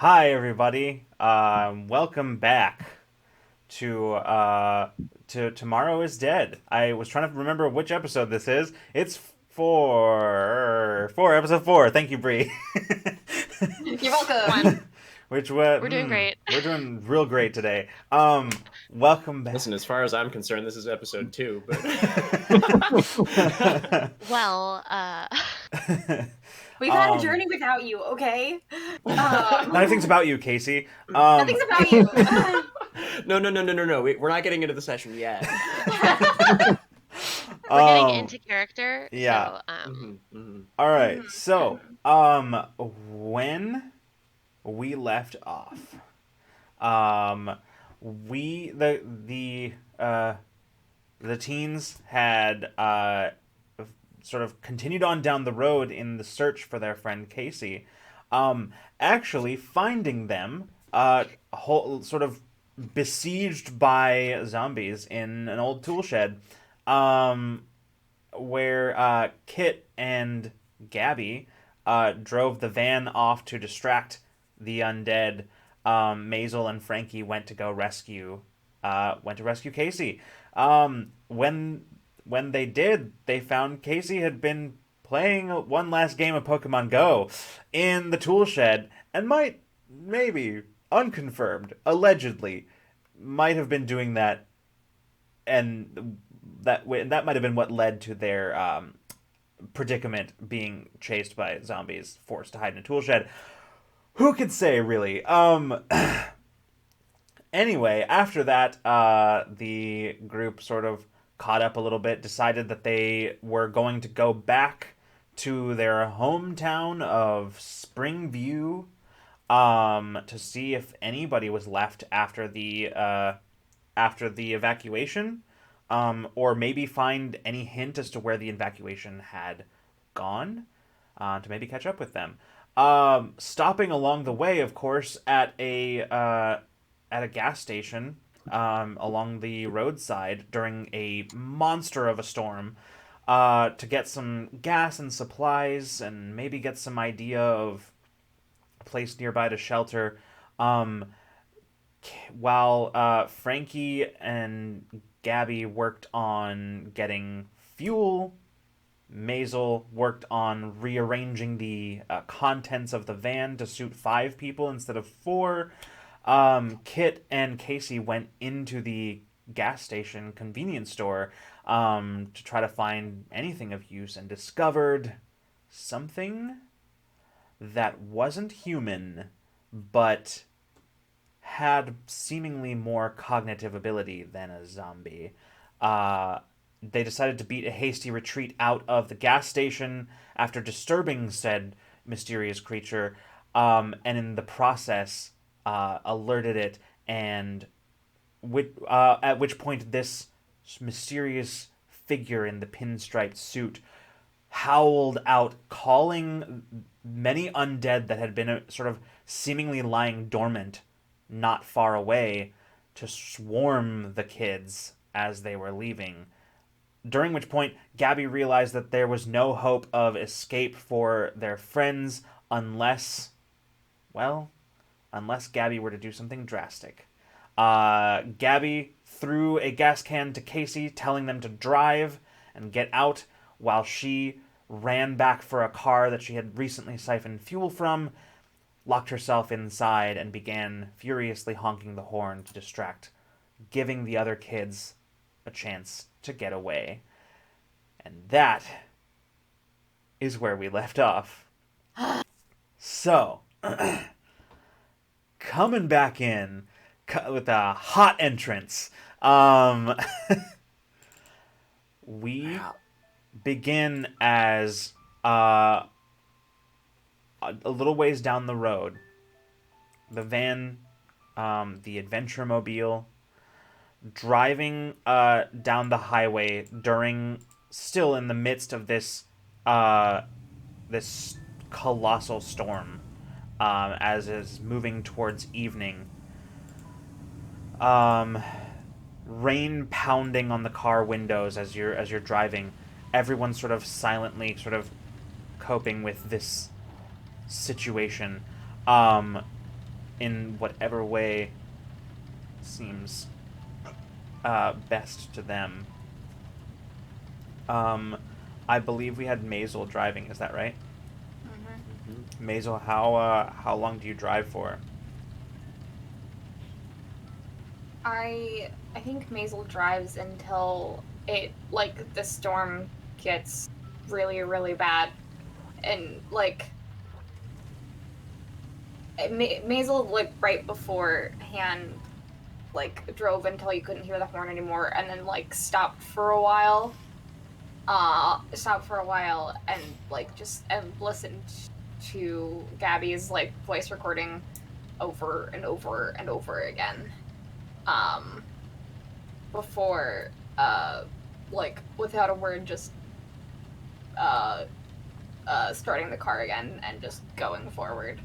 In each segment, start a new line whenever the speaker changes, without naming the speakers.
Hi, everybody. Welcome back to Tomorrow is Dead. I was trying to remember which episode this is. It's episode four. Thank you, Bree.
You're welcome.
One.
Which was
We're doing great.
we're doing real great today. Welcome back.
Listen, as far as I'm concerned, this is episode 2, but
Well,
We've had a
Um,
journey without you, okay?
Nothing's about you, Casey.
Nothing's about you.
no. We're not getting into the session yet.
we're getting
um,
into character.
yeah.
So,
All right. So, when we left off, we the teens had sort of continued on down the road in the search for their friend Casey, actually finding them sort of besieged by zombies in an old tool shed, where Kit and Gabby drove the van off to distract the undead. Maisel and Frankie went to rescue Casey. When they did, they found Casey had been playing one last game of Pokemon Go in the tool shed and maybe unconfirmed, allegedly, might have been doing that, and that might have been what led to their predicament, being chased by zombies, forced to hide in a tool shed. Who could say, really? Anyway, after that, the group sort of caught up a little bit, decided that they were going to go back to their hometown of Springview, to see if anybody was left after the evacuation, or maybe find any hint as to where the evacuation had gone, to maybe catch up with them. Stopping along the way, of course, at a gas station, along the roadside during a monster of a storm, to get some gas and supplies and maybe get some idea of a place nearby to shelter. While Frankie and Gabby worked on getting fuel, Maisel worked on rearranging the contents of the van to suit 5 people instead of 4. Kit and Casey went into the gas station convenience store, to try to find anything of use, and discovered something that wasn't human, but had seemingly more cognitive ability than a zombie. They decided to beat a hasty retreat out of the gas station after disturbing said mysterious creature, and in the process, alerted it, and at which point this mysterious figure in the pinstriped suit howled out, calling many undead that had been sort of seemingly lying dormant not far away to swarm the kids as they were leaving. During which point, Gabby realized that there was no hope of escape for their friends unless Gabby were to do something drastic. Gabby threw a gas can to Casey, telling them to drive and get out, while she ran back for a car that she had recently siphoned fuel from, locked herself inside, and began furiously honking the horn to distract, giving the other kids a chance to get away. And that is where we left off. So, coming back in with a hot entrance, we begin as a little ways down the road. The van, the adventure mobile, driving down the highway still in the midst of this colossal storm, as is moving towards evening. Rain pounding on the car windows as you're driving. Everyone sort of silently sort of coping with this situation. in whatever way seems best to them. I believe we had Maisel driving. Is that right? Maisel, how long do you drive for?
I think Maisel drives until the storm gets really, really bad. And, Maisel, right beforehand, drove until you couldn't hear the horn anymore, and then, stopped for a while. And, listened to Gabby's, voice recording over and over and over again. Before, without a word, just, starting the car again and just going forward.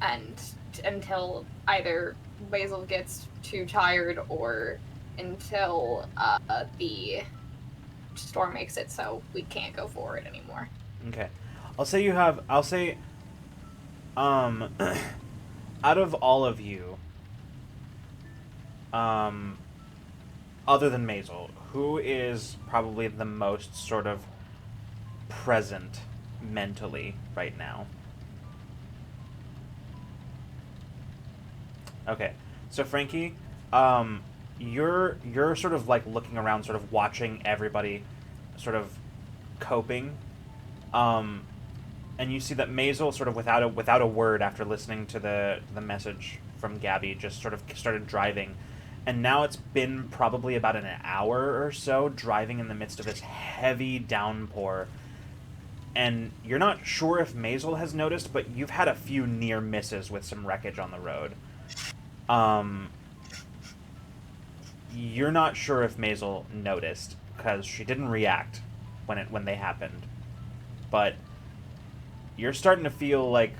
And until either Basil gets too tired or until the storm makes it so we can't go forward anymore.
Okay. I'll say out of all of you, other than Maisel, who is probably the most sort of present mentally right now? Okay. So Frankie, you're sort of looking around, sort of watching everybody sort of coping. And you see that Maisel, sort of without a word, after listening to the message from Gabby, just sort of started driving. And now it's been probably about an hour or so driving in the midst of this heavy downpour. And you're not sure if Maisel has noticed, but you've had a few near misses with some wreckage on the road. You're not sure if Maisel noticed, because she didn't react when they happened. But you're starting to feel like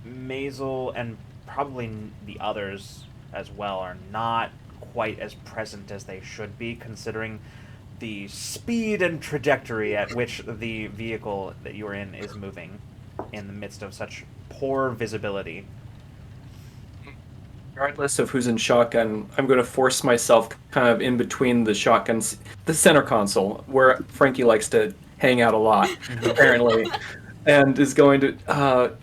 Maisel, and probably the others as well, are not quite as present as they should be, considering the speed and trajectory at which the vehicle that you are in is moving in the midst of such poor visibility.
Regardless of who's in shotgun, I'm going to force myself kind of in between the shotguns, the center console, where Frankie likes to hang out a lot, apparently, and is going to,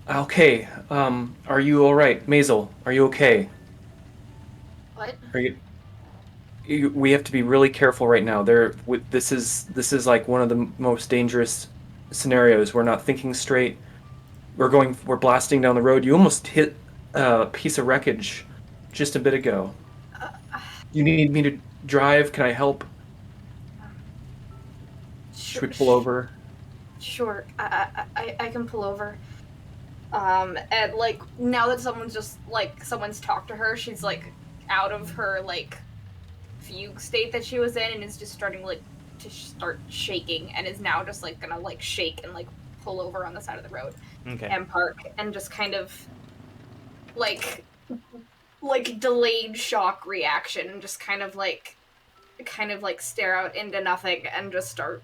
okay, are you all right? Maisel, are you okay?
What?
We have to be really careful right now. This is like one of the most dangerous scenarios. We're not thinking straight. We're blasting down the road. You almost hit a piece of wreckage just a bit ago. You need me to drive? Can I help? Should we pull over?
Sure, I can pull over. And now that someone's talked to her, she's out of her fugue state that she was in, and is just starting to start shaking, and is now just gonna shake and pull over on the side of the road.
Okay.
And park, and just kind of delayed shock reaction, and just kind of stare out into nothing and just start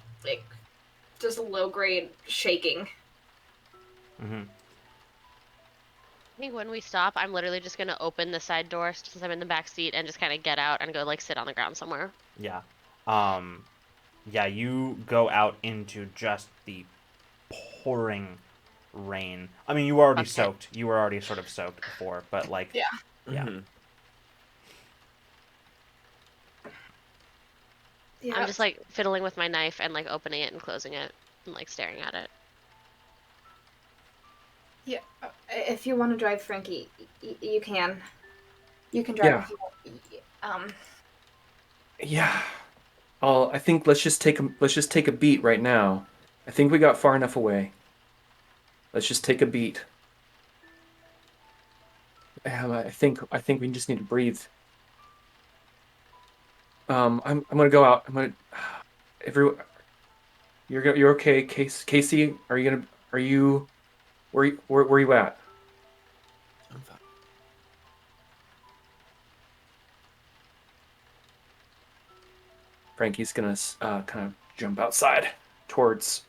just low grade shaking.
Mm-hmm.
I think when we stop, I'm literally just gonna open the side door since I'm in the back seat and just kind of get out and go sit on the ground somewhere.
Yeah. Yeah, you go out into just the pouring rain. I mean, you were already soaked. You were already sort of soaked before, but
Yeah.
Yeah.
Mm-hmm.
Yeah.
I'm just fiddling with my knife and opening it and closing it and staring at it.
Yeah. If you want to drive, Frankie, you can. You can drive.
Yeah.
If you want.
Yeah. I think let's just take a beat right now. I think we got far enough away. Let's just take a beat. I think we just need to breathe. I'm gonna go out. You're okay, Casey? Are you where are you at?
I'm fine.
Frankie's gonna kind of jump outside towards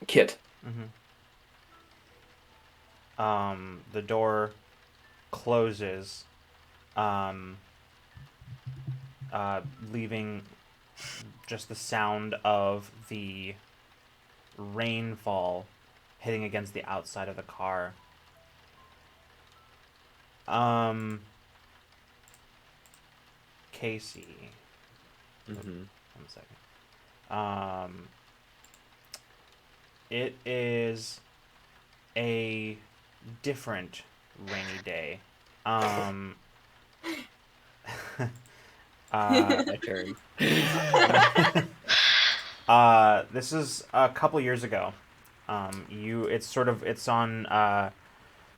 Kit.
Mm-hmm. The door closes, leaving just the sound of the rainfall hitting against the outside of the car. Casey.
Mm-hmm.
1 second. It is a different rainy day.
My turn.
This is a couple years ago. It's on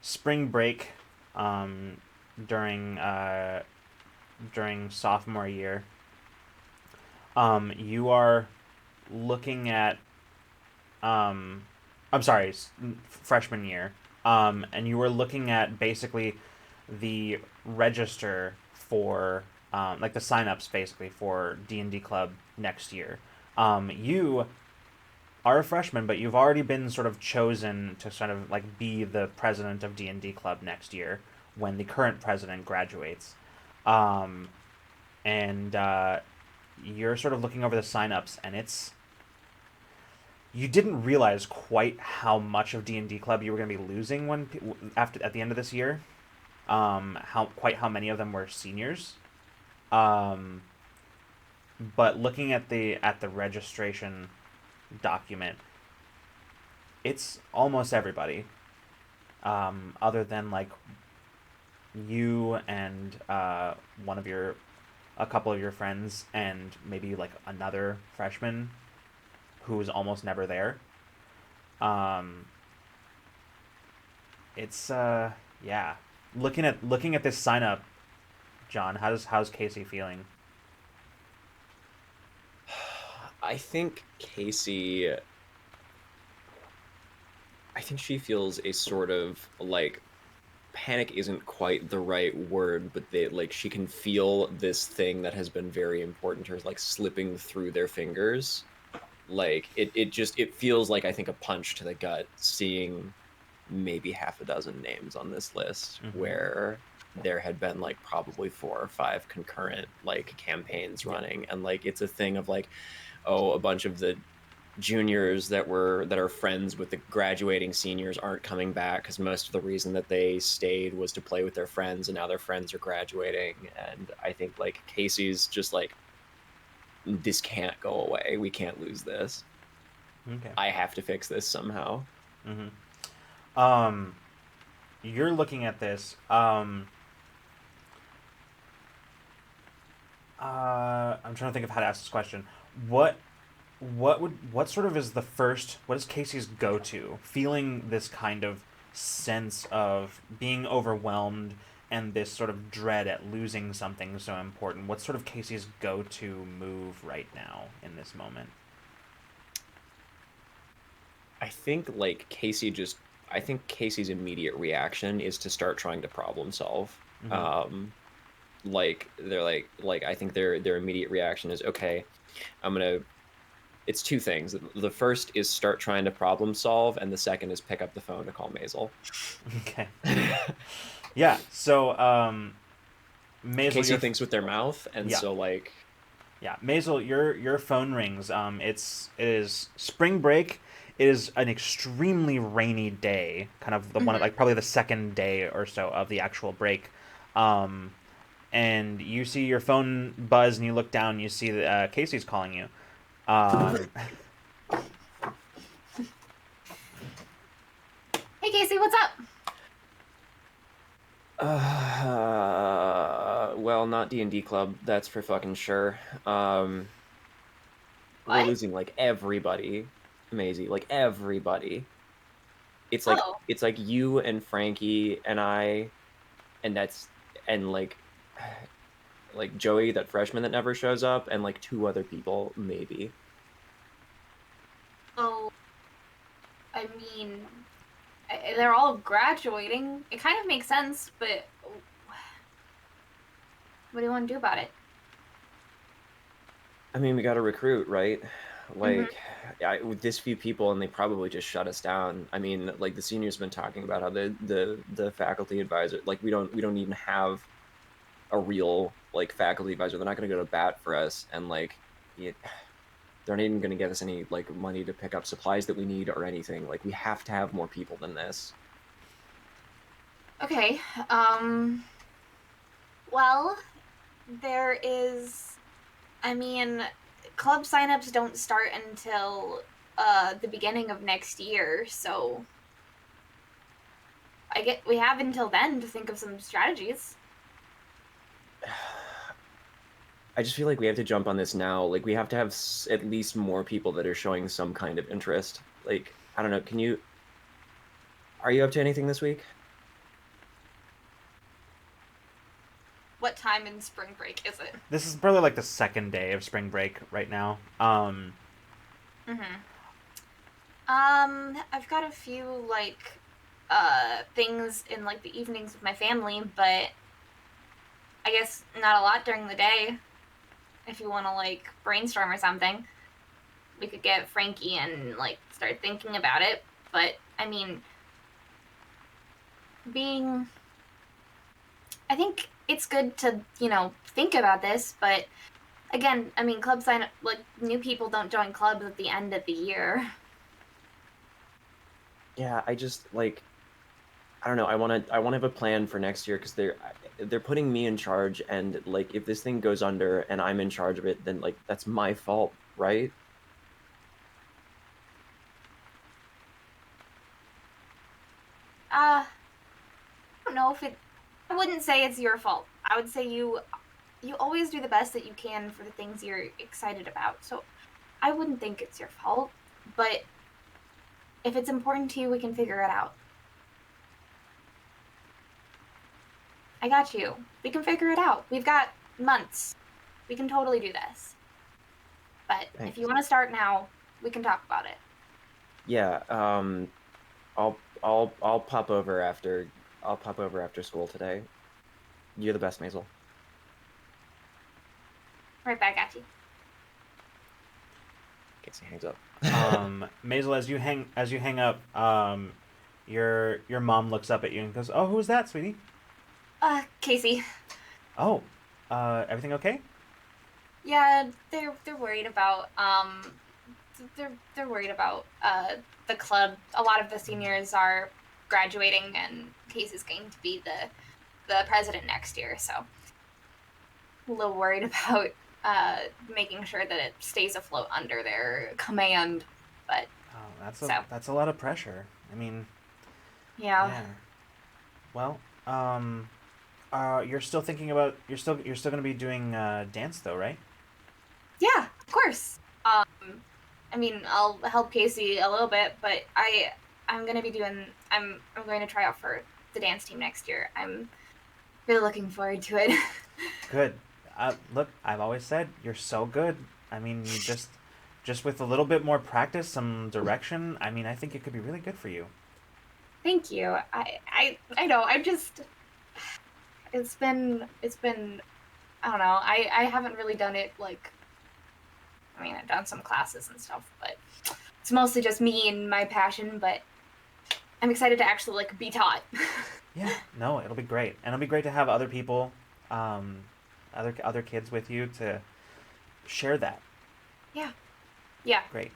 spring break, during sophomore year. You are looking at, I'm sorry, freshman year. And you were looking at basically the register for, like the signups basically for D&D Club next year. You are a freshman, but you've already been sort of chosen to sort of like be the president of D&D Club next year when the current president graduates. And you're sort of looking over the signups, and you didn't realize quite how much of D&D Club you were going to be losing at the end of this year. How many of them were seniors. But looking at the registration document, it's almost everybody, other than like you and a couple of your friends, and maybe like another freshman who is almost never there. It's yeah. Looking at this sign up, John, how's Casey feeling?
I think Casey. I think she feels a sort of like panic isn't quite the right word, but she can feel this thing that has been very important to her like slipping through their fingers. Like it feels like, I think, a punch to the gut seeing maybe half a dozen names on this list, where there had been like probably 4 or 5 concurrent like campaigns running, and like it's a thing of like, oh, a bunch of the juniors that are friends with the graduating seniors aren't coming back because most of the reason that they stayed was to play with their friends, and now their friends are graduating. And I think like Casey's just like, this can't go away, we can't lose this.
Okay.
I have to fix this somehow.
You're looking at this. I'm trying to think of how to ask this question. What sort of is what is Casey's go-to? Feeling this kind of sense of being overwhelmed and this sort of dread at losing something so important. What's sort of Casey's go-to move right now in this moment?
I think Casey's immediate reaction is to start trying to problem solve. Like they're like I think their immediate reaction is, okay, it's 2 things. The first is start trying to problem solve, and the second is pick up the phone to call Maisel.
Okay. Yeah. So Maisel,
Casey thinks with their mouth, and
yeah.
so like,
yeah, Maisel, your phone rings. It is spring break. It is an extremely rainy day, kind of the one, like probably the second day or so of the actual break. And you see your phone buzz, and you look down, and you see that Casey's calling you.
Hey Casey, what's up?
Well, not D&D Club, that's for fucking sure. We're losing like everybody, Maisie, like everybody. It's like it's like you and Frankie and I, and like Joey, that freshman that never shows up, and like 2 other people maybe.
Oh, I mean, they're all graduating. It kind of makes sense, but what do you want to do about it?
I mean, we got to recruit, right? like with this few people, and they probably just shut us down. I mean, like the seniors been talking about how the faculty advisor, like we don't even have a real like faculty advisor. They're not going to go to bat for us, and like they're not even going to give us any like money to pick up supplies that we need or anything. Like we have to have more people than this.
Okay. Well, there is. I mean, club signups don't start until the beginning of next year, so we have until then to think of some strategies.
I just feel like we have to jump on this now. Like we have to have at least more people that are showing some kind of interest. Like I don't know. Are you up to anything this week?
What time in spring break is it?
This is probably like the second day of spring break right now.
I've got a few like things in like the evenings with my family, but I guess not a lot during the day. If you want to like brainstorm or something, we could get Frankie and like start thinking about it. But I mean, I think it's good to, think about this, but again, I mean, club sign up, like new people don't join clubs at the end of the year.
Yeah, I just like I don't know. I want to have a plan for next year because they're putting me in charge, and like if this thing goes under and I'm in charge of it, then like that's my fault, right?
I don't know if I wouldn't say it's your fault. I would say you always do the best that you can for the things you're excited about. So I wouldn't think it's your fault, but if it's important to you, we can figure it out. I got you. We can figure it out. We've got months. We can totally do this. But
Thanks.
if you want to start now, we can talk about it.
Yeah. I'll pop over after school today. You're the best, Maisel.
Right back at you.
Casey hangs up.
Maisel, as you hang up, your mom looks up at you and goes, "Oh, who's that, sweetie?"
Casey.
Oh, everything okay?
Yeah, they're worried about they're worried about the club. A lot of the seniors are graduating, and Casey's going to be the president next year, so a little worried about making sure that it stays afloat under their command. But
that's a lot of pressure. I mean,
yeah.
Well, you're still thinking about you're still going to be doing dance though, right?
Yeah, of course. I mean, I'll help Casey a little bit, but I'm going to be I'm going to try out for the dance team next year. I'm really looking forward to it.
Good. Look, I've always said you're so good. I mean, you just with a little bit more practice, some direction. I mean, I think it could be really good for you.
Thank you. I know. I'm just. It's been. I don't know. I haven't really done it like. I mean, I've done some classes and stuff, but it's mostly just me and my passion. But I'm excited to actually like be taught.
Yeah. No, it'll be great, and it'll be great to have other people, other kids with you to share that.
Yeah. Yeah.
Great.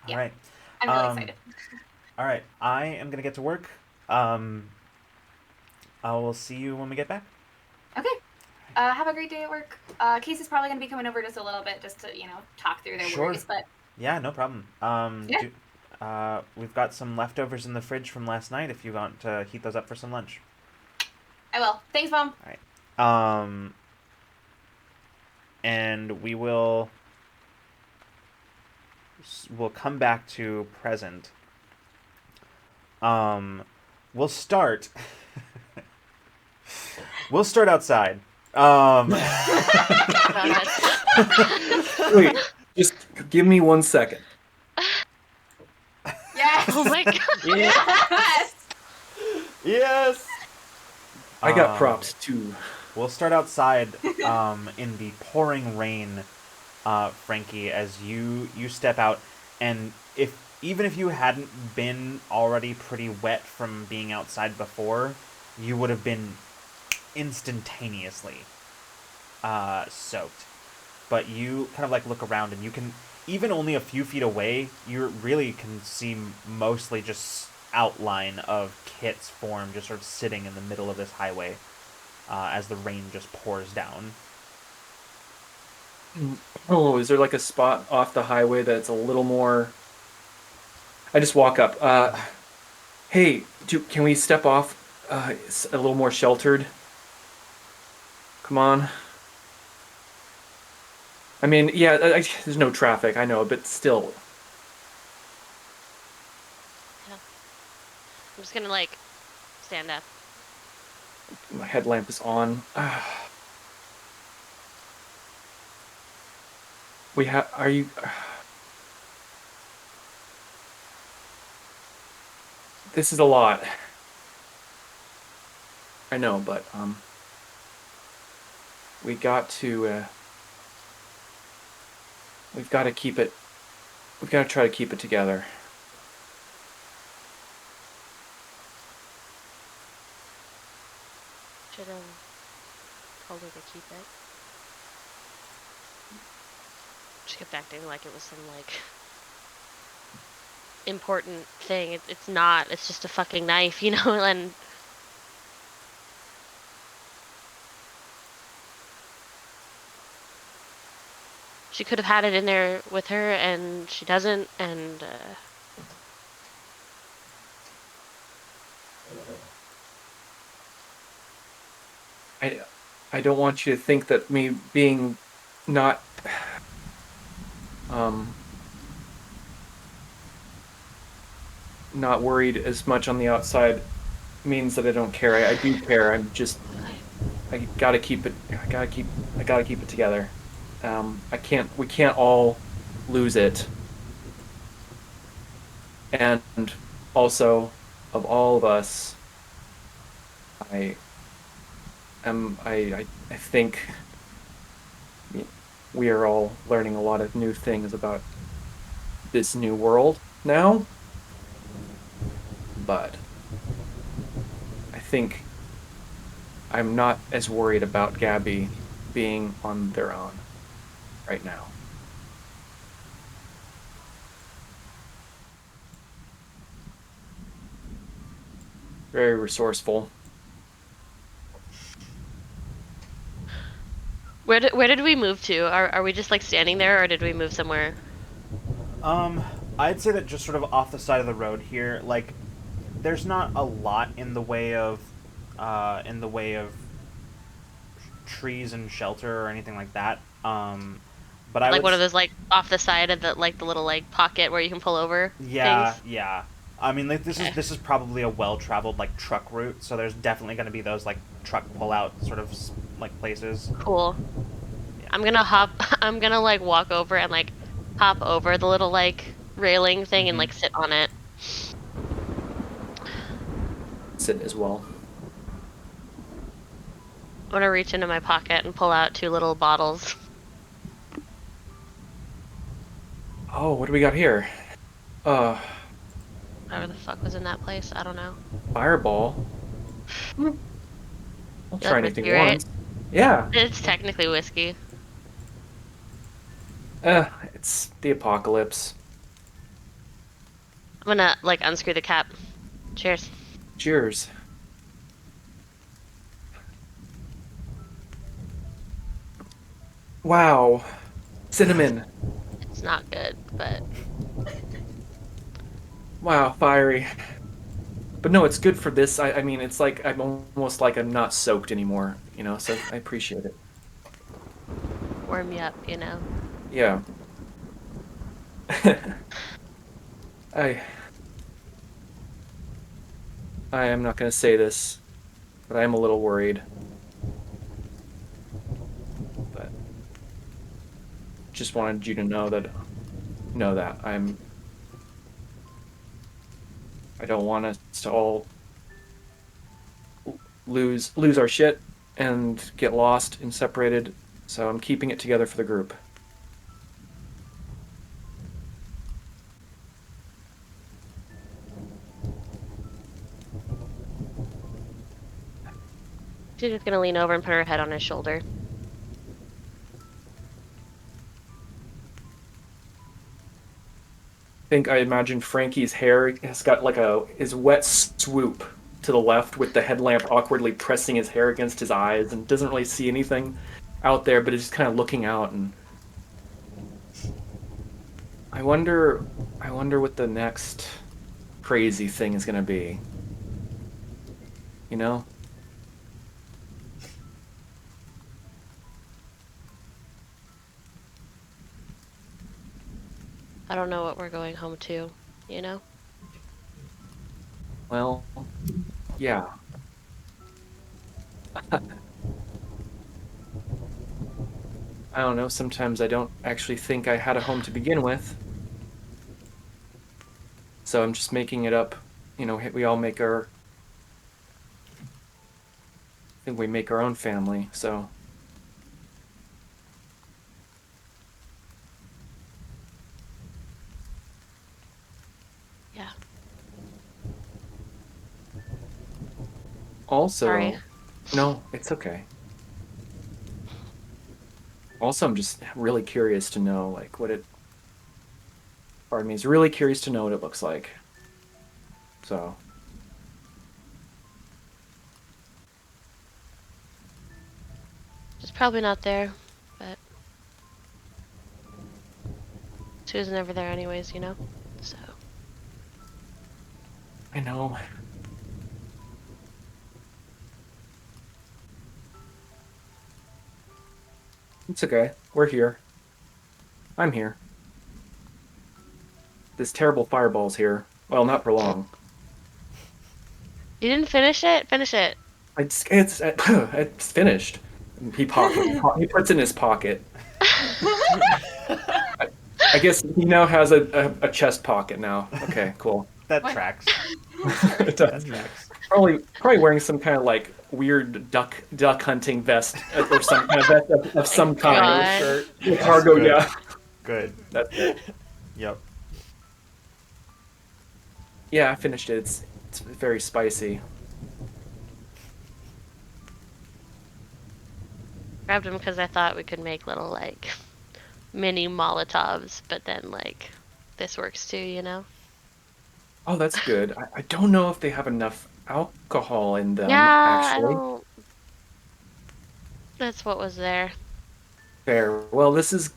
Yeah.
All right.
I'm really excited.
All right. I am gonna get to work. I will see you when we get back.
Okay. Have a great day at work. Casey's probably going to be coming over just a little bit just to, talk through their worries. But
yeah, no problem.
Yeah.
We've got some leftovers in the fridge from last night if you want to heat those up for some lunch.
I will. Thanks, Mom.
All right. And we'll come back to present. We'll start. We'll start outside.
Wait, just give me 1 second.
Yes.
Oh my god.
Yes.
Yes.
I got props too.
We'll start outside in the pouring rain Frankie, as you step out, and even if you hadn't been already pretty wet from being outside before, you would have been instantaneously soaked. But you kind of like look around, and you can, even only a few feet away, you really can see mostly just outline of Kit's form just sort of sitting in the middle of this highway as the rain just pours down.
Oh, is there like a spot off the highway that's a little more... I just walk up. Hey, can we step off a little more sheltered? Come on. I mean, yeah, there's no traffic, I know, but still.
Yeah. I'm just gonna like stand up.
My headlamp is on. Are you... This is a lot. I know, but, we got to, we've got to keep it, we've got to try to keep it together.
Should have told her to keep it. She kept acting like it was some like important thing. It's not. It's just a fucking knife, you know. And she could have had it in there with her, and she doesn't. And
I don't want you to think that me being not not worried as much on the outside means that I don't care. I do care. I gotta keep it. I gotta keep it together. We can't all lose it. And also, of all of us, I think we are all learning a lot of new things about this new world now. But I think I'm not as worried about Gabby being on their own right now. Very resourceful.
where did we move to? Are we just like standing there, or did we move somewhere?
I'd say that just sort of off the side of the road here, like, there's not a lot in the way of trees and shelter or anything like that. But I
Like
would
one of those like off the side of the little like pocket where you can pull over.
yeah,
Things?
yeah. I mean, like,
Okay.
this is probably a well-traveled like truck route, so there's definitely going to be those like truck pull-out sort of like places.
Cool.
Yeah.
I'm gonna I'm gonna like walk over and like hop over the little like railing thing and
Mhm.
like sit on it.
Sit as well.
I'm gonna reach into my pocket and pull out 2 little bottles.
Oh, what do we got here?
Whatever the fuck was in that place, I don't know.
Fireball. I'll
You
try
like
anything
whiskey, right?
once. Yeah.
It's technically whiskey.
It's the apocalypse.
I'm gonna like unscrew the cap. Cheers.
Cheers. Wow. Cinnamon.
It's not good, but
Wow, fiery. But no, it's good for this. I mean, it's like I'm almost like I'm not soaked anymore, you know, so I appreciate it.
warm you up, you know.
Yeah. I am not going to say this, but I am a little worried. But just wanted you to know that I don't want us to all lose our shit and get lost and separated, so I'm keeping it together for the group.
She's just gonna lean over and put her head on his shoulder.
I imagine Frankie's hair has got like his wet swoop to the left with the headlamp awkwardly pressing his hair against his eyes and doesn't really see anything out there, but is just kind of looking out. And I wonder what the next crazy thing is going to be. You know?
I don't know what we're going home to, you know?
Well, yeah. I don't know, sometimes I don't actually think I had a home to begin with. So I'm just making it up. You know, we all make our... I think we make our own family, so...
Yeah.
Also...
Sorry.
No, it's okay. Also, I'm just really curious to know, like, what it... Part of me is really curious to know what it looks like. So...
It's probably not there, but... She was never there anyways, you know? So...
I know. It's okay. We're here. I'm here. This terrible fireball's here. Well, not for long.
You didn't finish it? Finish it.
It's finished. He puts it in his pocket. I guess he now has a chest pocket now. Okay, cool.
That
What?
tracks.
It
That
does.
tracks.
Probably wearing some kind of like weird duck hunting vest or some kind of vest of some kind.
God.
Shirt.
Cargo,
Good.
yeah.
Good.
That's it.
Yep.
Yeah, I finished it. It's very spicy.
Grabbed him because I thought we could make little, like, mini Molotovs, but then, like, this works too, you know?
Oh, that's good. I don't know if they have enough alcohol in them,
Yeah,
actually.
I don't... That's what was there.
Fair. Well, this is...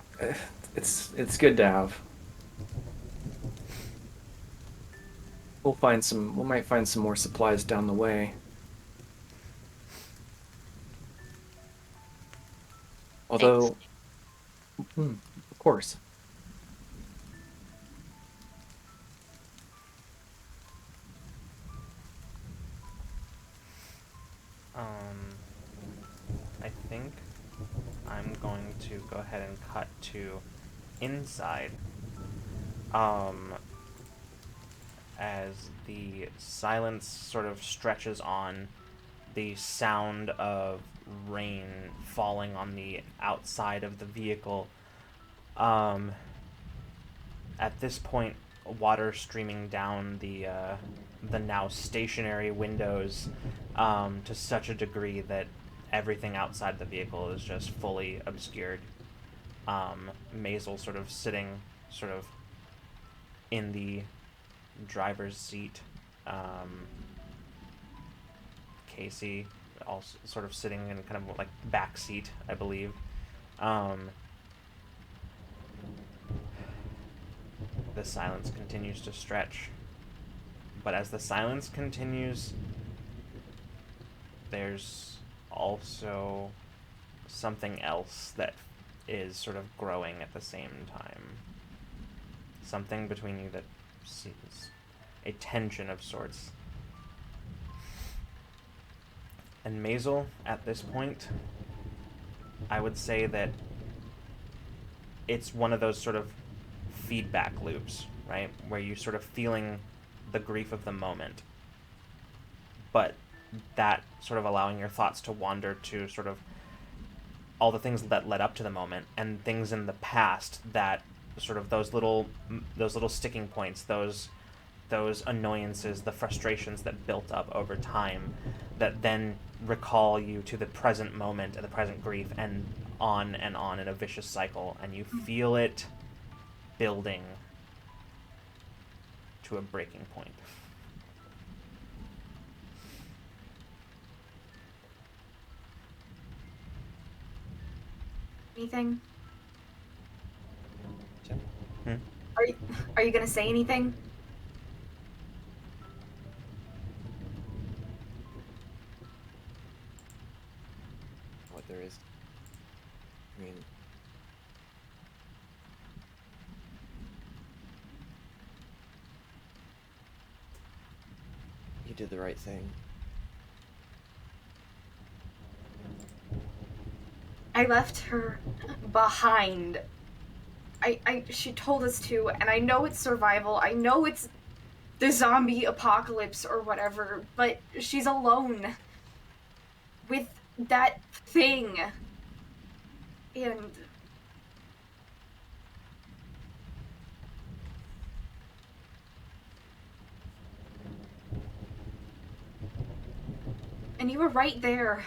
It's good to have. We might find some more supplies down the way. Although... of course.
I think I'm going to go ahead and cut to inside. As the silence sort of stretches on, the sound of rain falling on the outside of the vehicle. At this point, water streaming down the now stationary windows to such a degree that everything outside the vehicle is just fully obscured. Maisel sitting in the driver's seat. Casey also sort of sitting in kind of like back seat, I believe. The silence continues to stretch, but as the silence continues, there's also something else that is sort of growing at the same time. Something between you that seems a tension of sorts. And Maisel, at this point, I would say that it's one of those sort of feedback loops, right? Where you're sort of feeling the grief of the moment, but that sort of allowing your thoughts to wander to sort of all the things that led up to the moment and things in the past that sort of those little sticking points, those those annoyances, the frustrations that built up over time, that then recall you to the present moment and the present grief, and on in a vicious cycle, and you feel it building to a breaking point.
Anything?
Hmm?
Are you gonna say anything?
What there is. I mean, you did the right thing.
I left her behind. She told us to, and I know it's survival. I know it's the zombie apocalypse or whatever, but she's alone with that thing. And you were right there.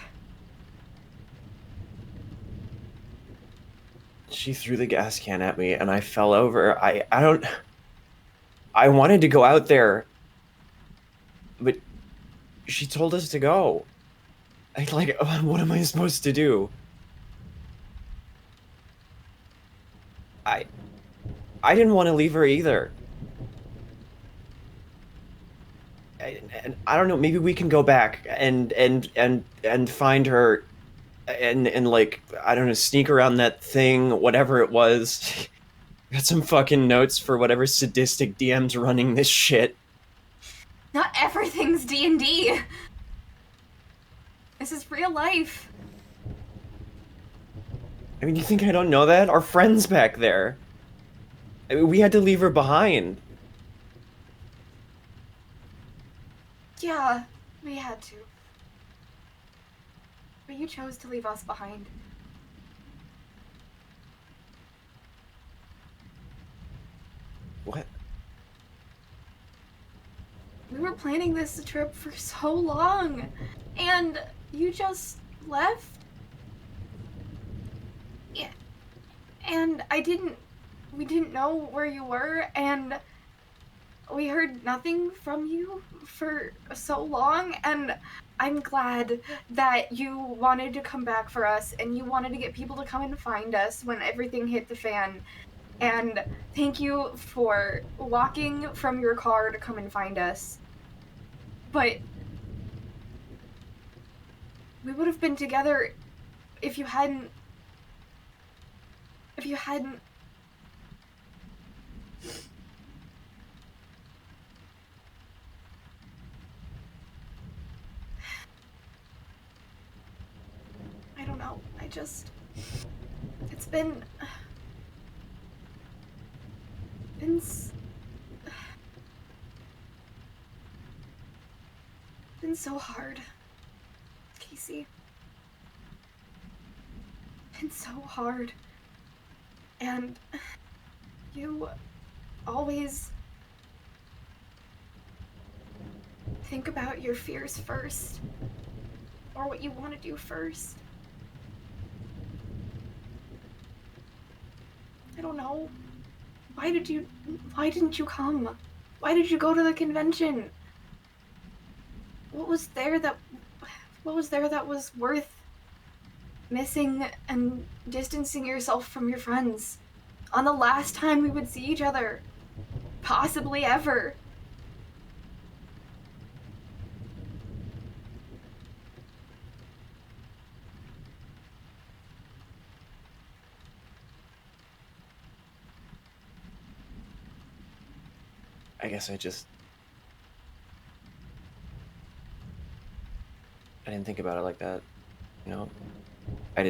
She threw the gas can at me and I fell over. I wanted to go out there, but she told us to go. What am I supposed to do? I didn't want to leave her either. And I don't know, maybe we can go back and find her and like, I don't know, sneak around that thing, whatever it was. Got some fucking notes for whatever sadistic DM's running this shit.
Not everything's D&D. This is real life.
I mean, you think I don't know that? Our friend's back there. I mean, we had to leave her behind.
Yeah, we had to. But you chose to leave us behind.
What?
We were planning this trip for so long, and you just left? Yeah. And we didn't know where you were, and we heard nothing from you for so long, and I'm glad that you wanted to come back for us, and you wanted to get people to come and find us when everything hit the fan. And thank you for walking from your car to come and find us. But we would have been together if you hadn't... I don't know. It's been so hard, Casey. Been so hard. And you always think about your fears first, or what you want to do first. I don't know. Why didn't you come? Why did you go to the convention? What was there that was worth missing and distancing yourself from your friends on the last time we would see each other? Possibly ever.
I guess I didn't think about it like that, you know? I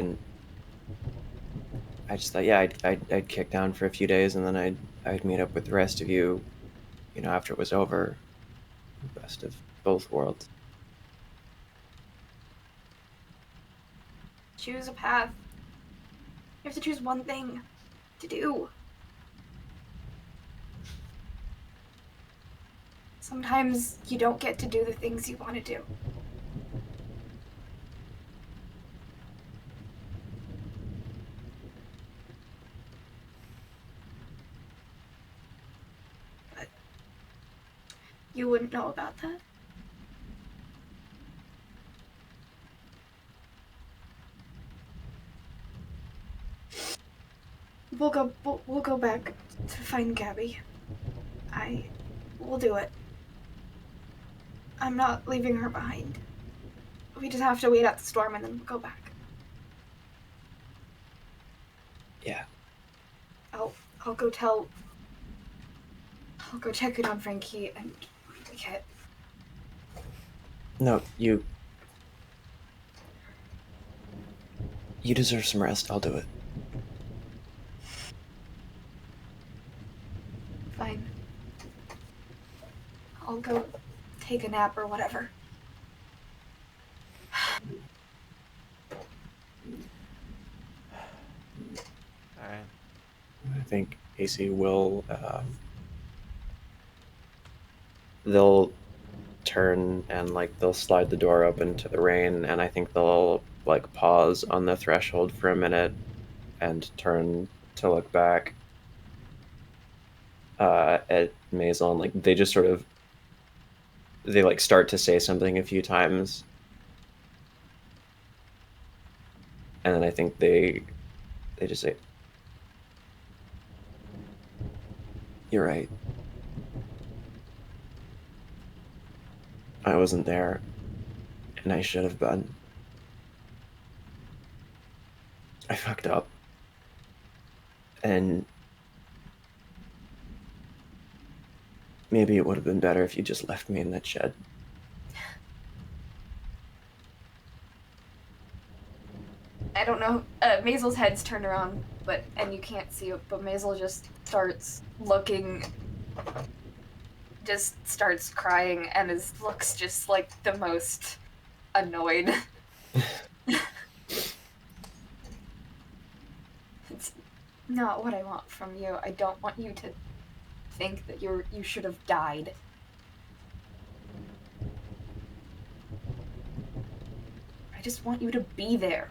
just thought, yeah, I'd kick down for a few days and then I'd meet up with the rest of you, you know, after it was over. Best of both worlds.
Choose a path. You have to choose one thing to do. Sometimes you don't get to do the things you want to do. But you wouldn't know about that. We'll go back to find Gabby. We'll do it. I'm not leaving her behind. We just have to wait out the storm and then we'll go back.
Yeah.
I'll go check in on Frankie and the kid.
No, you deserve some rest. I'll do it.
Fine. I'll go take a nap or whatever.
Alright.
I think Casey will. They'll turn and like they'll slide the door open to the rain, and I think they'll like pause on the threshold for a minute and turn to look back at Maisel, and like they just sort of they like start to say something a few times, and then I think they just say, "You're right. I wasn't there, and I should have been. I fucked up. And maybe it would have been better if you just left me in that shed."
I don't know. Maisel's head's turned around, and you can't see it, but Maisel just starts looking, just starts crying, and looks just like the most annoyed. It's not what I want from you. I don't want you to think that you should have died. I just want you to be there.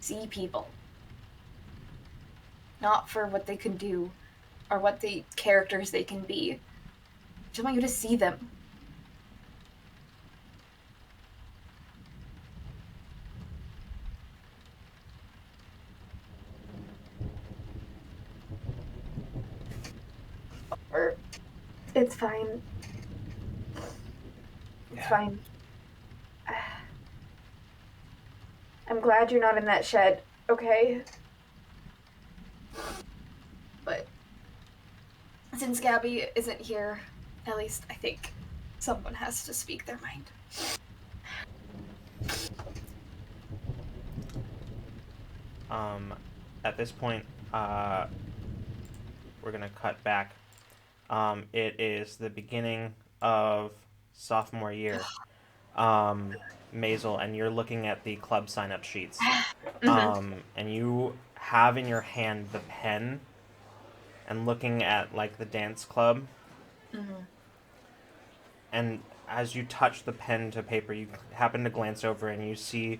See people. Not for what they can do or what the characters they can be. I just want you to see them. It's fine. It's fine. I'm glad you're not in that shed, okay? But since Gabby isn't here, at least I think someone has to speak their mind.
At this point, we're gonna cut back. It is the beginning of sophomore year. Maisel, and you're looking at the club sign-up sheets. And you have in your hand the pen and looking at like the dance club. And as you touch the pen to paper, you happen to glance over and you see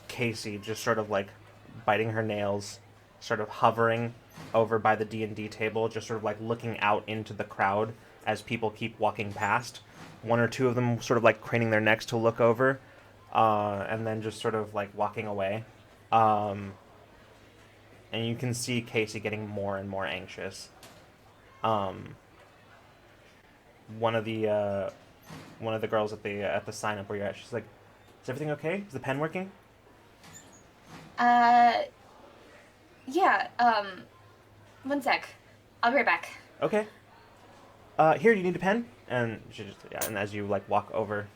Casey just sort of like biting her nails, sort of hovering over by the D&D table, just sort of like looking out into the crowd as people keep walking past. One or two of them sort of like craning their necks to look over, and then just sort of like walking away. And you can see Casey getting more and more anxious. One of the girls at the sign up where you're at, she's like, "Is everything okay? Is the pen working?"
Yeah, one sec. I'll be right back.
Okay. Here, do you need a pen? And she just, yeah, and as you like walk over.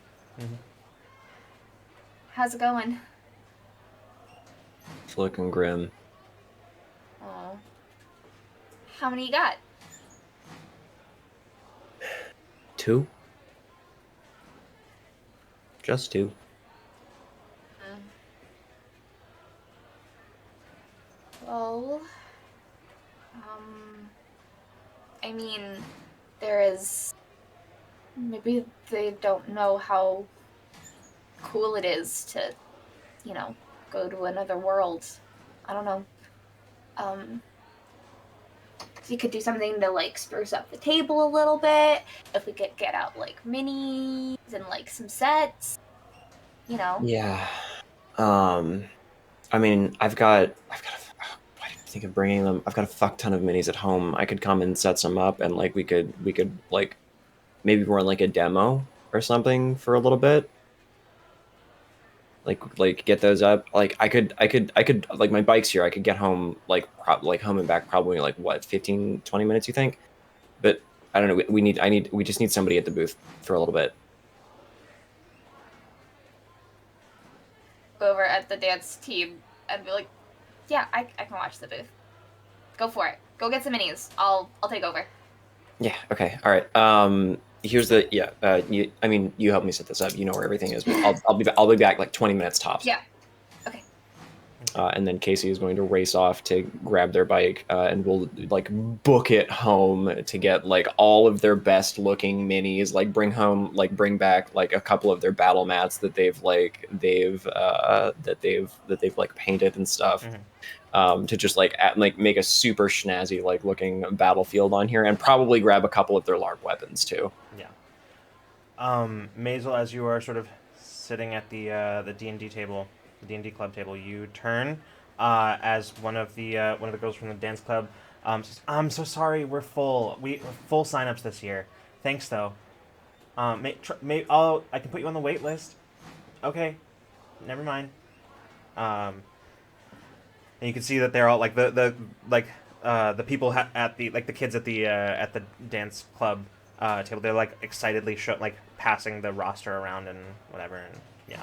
How's it going?
It's looking grim.
Oh. How many you got?
2? Just 2.
Well, I mean, there is... Maybe they don't know how cool it is to, you know, go to another world. I don't know. So you could do something to, like, spruce up the table a little bit. If we could get out, like, minis and, like, some sets, you know.
Yeah. I mean, I've got. Why didn't I think of bringing them? I've got a fuck ton of minis at home. I could come and set some up, and like we could like maybe run like a demo or something for a little bit. Like get those up. Like I could like my bike's here. I could get home like home and back probably like what 15, 20 minutes. You think? But I don't know. We just need somebody at the booth for a little bit.
Go over at the dance team and be like, yeah, I can watch the booth. Go for it. Go get some minis. I'll take over.
Yeah. Okay. All right. Here's the you help me set this up. You know where everything is. But I'll be back like 20 minutes tops.
Yeah. Okay.
And then Casey is going to race off to grab their bike, and we'll like book it home to get like all of their best looking minis. Like bring back like a couple of their battle mats that they've like painted and stuff. To just like make a super snazzy like looking battlefield on here, and probably grab a couple of their LARP weapons too.
Yeah. Maisel, as you are sort of sitting at the D&D table, the D&D club table, you turn as one of the girls from the dance club says, "I'm so sorry, we're full. We're full signups this year. Thanks though. I can put you on the wait list. Okay, never mind." And you can see that they're all like the people at the like the kids at the dance club table. They're like excitedly passing the roster around and whatever, and yeah.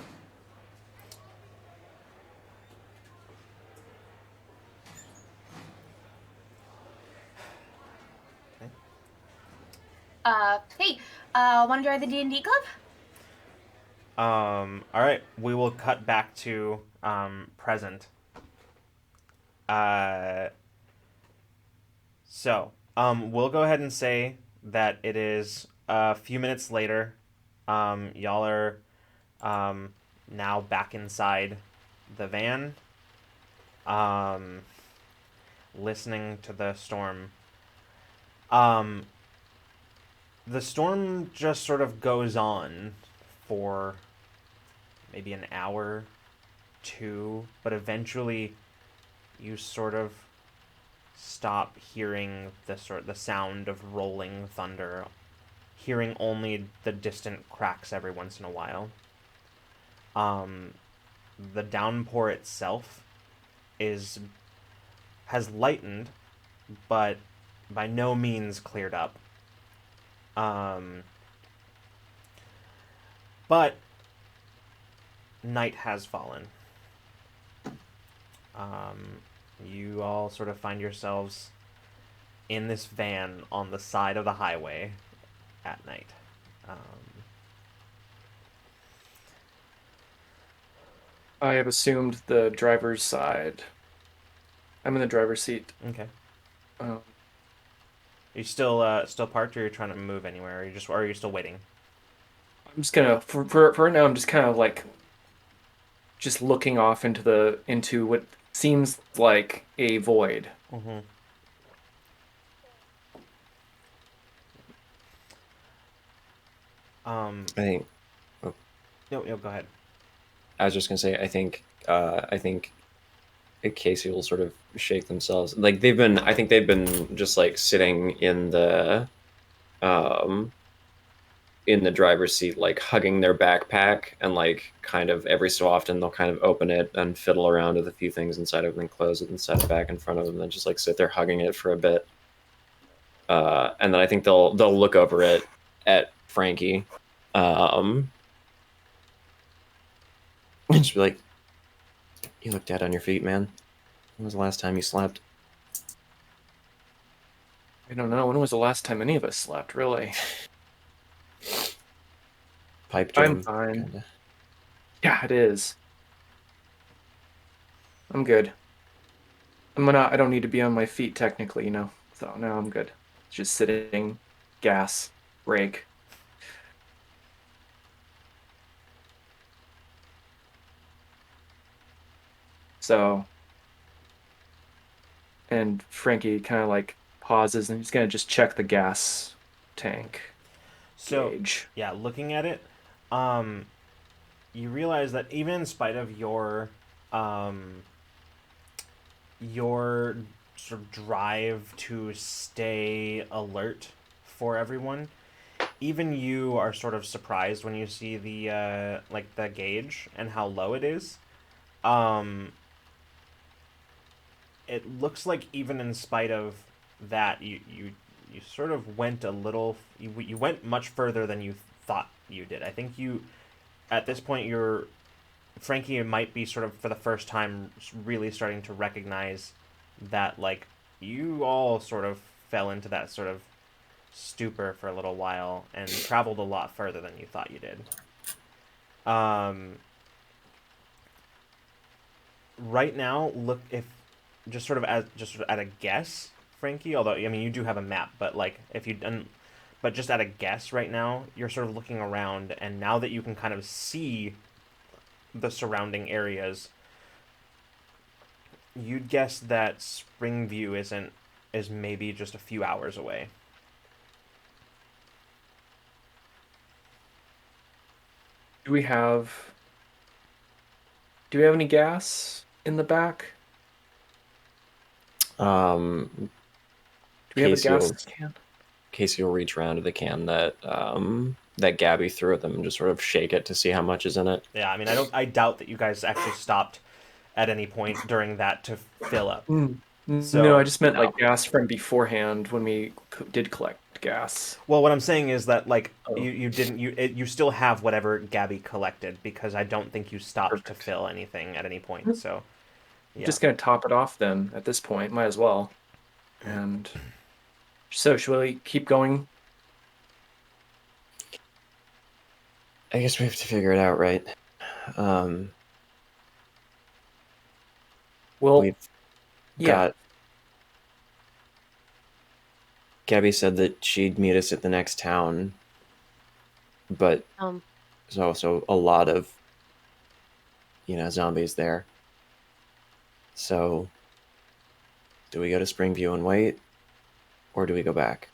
Hey, want to join the D&D club?
All right, we will cut back to present. We'll go ahead and say that it is a few minutes later. Y'all are now back inside the van, listening to the storm. The storm just sort of goes on for maybe an hour, two, but eventually you sort of stop hearing the sound of rolling thunder, hearing only the distant cracks every once in a while. The downpour itself has lightened, but by no means cleared up. But night has fallen. You all sort of find yourselves in this van on the side of the highway at night.
I have assumed the driver's side. I'm in the driver's seat.
Okay. Are you still parked, or are you trying to move anywhere? Or are you still waiting?
I'm just gonna for right now. I'm just kind of like just looking off into what seems like a void.
Mm-hmm.
I think.
No, go ahead.
I was just gonna say, I think Casey will sort of shake themselves. Like I think they've been just like sitting in the driver's seat, like hugging their backpack, and like kind of every so often they'll kind of open it and fiddle around with a few things inside of it and close it and set it back in front of them, and then just like sit there hugging it for a bit. And then I think they'll look over it at Frankie. And just be like, "You look dead on your feet, man. When was the last time you slept?"
I don't know. When was the last time any of us slept, really?
Pipe dream.
I'm fine.
Kinda.
Yeah, it is. I'm good. I don't need to be on my feet technically, So no, I'm good. just sitting, gas, brake. So, and Frankie kind of like pauses and he's gonna just check the gas tank
So,
gauge.
yeah, looking at it, you realize that even in spite of your sort of drive to stay alert for everyone, even you are sort of surprised when you see the like the gauge and how low it is. Um, it looks like even in spite of that, you sort of went a little. You went much further than you thought you did. I think you at this point you're Frankie might be sort of for the first time really starting to recognize that like you all sort of fell into that sort of stupor for a little while and traveled a lot further than you thought you did. Right now, look if just sort of as just sort of at a guess, Frankie. Although I mean you do have a map, but like if you done, but just at a guess right now, you're sort of looking around, and now that you can kind of see the surrounding areas, you'd guess that Springview is maybe just a few hours away.
Do we have any gas in the back?
Um,
Do we have a gas can?
Casey will reach around to the can that that Gabby threw at them and just sort of shake it to see how much is in it.
Yeah, I mean I doubt that you guys actually stopped at any point during that to fill up. So
No, I just meant like gas from beforehand when we did collect gas.
well, what I'm saying is that like
Oh.
you didn't you still have whatever Gabby collected because I don't think you stopped to
Perfect.
fill anything at any point. So yeah.
Just gonna top it off then at this point, might as well. And so, shall we keep going?
I guess we have to figure it out, right?
Well,
We've
yeah.
got. Gabby said that she'd meet us at the next town, but there's also a lot of, zombies there. So, do we go to Springview and wait, or do we go back?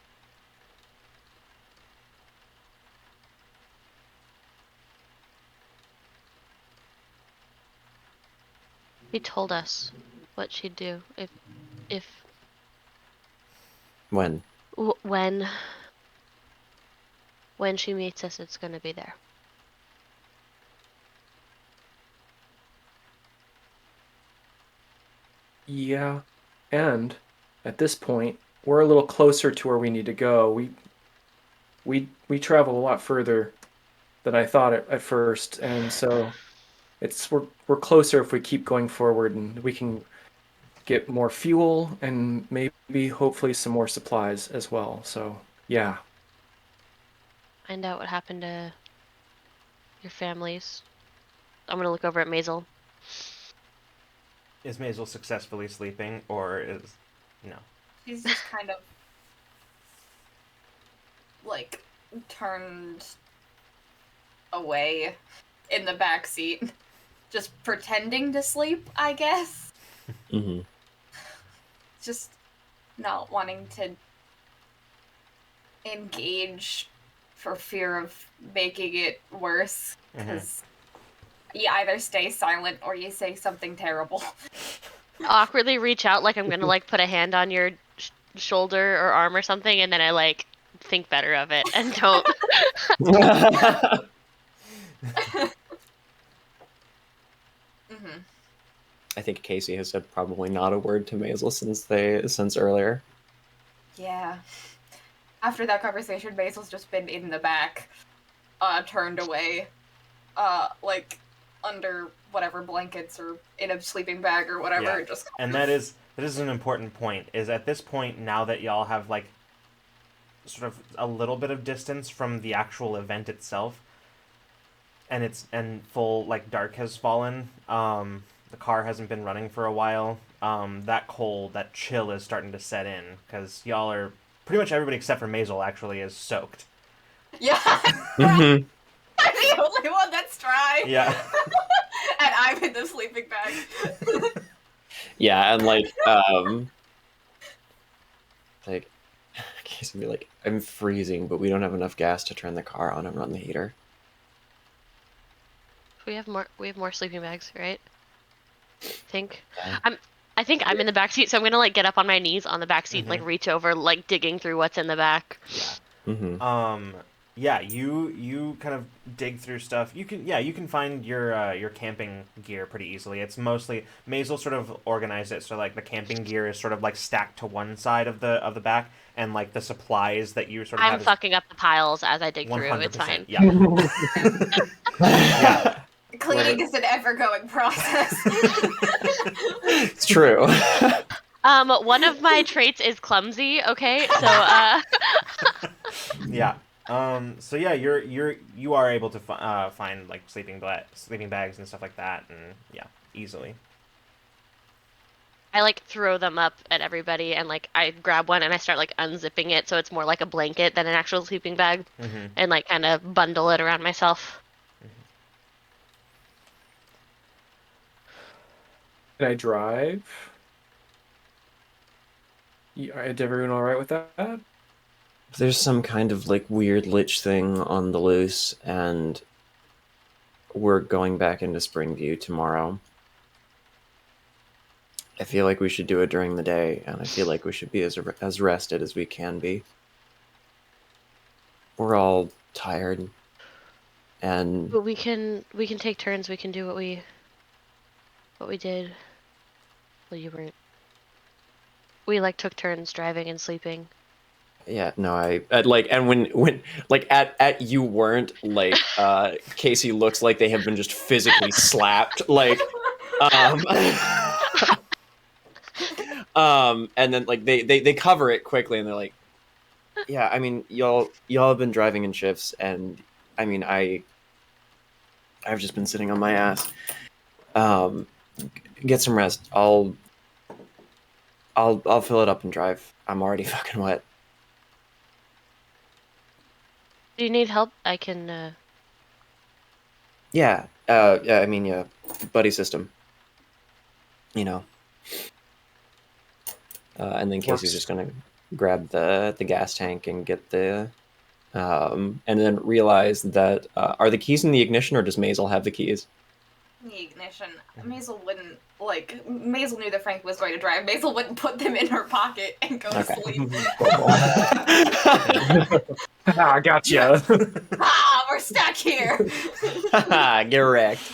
She told us what she'd do if
When?
when she meets us, it's gonna be there.
Yeah. And at this point, we're a little closer to where we need to go. We travel a lot further than I thought at first, and so we're closer if we keep going forward, and we can get more fuel and maybe hopefully some more supplies as well. So yeah.
Find out what happened to your families. I'm gonna look over at Maisel.
Is Maisel successfully sleeping or is no?
She's just kind of like turned away in the back seat, just pretending to sleep, I guess.
Mm-hmm.
Just not wanting to engage for fear of making it worse, because you either stay silent or you say something terrible.
Awkwardly reach out like I'm gonna like put a hand on your shoulder or arm or something, and then I like think better of it and don't.
I think Casey has said probably not a word to Maisel since earlier.
Yeah. After that conversation, Maisel's just been in the back, turned away, like under whatever blankets or in a sleeping bag or whatever.
Yeah.
Just
And that is an important point. Is at this point now that y'all have like sort of a little bit of distance from the actual event itself, and full like dark has fallen. The car hasn't been running for a while. That chill is starting to set in because y'all are pretty much everybody except for Maisel actually is soaked.
Yeah.
Mm-hmm.
I'm the only one that's dry.
Yeah.
And I'm in the sleeping bag.
Yeah, and like Casey be like, I'm freezing, but we don't have enough gas to turn the car on and run the heater.
We have more sleeping bags, right? Think.
Yeah.
I think I'm in the back seat, so I'm gonna like get up on my knees on the back seat, like reach over, like digging through what's in the back.
Mm-hmm.
Yeah, you kind of dig through stuff. You can find your camping gear pretty easily. It's mostly Maisel sort of organized it so like the camping gear is sort of like stacked to one side of the back, and like the supplies that you sort of
I'm
have
fucking up the piles as I dig through.
100%.
It's fine.
Yeah. Yeah.
Cleaning is an ever-going process.
It's true.
One of my traits is clumsy. Okay, so
Yeah. So yeah, you are able to find like sleeping bags and stuff like that, and yeah, easily.
I like throw them up at everybody, and like I grab one and I start like unzipping it so it's more like a blanket than an actual sleeping bag, and like kind of bundle it around myself.
Can I drive? Is everyone all right with that?
There's some kind of like weird lich thing on the loose, and we're going back into Springview tomorrow. I feel like we should do it during the day, and I feel like we should be as rested as we can be. We're all tired, and
But we can take turns. We can do what we did. Well, you weren't. We like took turns driving and sleeping.
yeah, no, I like, and when like at you weren't like Casey looks like they have been just physically slapped, like and then like they cover it quickly, and they're like, yeah, I mean, y'all have been driving in shifts, and I mean, I've just been sitting on my ass. Get some rest. I'll fill it up and drive. I'm already fucking wet.
Do you need help? I can.
Yeah. Yeah. I mean, yeah. Buddy system. You know. And then Casey's
Works.
just gonna grab the gas tank and get the, and then realize that are the keys in the ignition, or does Maisel have the keys?
The ignition. Maisel wouldn't, like, Maisel knew that Frank was going to drive. Maisel wouldn't put them in her pocket and go to sleep.
Ah, gotcha.
Ah, we're stuck here!
Get wrecked.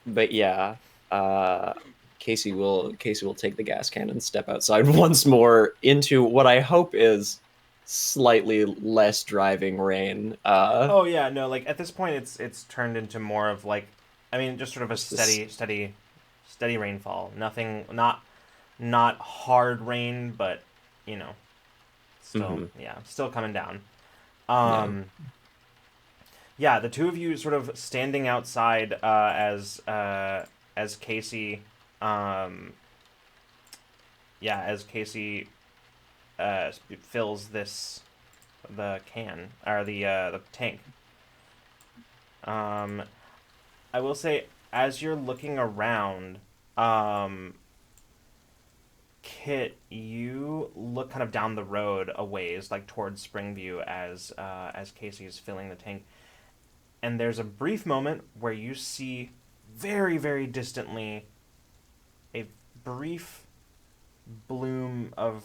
But yeah, Casey will take the gas can and step outside once more into what I hope is slightly less driving rain.
Oh yeah, no, like at this point it's turned into more of like, I mean, just sort of a steady rainfall. Nothing, not hard rain, but you know, still still coming down. Yeah, the two of you sort of standing outside as Casey as Casey fills the can or the tank. I will say, as you're looking around, Kit, you look kind of down the road a ways, like towards Springview, as Casey is filling the tank, and there's a brief moment where you see very, very distantly a brief bloom of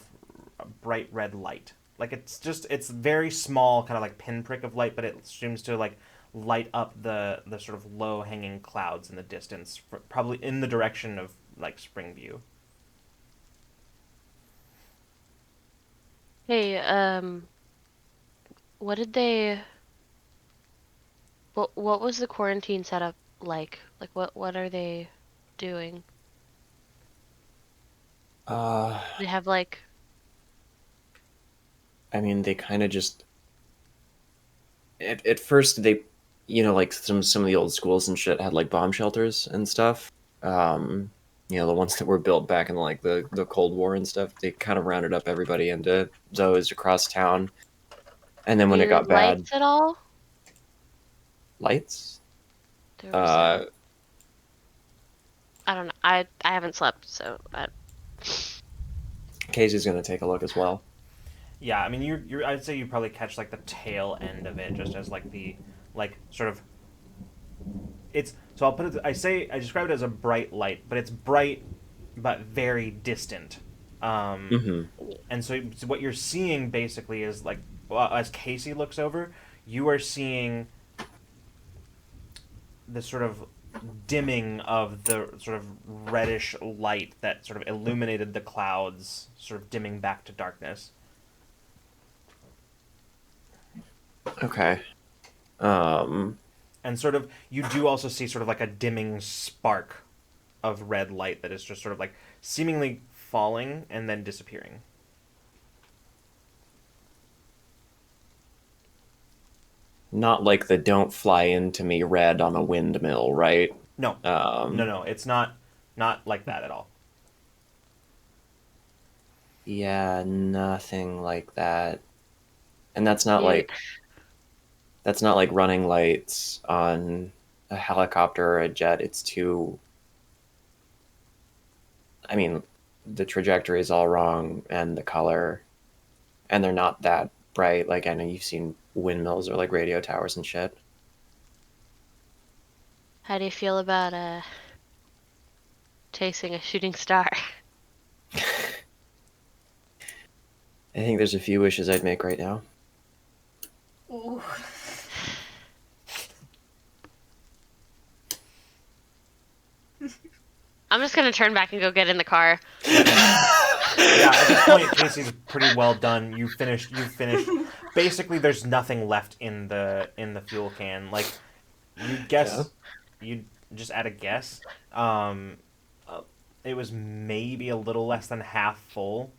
bright red light. Like it's very small, kind of like pinprick of light, but it seems to like light up the sort of low hanging clouds in the distance, probably in the direction of like Springview.
Hey, what did they? What was the quarantine setup like? Like, what are they doing? They have like.
I mean, they kind of just at first they, you know, like some of the old schools and shit had like bomb shelters and stuff. the ones that were built back in like the Cold War and stuff. They kind of rounded up everybody into zoos across town, and then when it got bad,
lights at all?
lights.
There was I don't know. I haven't slept, so
Casey's gonna take a look as well.
Yeah, I mean, you're. I'd say you probably catch like the tail end of it, just as like the sort of. It's so I'll put it. I describe it as a bright light, but it's bright, but very distant. And so what you're seeing basically is like, as Casey looks over, you are seeing the sort of dimming of the sort of reddish light that sort of illuminated the clouds, sort of dimming back to darkness.
Okay.
And sort of, you do also see sort of like a dimming spark of red light that is just sort of like seemingly falling and then disappearing.
Not like the "don't fly into me" red on a windmill, right?
No. No, it's not like that at all.
Yeah, nothing like that. And that's not like running lights on a helicopter or a jet. It's too... I mean, the trajectory is all wrong, and the color, and they're not that bright. Like, I know you've seen windmills or like radio towers and shit.
How do you feel about chasing a shooting star?
I think there's a few wishes I'd make right now.
Ooh.
I'm just gonna turn back and go get in the car.
Yeah, at this point, Casey's pretty well done. You finished. Basically, there's nothing left in the fuel can. Like, you guess, you just add a guess. It was maybe a little less than half full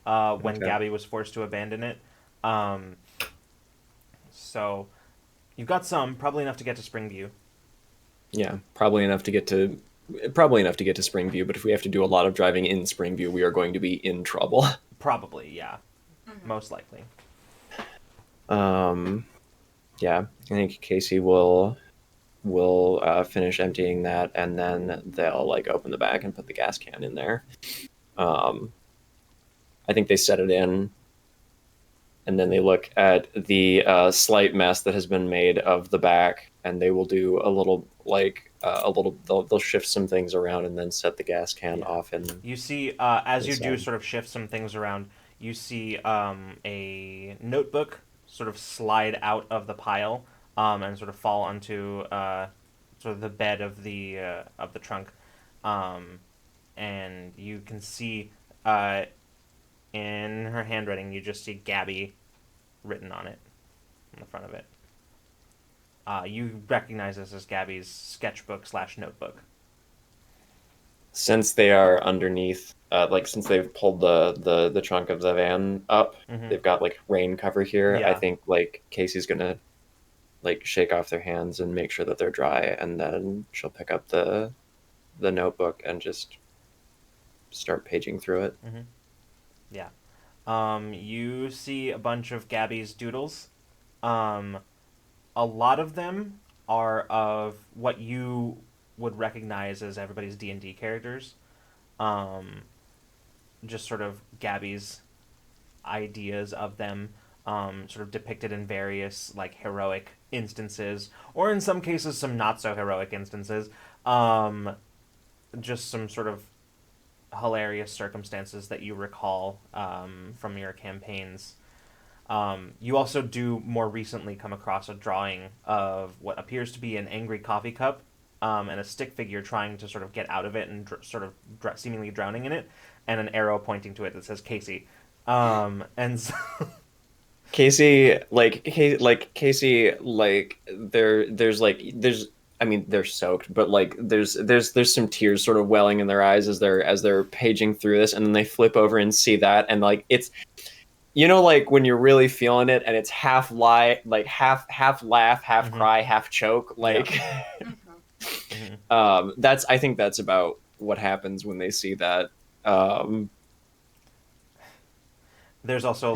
when Gabby was forced to abandon it. So you've got some, probably enough to get to Springview.
Yeah, probably enough to get to Springview, but if we have to do a lot of driving in Springview, we are going to be in trouble.
Probably, yeah. Mm-hmm. Most likely.
Yeah, I think Casey will finish emptying that, and then they'll like open the back and put the gas can in there. I think they set it in, and then they look at the slight mess that has been made of the back, and they will do a little they'll shift some things around and then set the gas can off. And
you see, as you do sort of shift some things around, you see a notebook sort of slide out of the pile and sort of fall onto sort of the bed of the trunk, and you can see in her handwriting, you just see Gabby written on it, on the front of it. You recognize this as Gabby's sketchbook / notebook.
Since they are underneath, since they've pulled the trunk of the van up, they've got like rain cover here. Yeah. I think like Casey's gonna like shake off their hands and make sure that they're dry, and then she'll pick up the notebook and just start paging through it.
Mm-hmm. Yeah. You see a bunch of Gabby's doodles. A lot of them are of what you would recognize as everybody's D&D characters. Just sort of Gabby's ideas of them, sort of depicted in various like heroic instances, or in some cases some not so heroic instances. Just some sort of hilarious circumstances that you recall from your campaigns. You also do more recently come across a drawing of what appears to be an angry coffee cup and a stick figure trying to sort of get out of it and seemingly drowning in it, and an arrow pointing to it that says Casey. And so
Casey, I mean, they're soaked, but like there's some tears sort of welling in their eyes as they're paging through this, and then they flip over and see that, and like it's, you know, like when you're really feeling it and it's half lie, like half laugh, half cry, half choke, like I think that's about what happens when they see that. Um,
There's also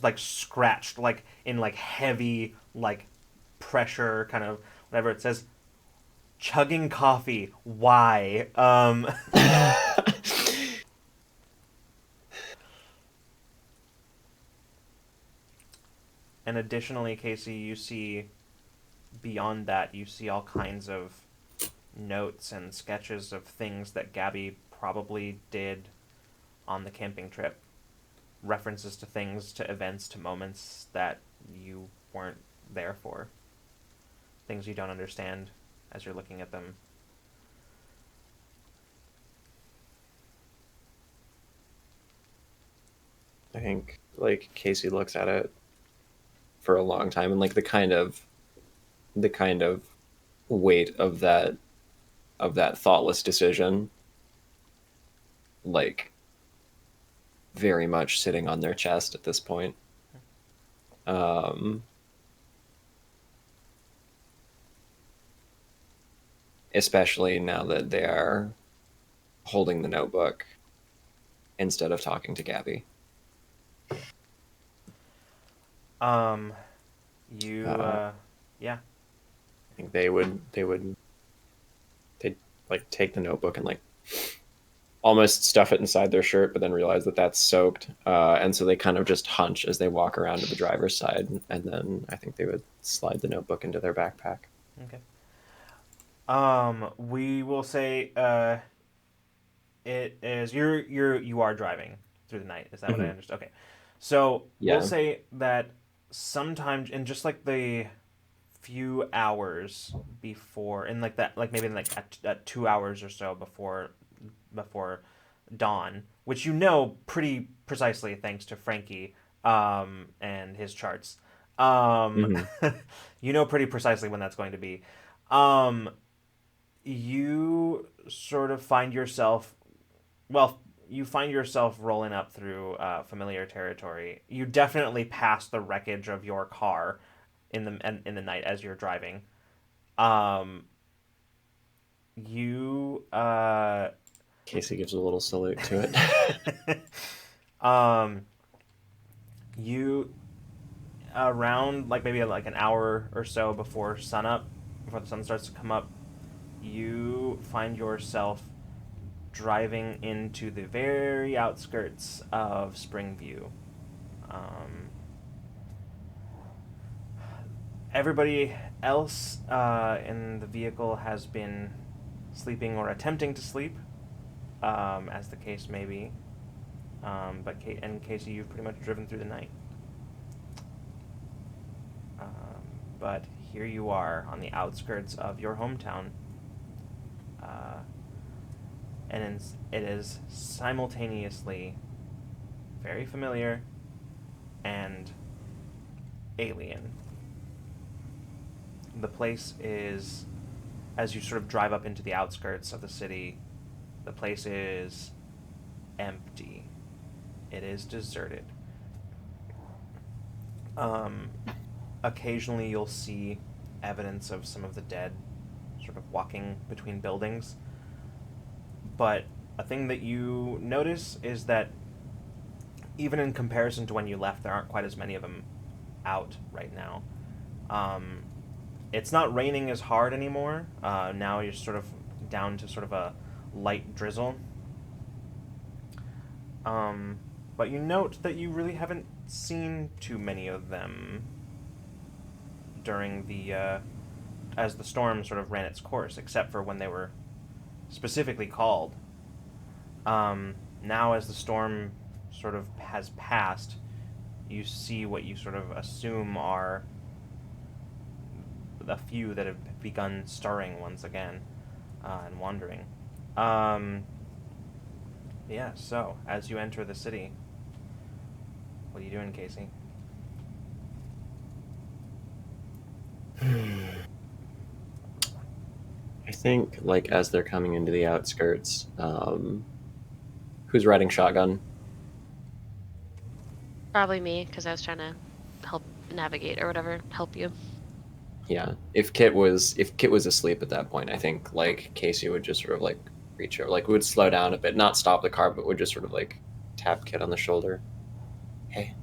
like scratched like in like heavy like pressure kind of whatever it says. Chugging coffee. Why? And additionally, Casey, you see beyond that, you see all kinds of notes and sketches of things that Gabby probably did on the camping trip. References to things, to events, to moments that you weren't there for. Things you don't understand as you're looking at them.
I think like Casey looks at it for a long time, and like the kind of weight of that thoughtless decision, like very much sitting on their chest at this point. Especially now that they are holding the notebook instead of talking to Gabby.
Yeah.
I think they'd like take the notebook and like almost stuff it inside their shirt, but then realize that that's soaked, and so they kind of just hunch as they walk around to the driver's side, and then I think they would slide the notebook into their backpack.
Okay. We will say, it is you are driving through the night. Is that what I understood? Okay. So
Yeah.
we'll say that sometimes in just like the few hours before, in like that, like maybe in like at 2 hours or so before dawn, which you know pretty precisely thanks to Frankie and his charts. You know pretty precisely when that's going to be. You sort of find yourself, well, you find yourself rolling up through familiar territory. You definitely pass the wreckage of your car in the night as you're driving. You
Casey gives a little salute to it.
you around like maybe like an hour or so before sunup, before the sun starts to come up, you find yourself driving into the very outskirts of Springview. Everybody else in the vehicle has been sleeping or attempting to sleep, as the case may be. But Casey, you've pretty much driven through the night. But here you are on the outskirts of your hometown. And it is simultaneously very familiar and alien. The place is, as you sort of drive up into the outskirts of the city, the place is empty. It is deserted. Occasionally you'll see evidence of some of the dead sort of walking between buildings. But a thing that you notice is that even in comparison to when you left, there aren't quite as many of them out right now. It's not raining as hard anymore. Now you're sort of down to sort of a light drizzle. But you note that you really haven't seen too many of them during the as the storm sort of ran its course, except for when they were specifically called. Now as the storm sort of has passed, you see what you sort of assume are the few that have begun stirring once again and wandering. Yeah, so as you enter the city, what are you doing, Casey?
I think like as they're coming into the outskirts, who's riding shotgun?
Probably me, because I was trying to help navigate or whatever, help you.
Yeah. If Kit was asleep at that point, I think like Casey would just sort of like reach over. Like we would slow down a bit, not stop the car, but would just sort of like tap Kit on the shoulder. Hey.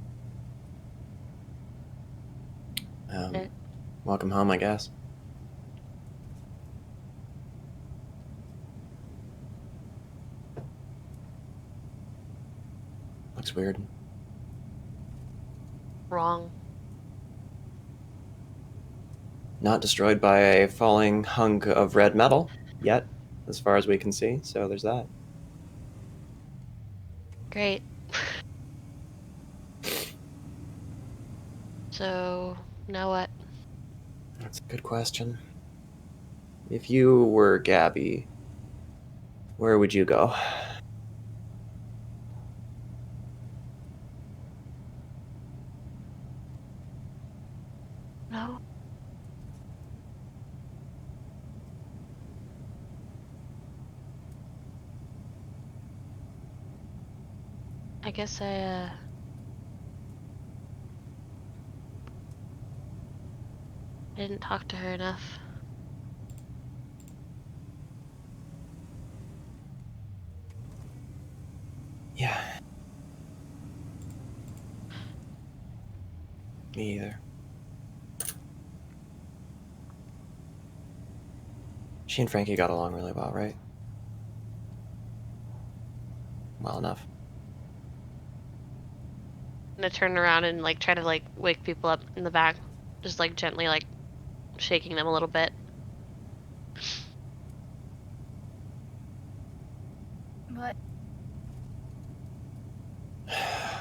Welcome home, I guess. Looks weird.
Wrong.
Not destroyed by a falling hunk of red metal yet, as far as we can see, so there's that.
Great. So, now what?
That's a good question. If you were Gabby, where would you go?
No. I guess I didn't talk to her enough.
Yeah. Me either. She and Frankie got along really well, right? Well enough.
I'm gonna turn around and like try to like wake people up in the back, just like gently like shaking them a little bit.
What?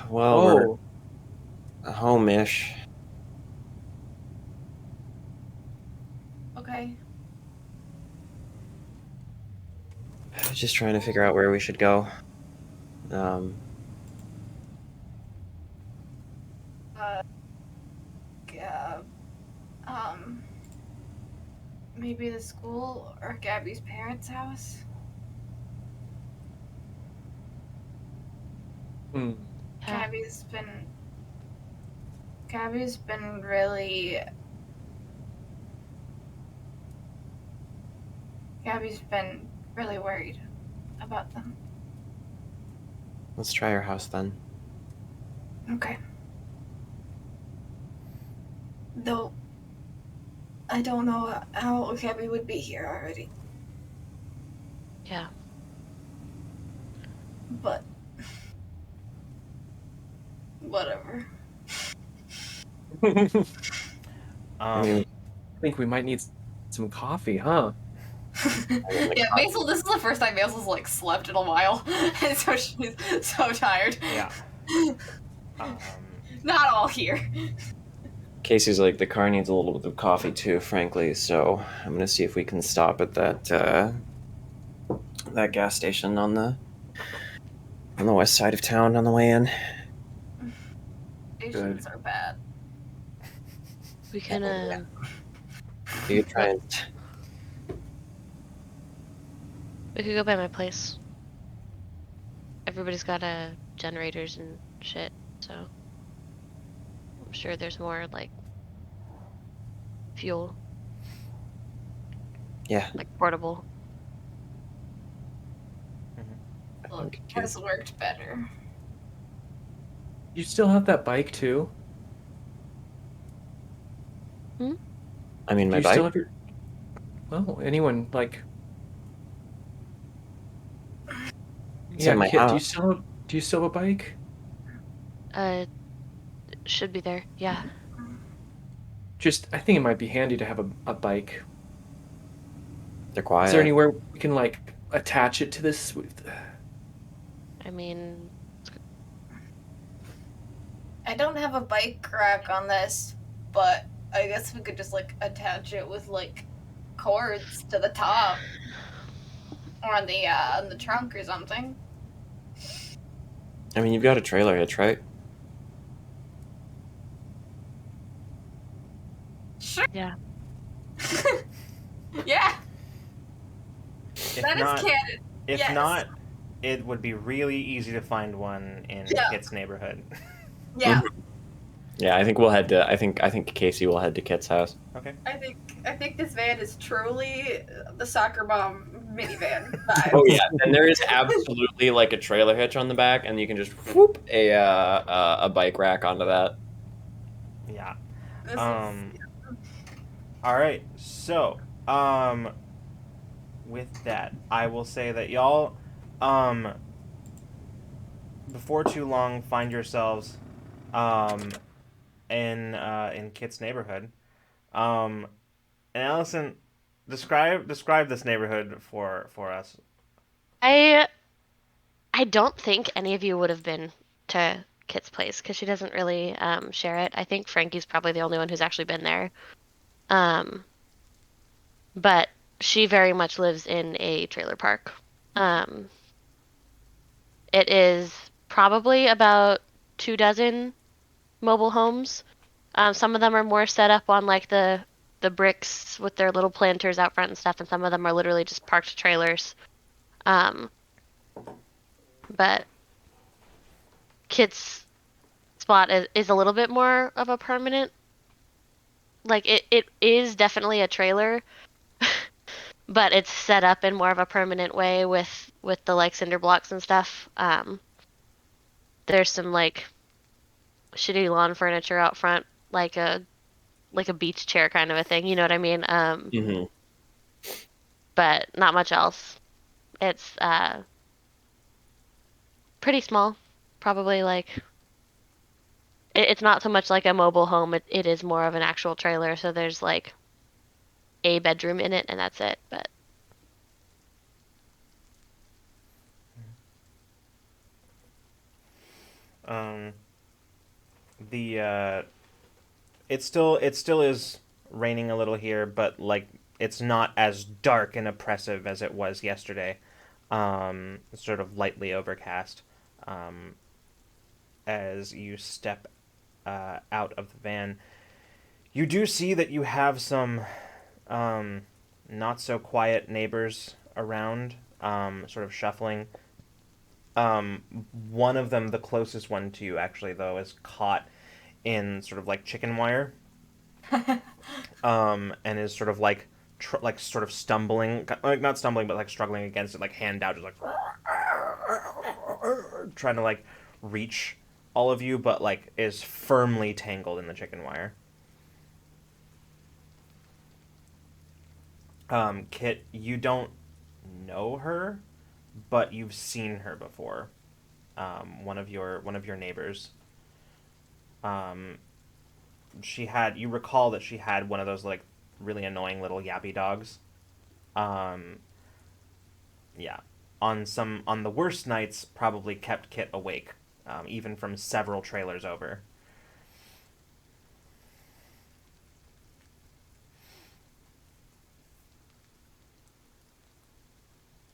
Well, we're home-ish.
Okay.
Just trying to figure out where we should go.
Yeah. Maybe the school or Gabby's parents' house.
Hmm.
Yeah.
Gabby's been really. Gabby's been really worried about them.
Let's try your house then.
Okay. Though, I don't know how Gabby would be here already,
Yeah.
but whatever.
I think we might need some coffee, huh?
Yeah, Maisel, this is the first time Maisel's like slept in a while, and so she's so tired.
Yeah.
Not all here.
Casey's like, the car needs a little bit of coffee too, frankly, so I'm gonna see if we can stop at that gas station on the west side of town on the way in.
Stations are bad.
We can
You could try and
we could go by my place. Everybody's got generators and shit, so I'm sure there's more like fuel,
yeah.
like portable.
Look, has worked better.
You still have that bike too?
I mean,
Do
my
you
bike.
still have your... Well, anyone like...
It's
Yeah,
at my
Kit,
house.
do you still have a bike?
Should be there. Yeah.
Just, I think it might be handy to have a bike.
They're quiet.
Is there anywhere we can like attach it to this?
I mean,
I don't have a bike rack on this, but I guess we could just like attach it with like cords to the top or on the trunk or something.
I mean, you've got a trailer hitch, right?
Sure.
yeah.
Yeah,
If
that
not,
is canon.
if
Yes.
not, it would be really easy to find one in
Yeah.
Kit's neighborhood.
Yeah,
Yeah, I think we'll head to. I think Casey will head to Kit's house.
Okay.
I think think this van is truly the soccer mom minivan vibe.
Oh yeah, and there is absolutely like a trailer hitch on the back, and you can just whoop a bike rack onto that.
Yeah.
This is
All right. So, with that, I will say that y'all, um, before too long, find yourselves, um, in Kit's neighborhood. Um, and Allison, describe this neighborhood for us.
I I don't think any of you would have been to Kit's place because she doesn't really share it. I think Frankie's probably the only one who's actually been there. Um, but she very much lives in a trailer park. Um, it is probably about 2 dozen mobile homes. Some of them are more set up on like the bricks with their little planters out front and stuff, and some of them are literally just parked trailers. Um, but Kit's spot is a little bit more of a permanent. Like it is definitely a trailer, but it's set up in more of a permanent way with the like cinder blocks and stuff. There's some like shitty lawn furniture out front, like a beach chair kind of a thing. You know what I mean?
Mm-hmm.
But not much else. It's pretty small, probably like it's not so much like a mobile home. It is more of an actual trailer. So there's like a bedroom in it, and that's it. But
Um, the it still is raining a little here, but like it's not as dark and oppressive as it was yesterday. It's sort of lightly overcast. Um, as you step out of the van, you do see that you have some um, not so quiet neighbors around, sort of shuffling. One of them, the closest one to you, actually, though, is caught in sort of like chicken wire, and is sort of like like sort of stumbling, like not stumbling, but like struggling against it, like hand out, just like trying to like reach all of you, but like is firmly tangled in the chicken wire. Kit, you don't know her, but you've seen her before. One of your neighbors. Um, she had you recall that she had one of those like really annoying little yappy dogs. Um, yeah, on the worst nights, probably kept Kit awake, even from several trailers over.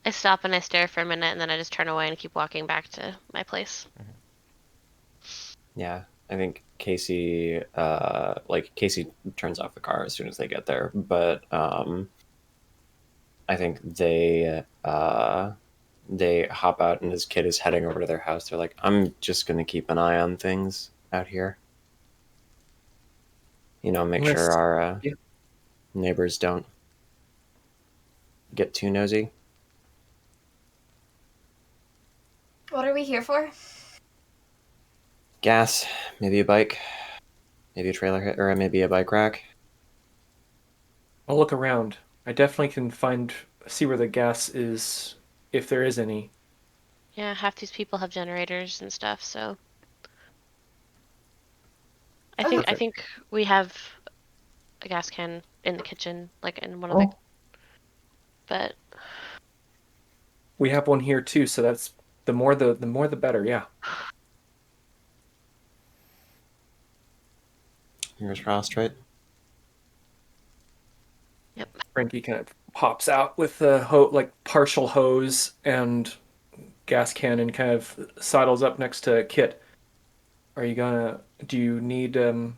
I stop and I stare for a minute, and then I just turn away and keep walking back to my place.
Yeah, I think Casey turns off the car as soon as they get there, but I think they hop out and his kid is heading over to their house. They're like, I'm just gonna keep an eye on things out here. Make
Yes.
sure our
Yeah.
neighbors don't get too nosy.
What are we here for?
Gas, maybe a bike, maybe a trailer hit, or maybe a bike rack.
I'll look around. I definitely can see where the gas is, if there is any.
Yeah, half these people have generators and stuff, so I
Perfect.
think we have a gas can in the kitchen, like in one of the. But
We have one here too, so that's the more the better. Yeah.
Fingers crossed, right?
yep,
Frankie kind of pops out with the partial hose and gas can and kind of sidles up next to Kit. Do you need uh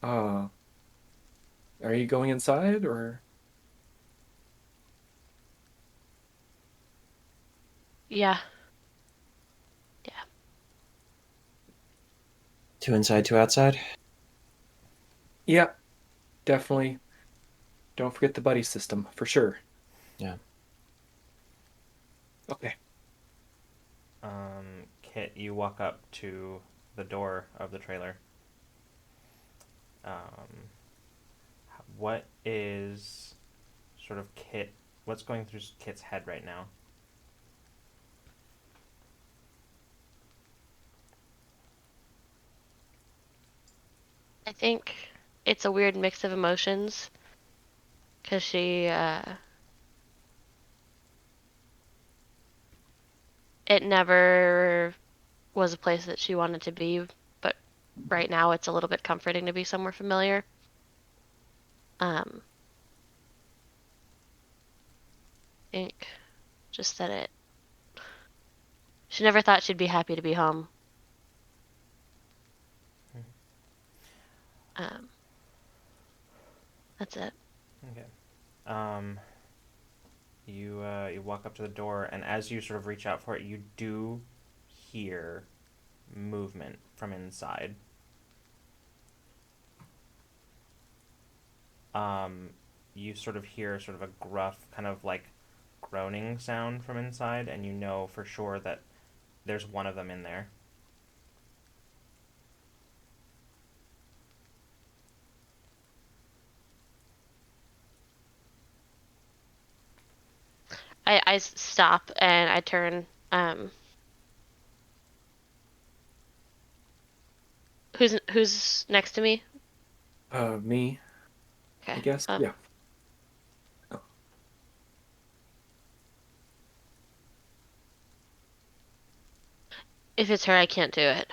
are you going inside or
yeah,
Two inside, two outside.
Yeah, definitely don't forget the buddy system for sure.
Yeah.
Okay.
Kit, you walk up to the door of the trailer. What is sort of Kit? What's going through Kit's head right now?
I think it's a weird mix of emotions because it never was a place that she wanted to be, but right now it's a little bit comforting to be somewhere familiar. I think just that she never thought she'd be happy to be home. That's it.
Okay. You walk up to the door, and as you sort of reach out for it, you do hear movement from inside. You sort of hear sort of a gruff, kind of like groaning sound from inside, and you know for sure that there's one of them in there.
I stop and I turn. Who's next to me?
Me,
Okay.
I guess. Yeah.
If it's her, I can't do it.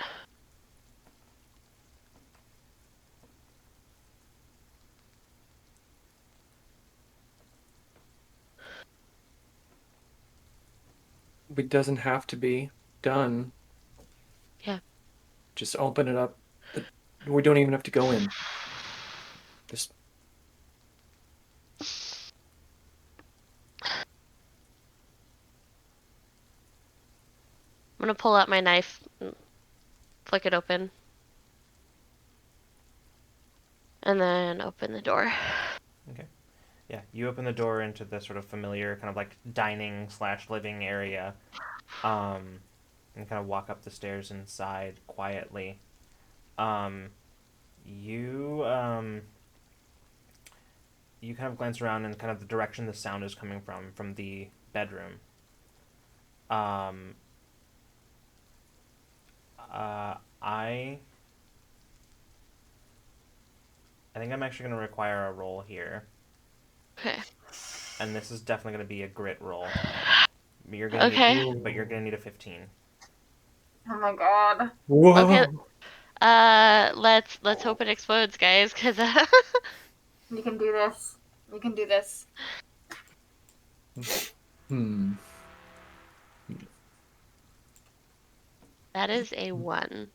It doesn't have to be done.
Yeah.
Just open it up. We don't even have to go in. Just
I'm gonna pull out my knife, and flick it open, and then open the door.
Okay. Yeah, you open the door into the sort of familiar kind of like dining / living area, and kind of walk up the stairs inside quietly. You you kind of glance around in kind of the direction the sound is coming from the bedroom. Um, I think I'm actually going to require a roll here,
Okay.
and this is definitely going to be a grit roll. You're gonna
Okay.
need, but you're gonna need a 15.
Oh my god.
whoa.
Okay. Let's hope it explodes, guys, because
You can do this. You can do this.
Hmm.
that is a 1.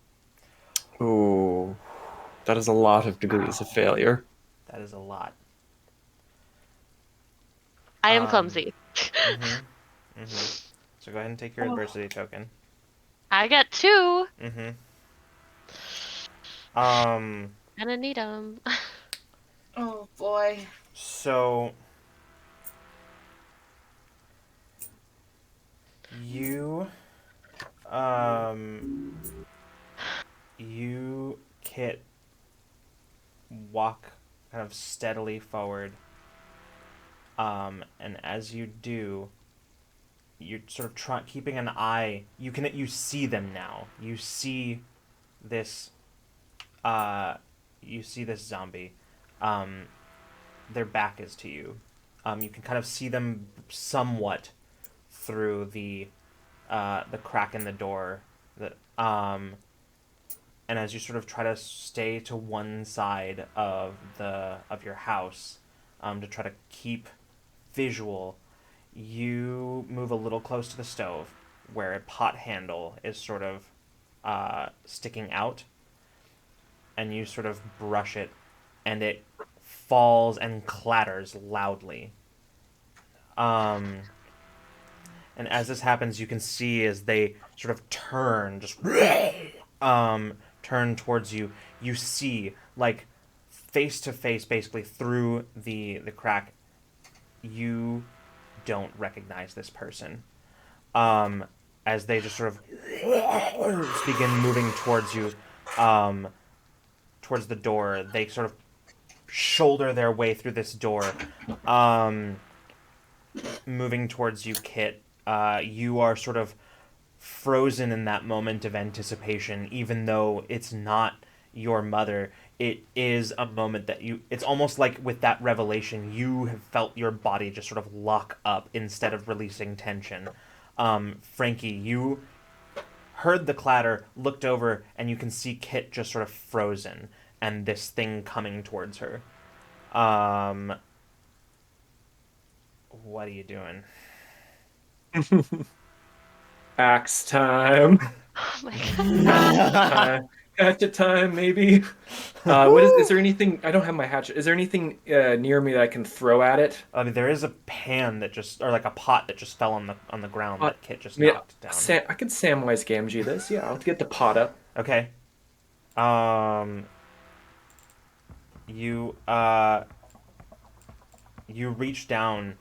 Ooh, that is a lot of degrees of failure.
That is a lot.
I am
Um,
clumsy.
So go ahead and take your adversity token.
I got 2. Gonna need them.
Oh boy.
So you you Kit walk kind of steadily forward. And as you do, you're sort of keeping an eye. You see them now. You see this zombie. Their back is to you. You can kind of see them somewhat through the crack in the door. And as you sort of try to stay to one side of your house, to try to keep visual, you move a little close to the stove, where a pot handle is sort of sticking out, and you sort of brush it, and it falls and clatters loudly. And as this happens, you can see as they sort of turn, just turn towards you. You see like face to face, basically through the crack. You don't recognize this person. As they just sort of begin moving towards you, towards the door, they sort of shoulder their way through this door, moving towards you, Kit. You are sort of frozen in that moment of anticipation, even though it's not your mother. It is a moment that it's almost like with that revelation, you have felt your body just sort of lock up instead of releasing tension. Frankie, you heard the clatter, looked over, and you can see Kit just sort of frozen, and this thing coming towards her. What are you doing?
Axe time.
Oh my god.
Hatchet time, maybe. What is there anything? I don't have my hatchet. Is there anything near me that I can throw at it?
I mean, there is a pan that just, or like a pot that just fell on the ground that Kit just knocked down.
I could Samwise Gamgee this. Yeah, I'll get the pot up.
Okay. You reach down,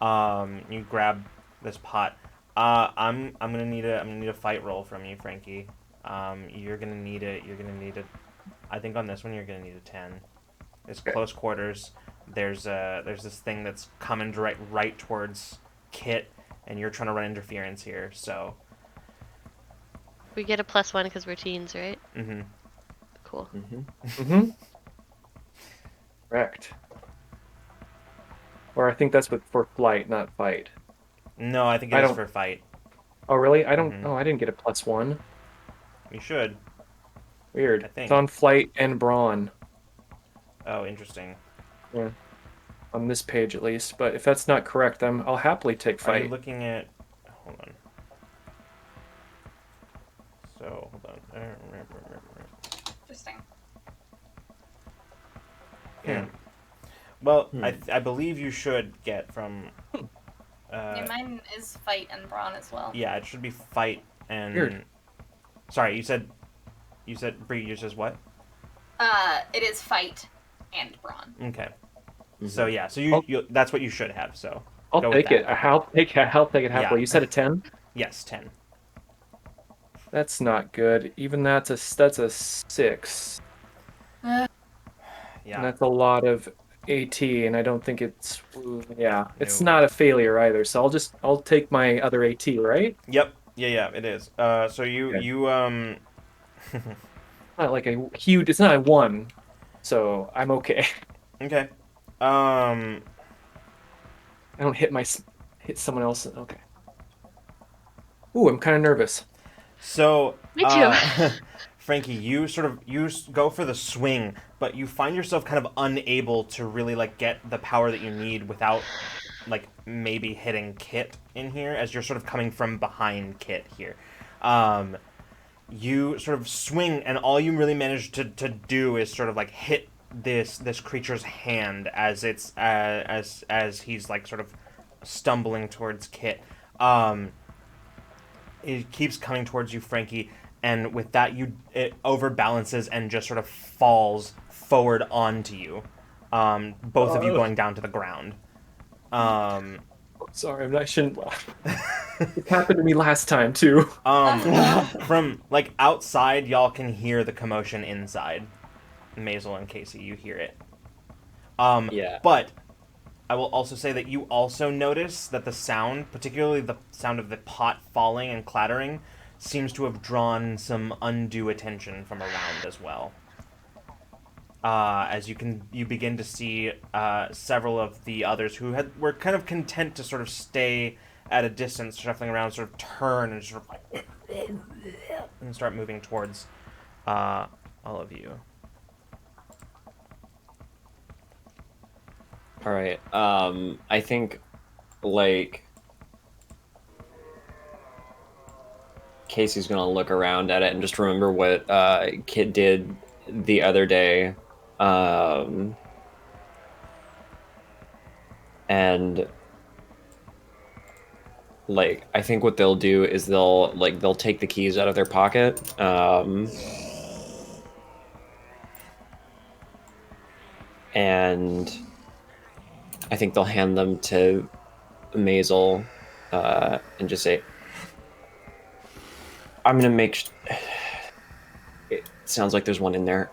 you grab this pot. I'm gonna need a fight roll from you, Frankie. You're gonna need it. I think on this one you're gonna need a 10. It's close quarters. There's this thing that's coming right towards Kit, and you're trying to run interference here. So
We get a +1 because we're teens, right?
Mm-hmm.
Cool.
Mm-hmm. Correct. Or I think that's for flight, not fight.
No, I think it is for fight.
Oh, really? I don't.
Mhm.
Oh, I didn't get a +1.
You should.
Weird.
I think.
It's on flight and brawn.
Oh, interesting.
Yeah. On this page, at least. But if that's not correct, I'll happily take
Are you
fight.
looking at? Hold on. So hold on.
Interesting.
Yeah. Well, I believe you should get from.
Yeah, mine is fight and brawn as well.
Yeah, it should be fight and.
Weird.
Sorry, you said Bree uses what?
It is fight and brawn.
Okay.
Mhm.
So yeah, so you that's what you should have. So
I'll
go with
take it.
that.
I'll take it happily.
Yeah.
You said a 10?
Yes, 10.
That's not good. Even that's a 6.
Yeah.
And that's a lot of AT, and I don't think it's it's
No.
not a failure either. So I'll take my other AT, right?
Yep. Yeah, it is. So you
Not like a huge. It's not a 1, so I'm okay.
okay.
I don't hit someone else. Okay. Ooh, I'm kind of nervous.
So
Me too.
Frankie, you go for the swing, but you find yourself kind of unable to really like get the power that you need without like maybe hitting Kit in here as you're sort of coming from behind Kit here. You sort of swing, and all you really manage to do is sort of like hit this creature's hand as it's as he's like sort of stumbling towards Kit. It keeps coming towards you, Frankie, and with that it overbalances and just sort of falls forward onto you. Both of you going down to the ground.
Sorry, I shouldn't laugh. It happened to me last time too.
From like outside, y'all can hear the commotion inside. Maisel and Casey, you hear it.
Yeah.
But I will also say that you also notice that the sound, particularly the sound of the pot falling and clattering, seems to have drawn some undue attention from around as well. As you begin to see several of the others who were kind of content to sort of stay at a distance, shuffling around, sort of turn and sort of and start moving towards all of you.
All right. I think, like, Casey's gonna look around at it and just remember what Kit did the other day, and like I think what they'll do is they'll take the keys out of their pocket, and I think they'll hand them to Maisel and just say, I'm gonna make it sounds like there's one in there.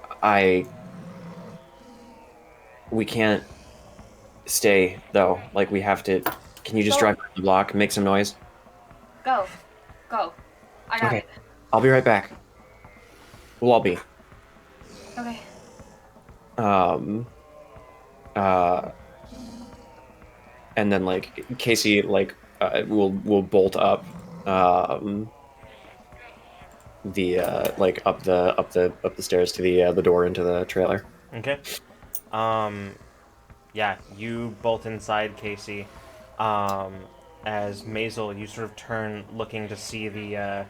We can't stay though. Like, we have to. Can you just drive down the block, make some noise?
Go. I got it.
I'll be right back. We'll all be.
Okay.
And then like Casey will bolt up the up the stairs to the door into the trailer.
Okay. Yeah, you bolt inside, Casey. As Maisel, you sort of turn, looking to see the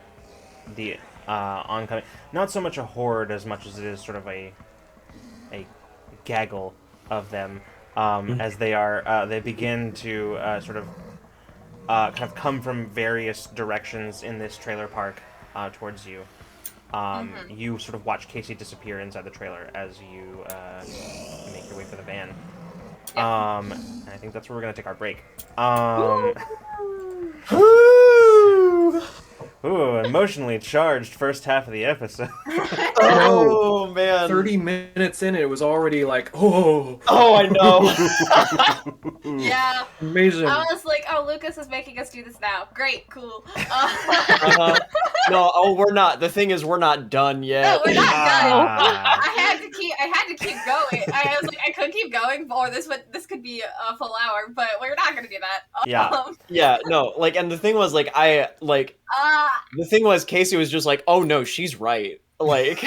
oncoming. Not so much a horde as much as it is sort of a gaggle of them. As they begin to kind of come from various directions in this trailer park towards you. You sort of watch Casey disappear inside the trailer as you make your way for the van. And I think that's where we're gonna take our break. Ooh, emotionally charged first half of the episode.
Oh man!
30 minutes in, it was already like, oh,
I know.
Yeah.
Amazing.
I was like, oh, Lucas is making us do this now. Great, cool.
No, we're not. The thing is, we're not done yet.
No, we're not done. I had to keep going. I was like, I could keep going, or this could be a full hour, but we're not gonna do that.
Yeah, no, like, and the thing was, like, the thing was, Casey was just like, oh no, she's right. Like,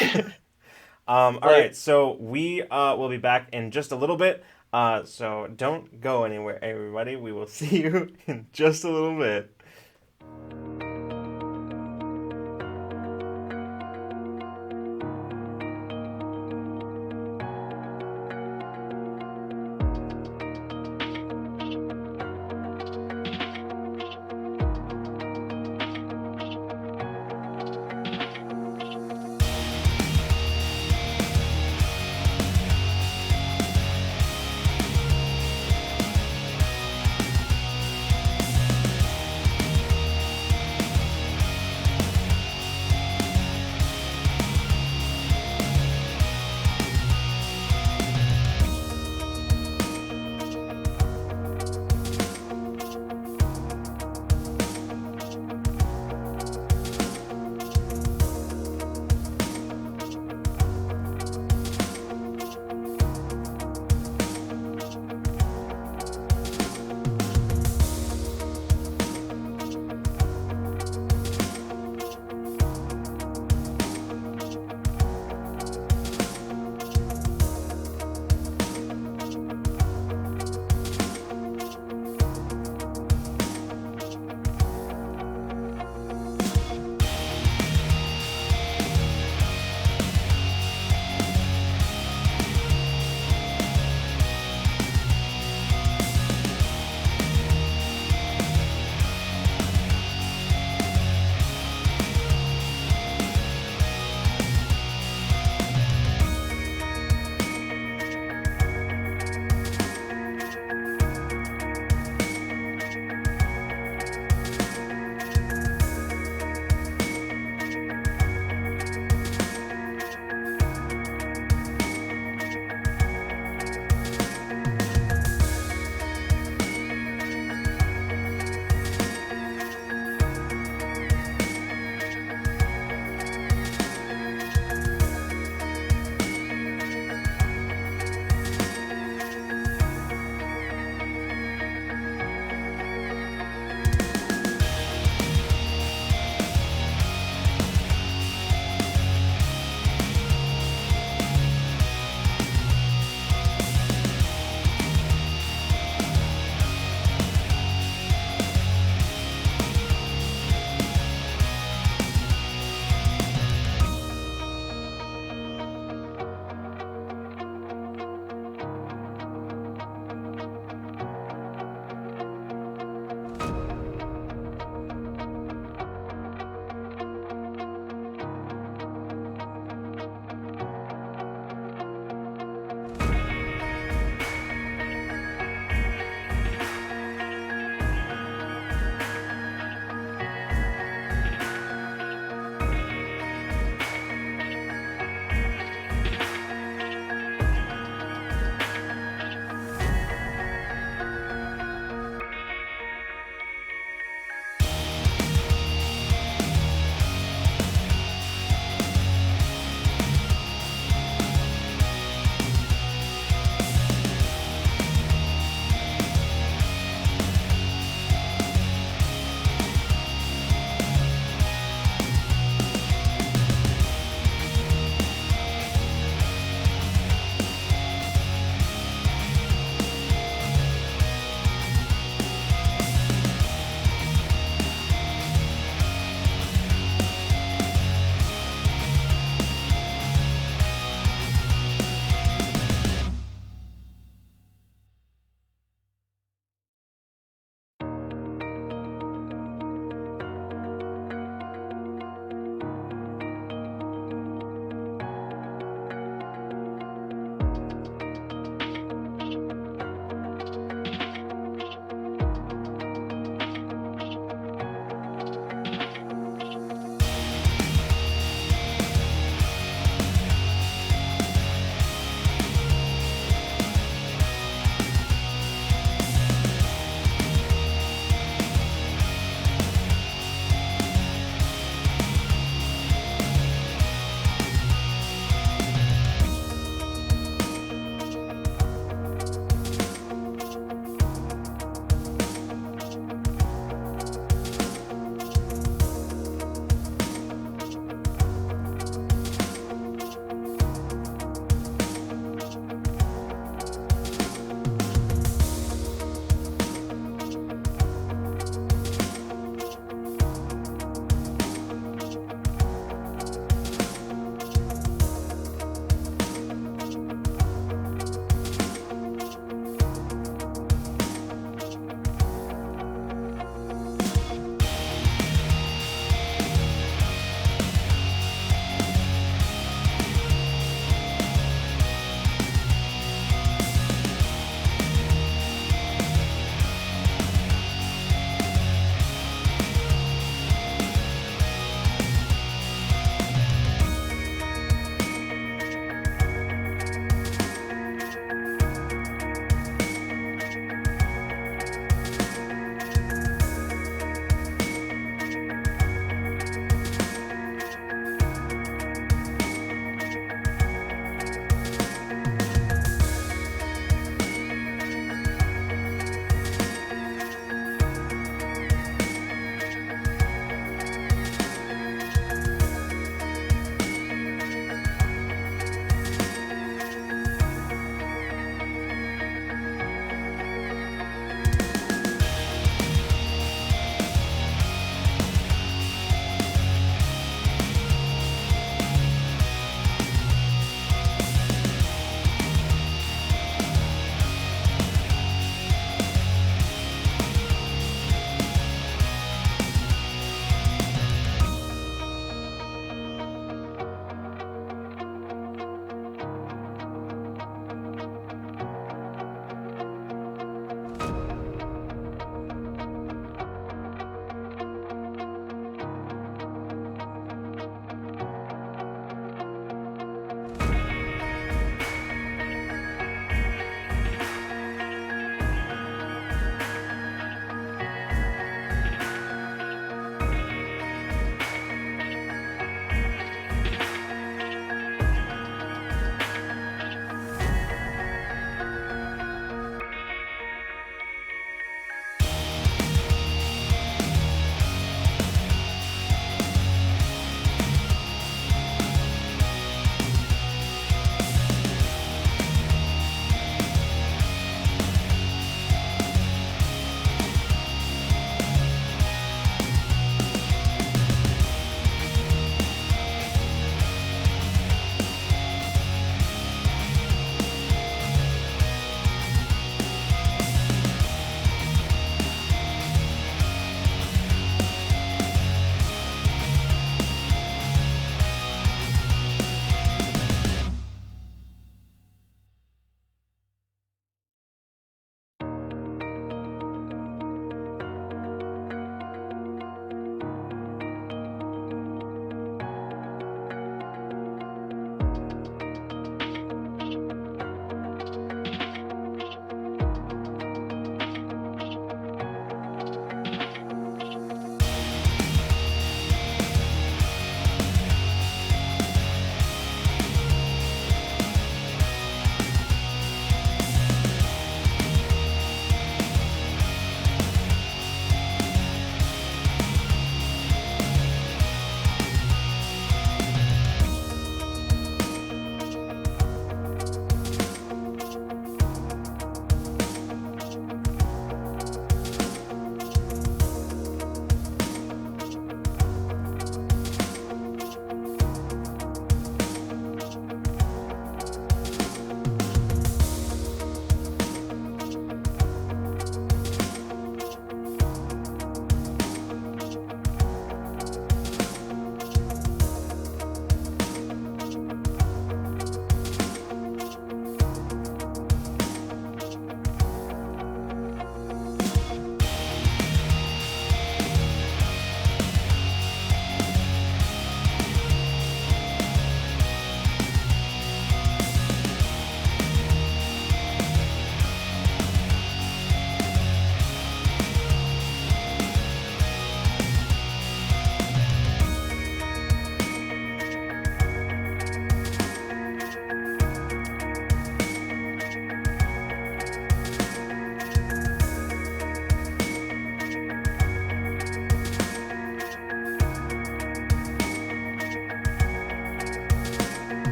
all right, so we will be back in just a little bit. So don't go anywhere, everybody. We will see you in just a little bit.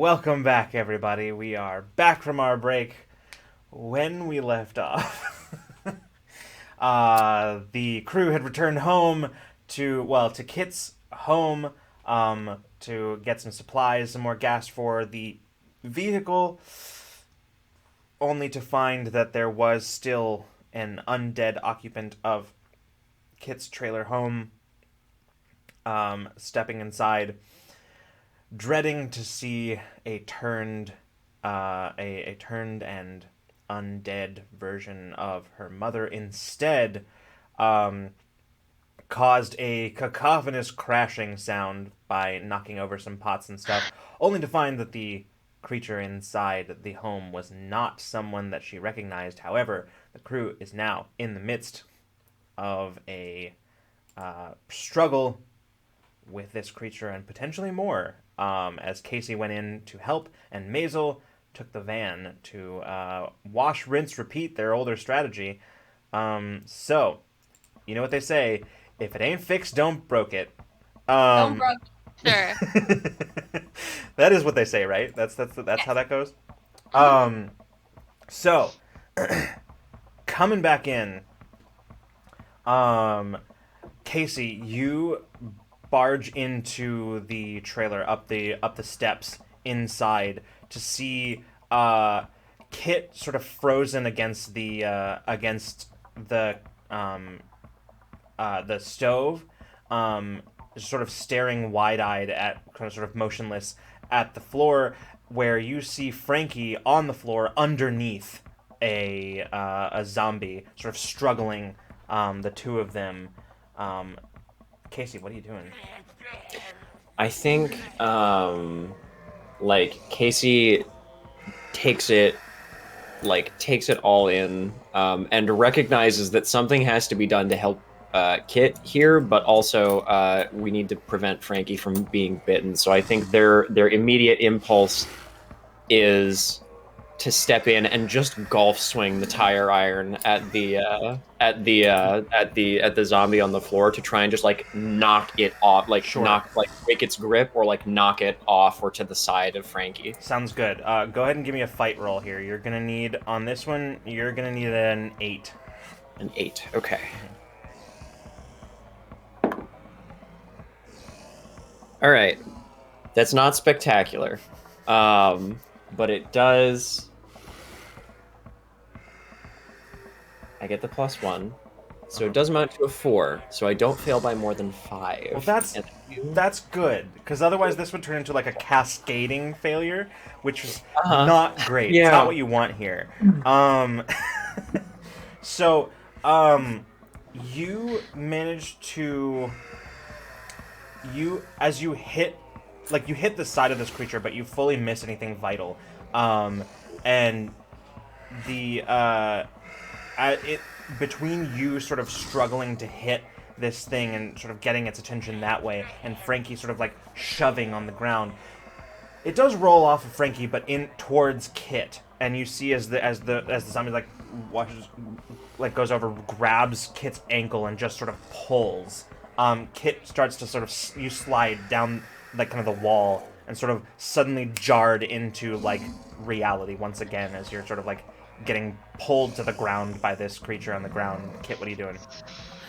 Welcome back, everybody. We are back from our break. When we left off, the crew had returned home to Kit's home to get some supplies, some more gas for the vehicle, only to find that there was still an undead occupant of Kit's trailer home, stepping inside, dreading to see a turned and undead version of her mother. Instead, caused a cacophonous crashing sound by knocking over some pots and stuff, only to find that the creature inside the home was not someone that she recognized. However, the crew is now in the midst of a struggle with this creature and potentially more, as Casey went in to help and Maisel took the van to wash, rinse, repeat, their older strategy. So, you know what they say, if it ain't fixed, don't broke it.
Don't broke.
Sure.
That is what they say, right? That's how that goes. So coming back in, Casey, you barge into the trailer up the steps inside to see Kit sort of frozen against the stove, sort of staring wide-eyed at, kind of sort of motionless at the floor, where you see Frankie on the floor underneath a zombie, sort of struggling, the two of them. Casey, what are you doing?
I think, Casey takes it all in, and recognizes that something has to be done to help Kit here, but also we need to prevent Frankie from being bitten. So I think their immediate impulse is to step in and just golf swing the tire iron at the zombie on the floor to try and just knock it off, break its grip, or knock it off or to the side of Frankie.
Sounds good. Go ahead and give me a fight roll here. You're gonna need, on this one, you're gonna need an 8.
An 8. Okay. All right. That's not spectacular, but it does. I get the +1, so it does amount to a 4. So I don't fail by more than 5.
Well, that's good, because otherwise this would turn into a cascading failure, which is not great.
Yeah.
It's not what you want here. So, you managed to, as you hit, you hit the side of this creature, but you fully miss anything vital, and the between you sort of struggling to hit this thing and sort of getting its attention that way, and Frankie sort of shoving on the ground, it does roll off of Frankie, but in towards Kit, and you see as the zombie washes, goes over, grabs Kit's ankle and just sort of pulls. Kit starts to sort of, you slide down kind of the wall and sort of suddenly jarred into reality once again as you're sort of getting pulled to the ground by this creature on the ground. Kit, what are you doing?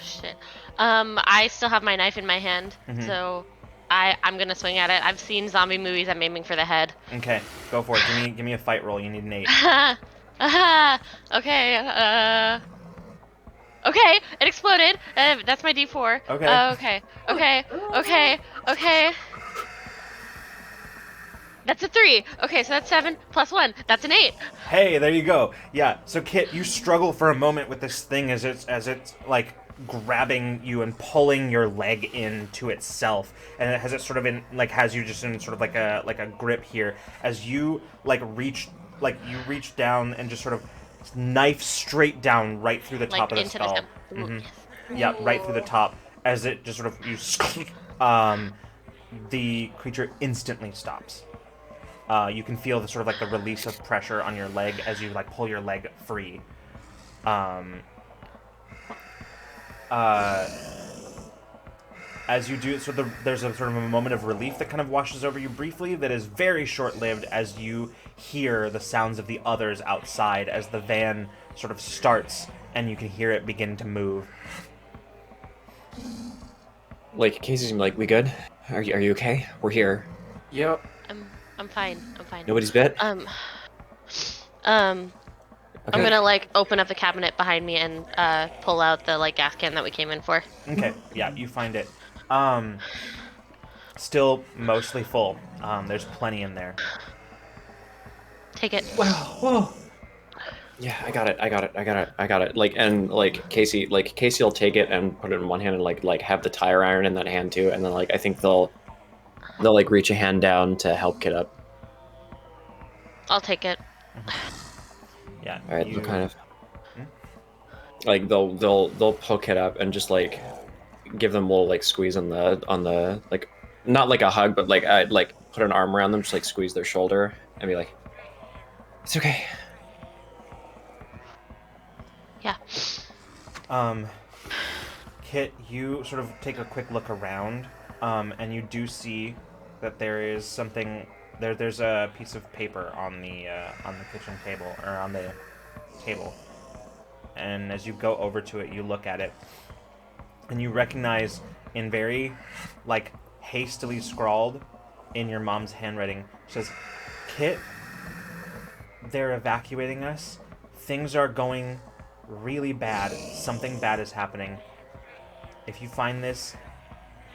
Shit. I still have my knife in my hand, so I'm gonna swing at it. I've seen zombie movies. I'm aiming for the head.
Okay, go for it. Give me a fight roll. You need an 8.
Okay. Okay, it exploded. That's my D4.
Okay.
Okay. That's a 3. Okay, so that's 7 + 1. That's an 8.
Hey, there you go. Yeah. So Kit, you struggle for a moment with this thing as it's grabbing you and pulling your leg into itself, and it has it sort of has you just in sort of a grip here as you reach down and just sort of knife straight down right through the top of the skull. Yeah, right through the top as it just sort of the creature instantly stops. You can feel the sort of the release of pressure on your leg as you pull your leg free. as you do, so there's a sort of a moment of relief that kind of washes over you briefly that is very short-lived as you hear the sounds of the others outside as the van sort of starts and you can hear it begin to move.
Like, Casey's like, we good? Are you okay? We're here.
Yep.
I'm fine. I'm fine.
Nobody's bit?
I'm
Okay.
gonna like open up the cabinet behind me and pull out the like gas can that we came in for.
Okay, yeah, you find it. Still mostly full. There's plenty in there.
Take it.
Wow. Whoa. Yeah, I got it. Like Casey will take it and put it in one hand and like have the tire iron in that hand too, and then like I think they'll like reach a hand down to help Kit up.
I'll take it.
Yeah.
All right, they'll kind of like they'll poke Kit up and just like give them a little like squeeze on the like, not like a hug, but like I'd like put an arm around them, just like squeeze their shoulder and be like, it's okay.
Yeah.
Kit, you sort of take a quick look around, and you do see that there is something. There's a piece of paper on the kitchen table, or on the table. And as you go over to it, you look at it, and you recognize in very, like, hastily scrawled in your mom's handwriting, it says, Kit, they're evacuating us. Things are going really bad. Something bad is happening. If you find this,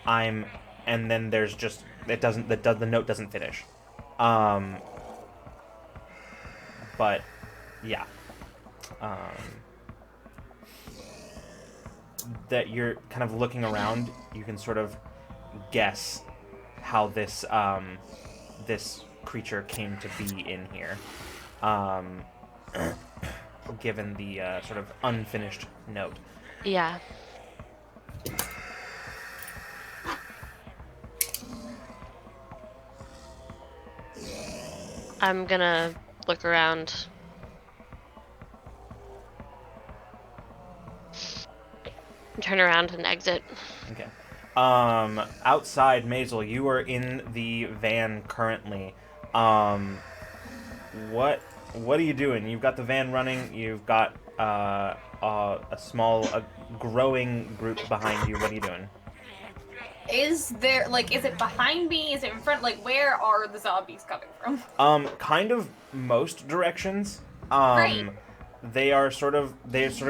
and then there's just, the note doesn't finish. But, yeah. That you're kind of looking around, you can sort of guess how this creature came to be in here. Given the sort of unfinished note.
Yeah. I'm gonna look around. Turn around and exit.
Okay. Outside, Maisel, you are in the van currently. What are you doing? You've got the van running. You've got a growing group behind you. What are you doing?
Is it behind me? Is it in front? Like, where are the zombies coming from?
Kind of most directions.
Great.
They're sort of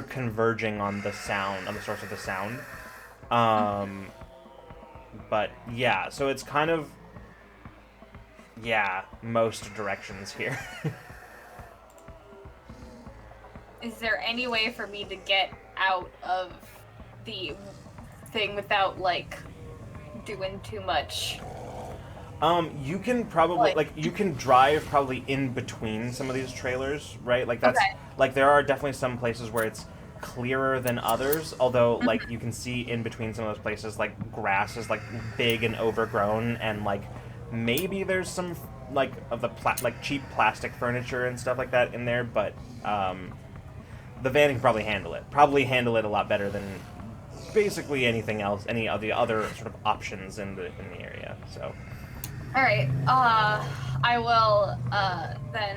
converging on the sound, on the source of the sound. But yeah, so it's kind of, yeah, most directions here.
Is there any way for me to get out of the thing without, like, doing too much?
You can probably, you can drive probably in between some of these trailers, right? Like, that's,
Okay.
like, there are definitely some places where it's clearer than others, although, like, you can see in between some of those places, like, grass is, like, big and overgrown, and, like, maybe there's some, like, of the, cheap plastic furniture and stuff like that in there, but, the van can probably handle it. Probably handle it a lot better than basically anything else, any of the other sort of options in the area, so...
Alright, I will, then,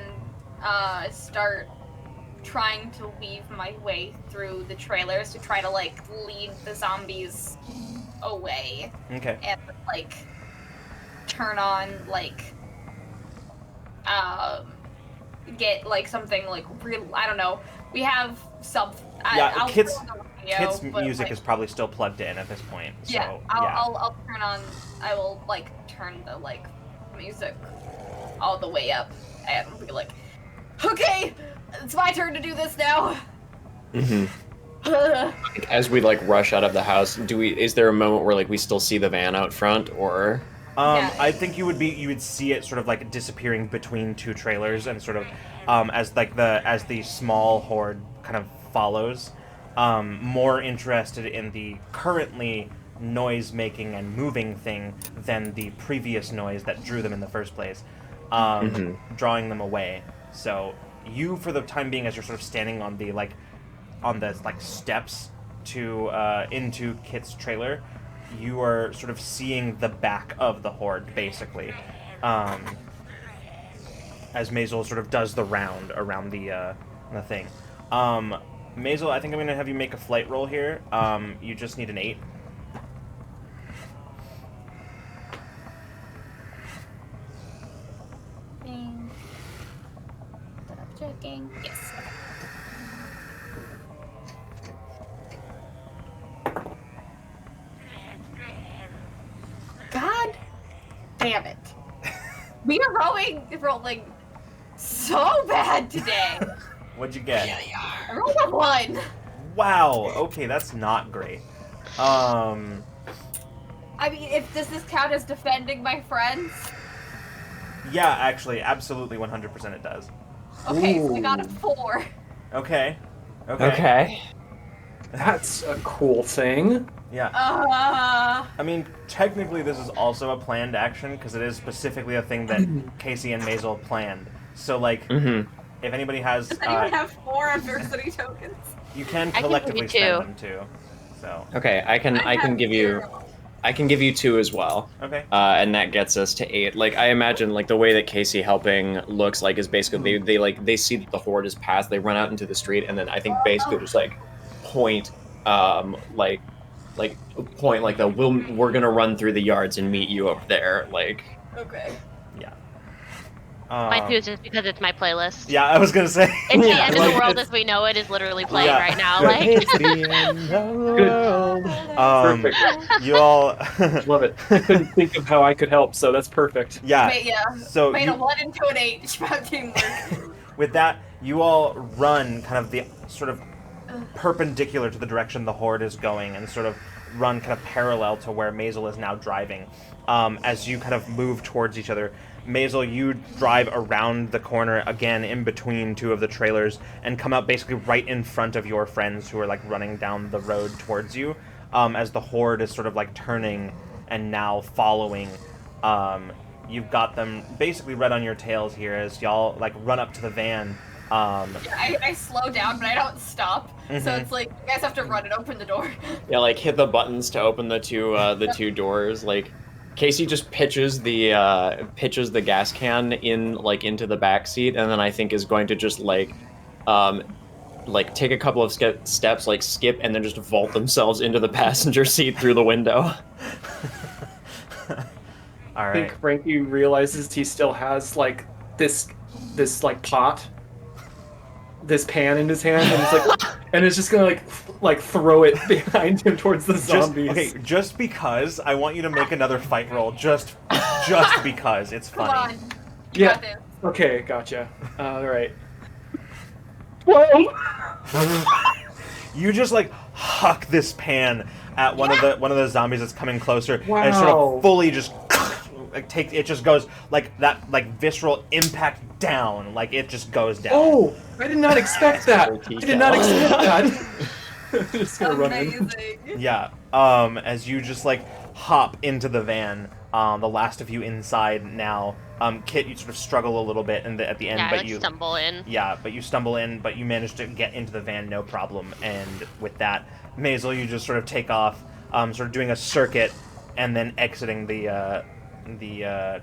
start trying to weave my way through the trailers to try to, like, lead the zombies away.
Okay.
And, like, turn on, like, get, like, something, like, real, I don't know. We have some...
Yeah, Kit's
but,
music
like,
is probably still plugged in at this point, so,
yeah, I'll turn on, I will, like, turn the, like, music all the way up and be like, okay, it's my turn to do this now.
Mm-hmm. As we like rush out of the house, is there a moment where like we still see the van out front, or?
Yeah. I think you would see it sort of like disappearing between two trailers and sort of as the small horde kind of follows, more interested in the currently noise-making and moving thing than the previous noise that drew them in the first place, drawing them away. So you, for the time being, as you're sort of standing on the steps to into Kit's trailer, you are sort of seeing the back of the horde, basically, as Maisel sort of does the round around the thing. Maisel, I think I'm going to have you make a flight roll here. You just need an 8.
Checking. Yes. God damn it. We are rolling so bad today.
What'd you get?
I rolled a 1.
Wow. Okay, that's not great.
I mean, does this count as defending my friends?
Yeah, actually, absolutely 100% it does.
Okay, so I got a 4.
Okay.
Okay. That's a cool thing.
Yeah. I mean, technically this is also a planned action, because it is specifically a thing that Casey and Maisel planned. So, like, if anybody has...
Does anyone have 4 adversity tokens?
You can
I can
collectively
give you
spend
2.
them, too. So,
Okay, I can give you
0.
I can give you 2 as well.
okay.
And that gets us to 8. Like, I imagine, like, the way that Casey helping looks like is basically they see that the horde is passed, they run out into the street, and then I think basically just like point point like we're gonna run through the yards and meet you up there, like.
Okay.
Yeah.
My 2 is just because it's my playlist.
Yeah, I was gonna say.
It's
Yeah,
the end of
like,
the world
it's-
as we know it is literally playing
Yeah.
right now.
Good.
Like,
It's the end of the world.
Perfect.
You all.
Love it. I couldn't think of how I could help, so that's perfect.
Yeah.
Yeah.
So
Made
you-
a 1 into an 8. It's about teamwork.
with that, you all run kind of the sort of perpendicular to the direction the horde is going, and sort of run kind of parallel to where Maisel is now driving. As you kind of move towards each other, Maisel, you drive around the corner again in between 2 of the trailers and come out basically right in front of your friends who are like running down the road towards you, as the horde is sort of like turning and now following. You've got them basically right on your tails here as y'all like run up to the van.
I slow down, but I don't stop. So
Mhm.
it's like you guys have to run and open the door.
Yeah, like hit the buttons to open the two doors. Like Casey just pitches the gas can into the back seat, and then I think is going to just like take a couple of steps, like skip, and then just vault themselves into the passenger seat through the window.
All
I think
right.
Frankie realizes he still has like this like pot, this pan in his hand, and it's just gonna like throw it behind him towards the zombies.
Just because I want you to make another fight roll, just because it's
Come
funny.
on. You got this.
Okay, gotcha. All right. 12.
You just like huck this pan at one of the zombies that's coming closer, and it sort
Wow.
of fully just like it just goes like that, like visceral impact down, like it just goes down.
Oh, I did not expect that. I did not expect that. Just gonna run in.
Amazing.
Yeah. As you just like hop into the van, the last of you inside now. Kit, you sort of struggle a little bit at the end,
yeah, I
but
like
you
stumble in.
Yeah, but you stumble in, but you manage to get into the van no problem. And with that, Maisel, you just sort of take off, sort of doing a circuit, and then exiting the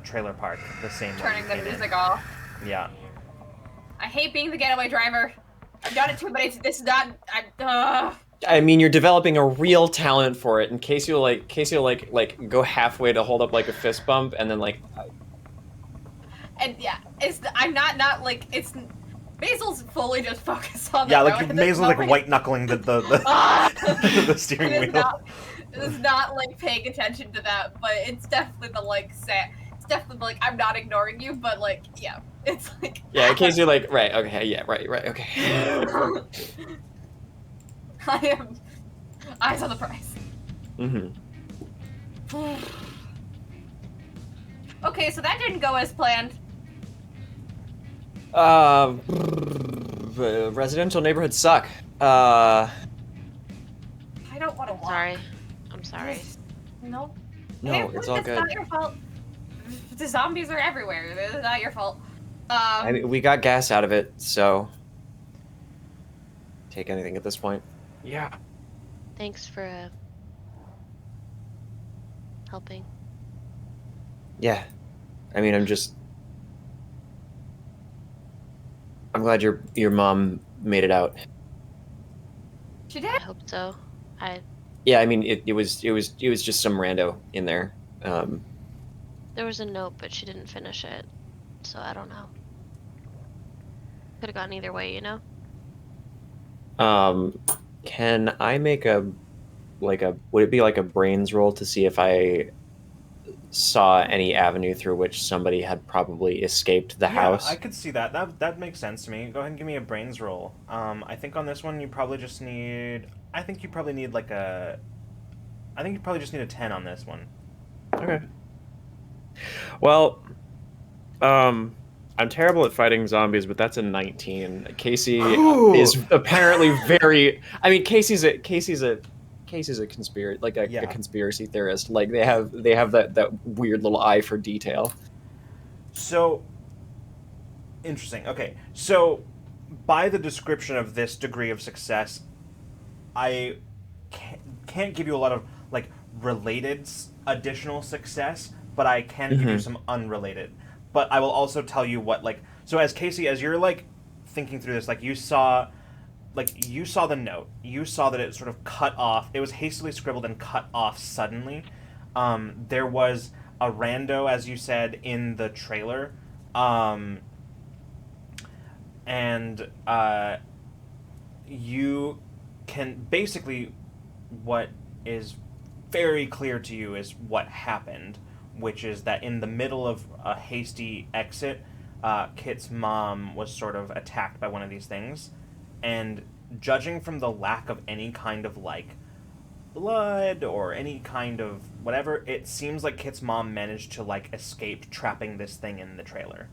trailer park the same way.
Turning
you
the
came in.
music off.
Yeah.
I hate being the getaway driver. I've done it too, but this is not.
I mean, you're developing a real talent for it, and Casey will go halfway to hold up like a fist bump, and then like.
And yeah, I'm not like it's. Maisel's fully just focused on the
Yeah,
road
like
at this
Maisel like
moment.
white knuckling the the steering
It is
wheel.
not like paying attention to that, but it's definitely the like it's definitely like I'm not ignoring you, but like yeah, it's like
Yeah, Casey like right, okay, yeah, right, okay.
I am eyes on the prize.
Mm-hmm.
Okay, so that didn't go as planned.
Residential neighborhoods suck.
I don't want to walk.
I'm sorry.
No.
No,
Hey,
it's
look,
all
it's
good.
not your fault. The zombies are everywhere. It's not your fault.
I mean, we got gas out of it, so take anything at this point.
Yeah.
Thanks for helping.
Yeah. I mean, I'm glad your mom made it out.
She
I
did.
hope so.
Yeah, I mean, it was just some rando in there.
There was a note, but she didn't finish it, so I don't know. Could have gone either way, you know?
Can I make would it be like a brains roll to see if I saw any avenue through which somebody had probably escaped the house?
I could see that. That makes sense to me. Go ahead and give me a brains roll. I think on this one you probably just need. I think you probably need like a. I think you probably just need a 10 on this one.
Okay. Well, I'm terrible at fighting zombies, but that's a 19. Casey
Ooh.
is apparently very. I mean, Casey's a conspiracy, like a
Yeah.
conspiracy theorist. Like they have that weird little eye for detail.
So interesting. Okay, so by the description of this degree of success, I can't give you a lot of like related additional success, but I can give you some unrelated. But I will also tell you what like so as Casey, as you're like thinking through this, like you saw the note, you saw that it sort of cut off. It was hastily scribbled and cut off suddenly. There was a rando, as you said, in the trailer, and you can basically what is very clear to you is what happened, which is that in the middle of a hasty exit, Kit's mom was sort of attacked by one of these things, and judging from the lack of any kind of like blood or any kind of whatever, it seems like Kit's mom managed to like escape trapping this thing in the trailer.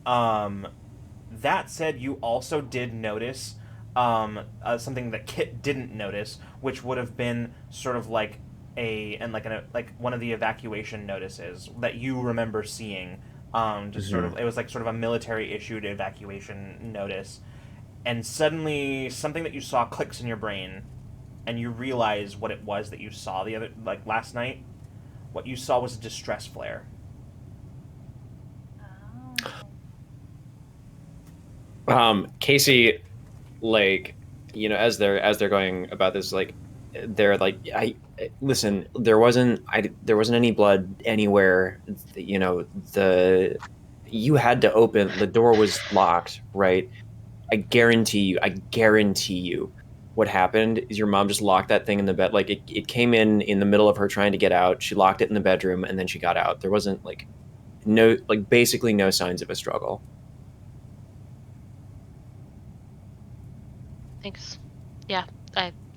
That said, you also did notice something that Kit didn't notice, which would have been sort of like like one of the evacuation notices that you remember seeing. Just sort of, it was like sort of a military issued evacuation notice, and suddenly something that you saw clicks in your brain, and you realize what it was that you saw the other like last night. What you saw was a distress flare.
Casey, like, you know, as they're going about this, like, they're like, I listen. There wasn't any blood anywhere. You know, you had to open the door was locked, right? I guarantee you. What happened is your mom just locked that thing in the bed. Like it came in the middle of her trying to get out. She locked it in the bedroom and then she got out. There wasn't basically no signs of a struggle.
Thanks. Yeah,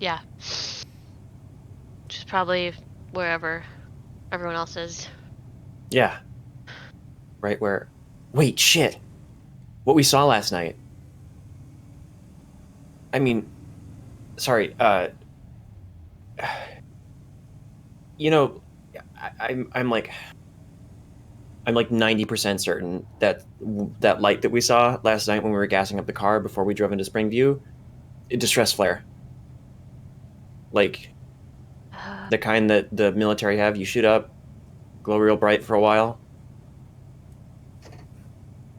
yeah. She's probably wherever everyone else is.
Yeah. Right where... Wait, shit. What we saw last night. I mean... Sorry, you know, I'm like 90% certain that light that we saw last night when we were gassing up the car before we drove into Springview, a distress flare. Like, the kind that the military have, you shoot up, glow real bright for a while.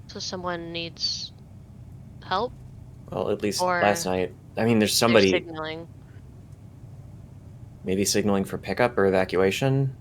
So someone needs help?
Well, at least
Or
last night. I mean, there's
they're
somebody
signaling.
maybe signaling for pickup or evacuation.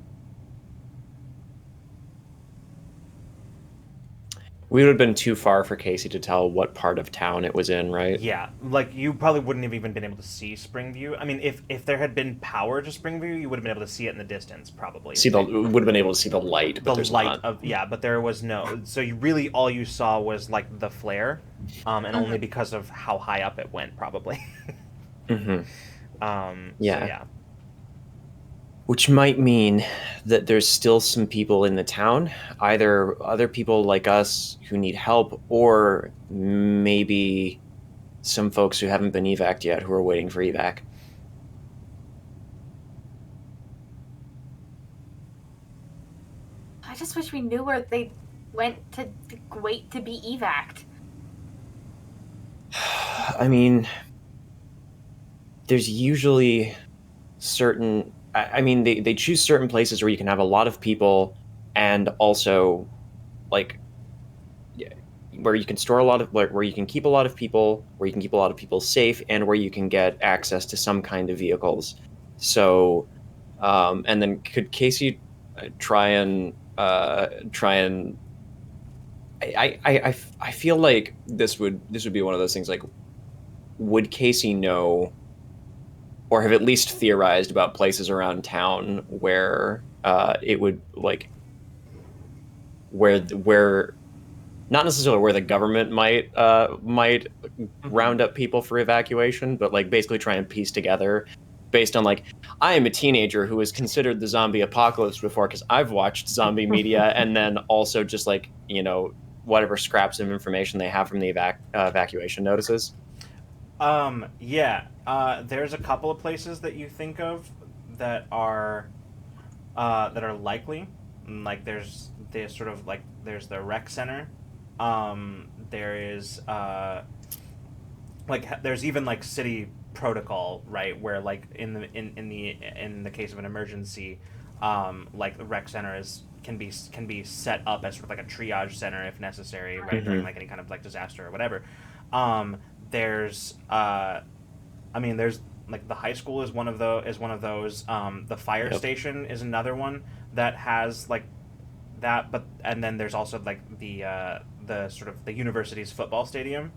We would have been too far for Casey to tell what part of town it was in, right?
Yeah, like you probably wouldn't have even been able to see Springview. I mean, if there had been power to Springview, you would have been able to see it in the distance, probably.
Would have been able to see the light, but there's
light
not.
of but there was no. So you really all you saw was like the flare, and only because of how high up it went, probably.
Mm-hmm.
Yeah. So yeah.
Which might mean that there's still some people in the town, either other people like us who need help, or maybe some folks who haven't been evac'd yet who are waiting for evac.
I just wish we knew where they went to wait to be evac'd.
I mean, there's usually certain... I mean, they choose certain places where you can have a lot of people, and also, like, yeah, where you can store a lot of, like, where you can keep a lot of people, where you can keep a lot of people safe, and where you can get access to some kind of vehicles. So, and then could Casey try and try and I feel like this would be one of those things, like, would Casey know or have at least theorized about places around town where it would, like, where not necessarily where the government might round up people for evacuation, but like basically try and piece together based on, like, I am a teenager who has considered the zombie apocalypse before because I've watched zombie media, and then also just, like, whatever scraps of information they have from the evacuation notices.
Yeah. There's a couple of places that you think of that are likely. Like there's sort of like there's the rec center. There is like there's even like city protocol, right, where like in the case of an emergency, like the rec center can be set up as sort of like a triage center if necessary, right, during like any kind of like disaster or whatever. There's I mean, there's like the high school is one of those. The fire station is another one that has like that, but and then there's also like the sort of the university's football stadium.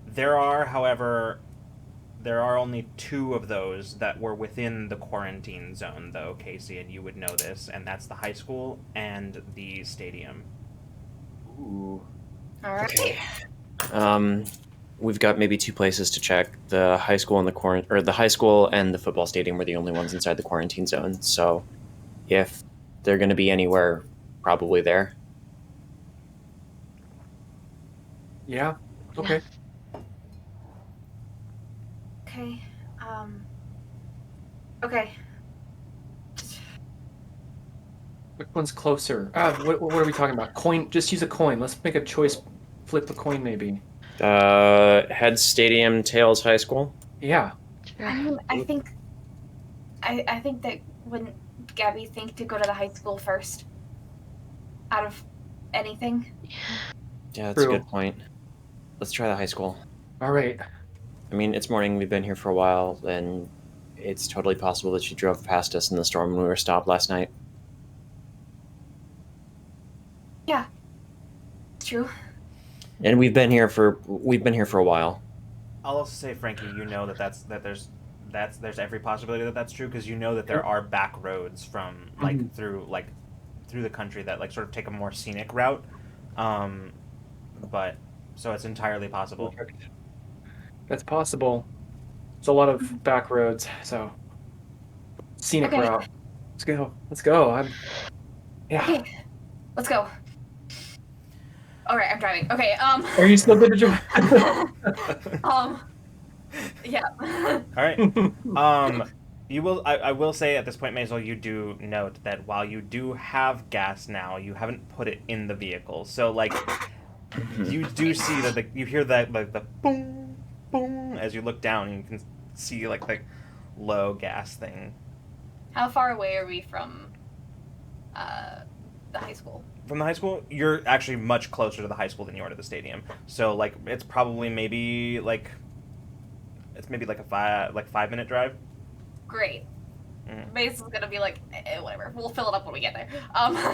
There are, however, only two of those that were within the quarantine zone, though, Casey, and you would know this, and that's the high school and the stadium.
Ooh.
All right.
Okay. We've got maybe two places to check. The high school and the high school and the football stadium were the only ones inside the quarantine zone. So, if they're going to be anywhere, probably there.
Yeah. Okay.
Okay. Okay.
Which one's closer? What are we talking about? Coin. Just use a coin. Let's make a choice. Flip a coin, maybe.
Head stadium, tails high school.
Yeah.
I mean, I think that wouldn't Gabby think to go to the high school first? Out of anything?
Yeah, that's
True.
a good point. Let's try the high school.
All right.
I mean, it's morning. We've been here for a while, and it's totally possible that she drove past us in the storm when we were stopped last night.
Yeah. True.
And we've been here for a while.
I'll also say, Frankie, you know there's every possibility that that's true, because you know that there are back roads from through the country that like sort of take a more scenic route, but so it's entirely possible.
That's possible. It's a lot of back roads, so scenic route. Let's go. Yeah.
Okay. Let's go. All right, I'm driving. Okay.
Are you still good to drive?
Yeah.
All right. You will. I will say at this point, Maisel, you do note that while you do have gas now, you haven't put it in the vehicle. So like, you do see that you hear that like the boom, boom as you look down, and you can see like the low gas thing.
How far away are we from the high school?
From the high school, you're actually much closer to the high school than you are to the stadium. So like, it's probably maybe like a 5-minute drive.
Great. Maisel's gonna be like, whatever. We'll fill it up when we get there.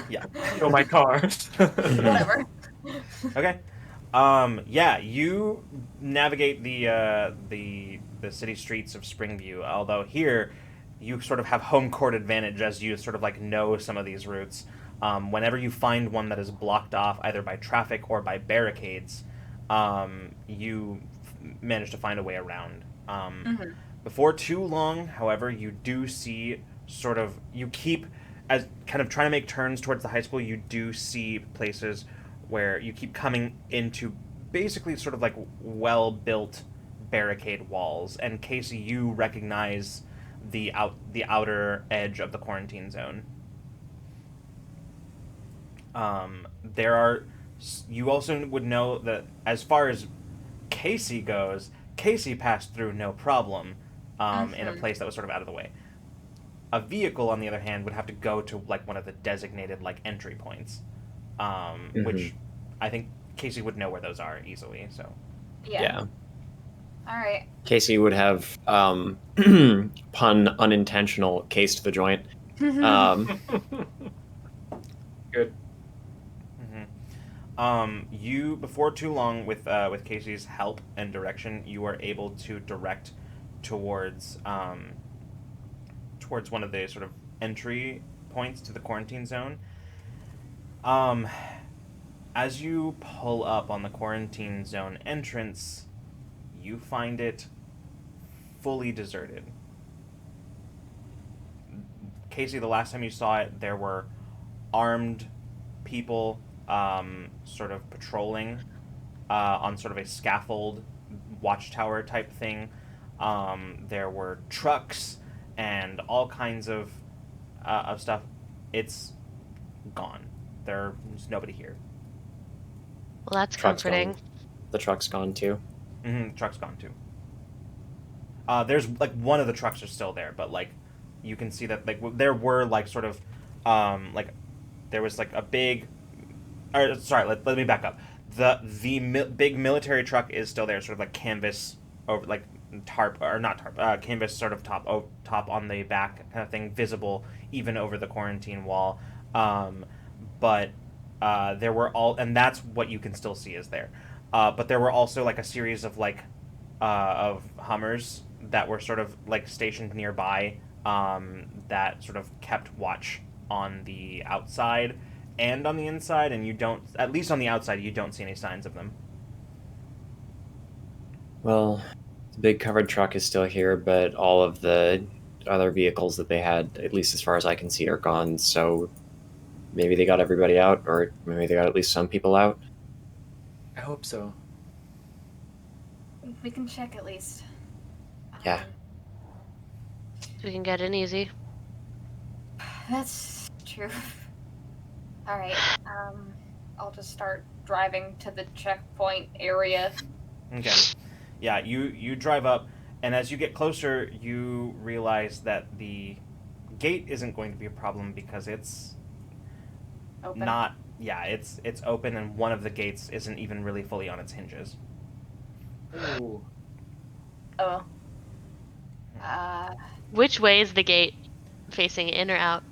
Yeah.
Oh, my car.
Whatever.
Okay. Yeah, you navigate the city streets of Springview. Although here, you sort of have home court advantage as you sort of like know some of these routes. Whenever you find one that is blocked off either by traffic or by barricades, you manage to find a way around. Before too long, however, you do see sort of, you keep, as kind of trying to make turns towards the high school, you do see places where you keep coming into basically sort of like well-built barricade walls. And Casey, you recognize the outer edge of the quarantine zone. You also would know that as far as Casey goes, Casey passed through no problem. in a place that was sort of out of the way. A vehicle, on the other hand, would have to go to like one of the designated like entry points, which I think Casey would know where those are easily. So
Yeah.
All right.
Casey would have pun unintentional cased the joint.
Good.
You before too long with Casey's help and direction, you are able to direct towards towards one of the sort of entry points to the quarantine zone. As you pull up on the quarantine zone entrance, you find it fully deserted. Casey, the last time you saw it, there were armed people sort of patrolling on sort of a scaffold watchtower type thing. There were trucks and all kinds of stuff. It's gone. There's nobody here.
Well, that's
Truck's
comforting.
gone. The truck's gone too.
The truck's gone too. There's like one of the trucks are still there, but like you can see that like there were like sort of like there was like a big. Or sorry, let me back up. The big military truck is still there, sort of like canvas over like tarp or not tarp, canvas sort of top on the back kind of thing, visible even over the quarantine wall. But there were and that's what you can still see is there. But there were also like a series of like of Hummers that were sort of like stationed nearby that sort of kept watch on the outside and on the inside, and you don't, at least on the outside, you don't see any signs of them.
Well, the big covered truck is still here, but all of the other vehicles that they had, at least as far as I can see, are gone. So maybe they got everybody out, or maybe they got at least some people out.
I hope so.
We can check at least.
Yeah.
We can get in easy.
That's true. All right. I'll just start driving to the checkpoint area.
Okay. Yeah, you drive up, and as you get closer, you realize that the gate isn't going to be a problem because it's
Open.
not. Yeah, it's open, and one of the gates isn't even really fully on its hinges.
Ooh.
Oh.
Which way is the gate? Facing in or out?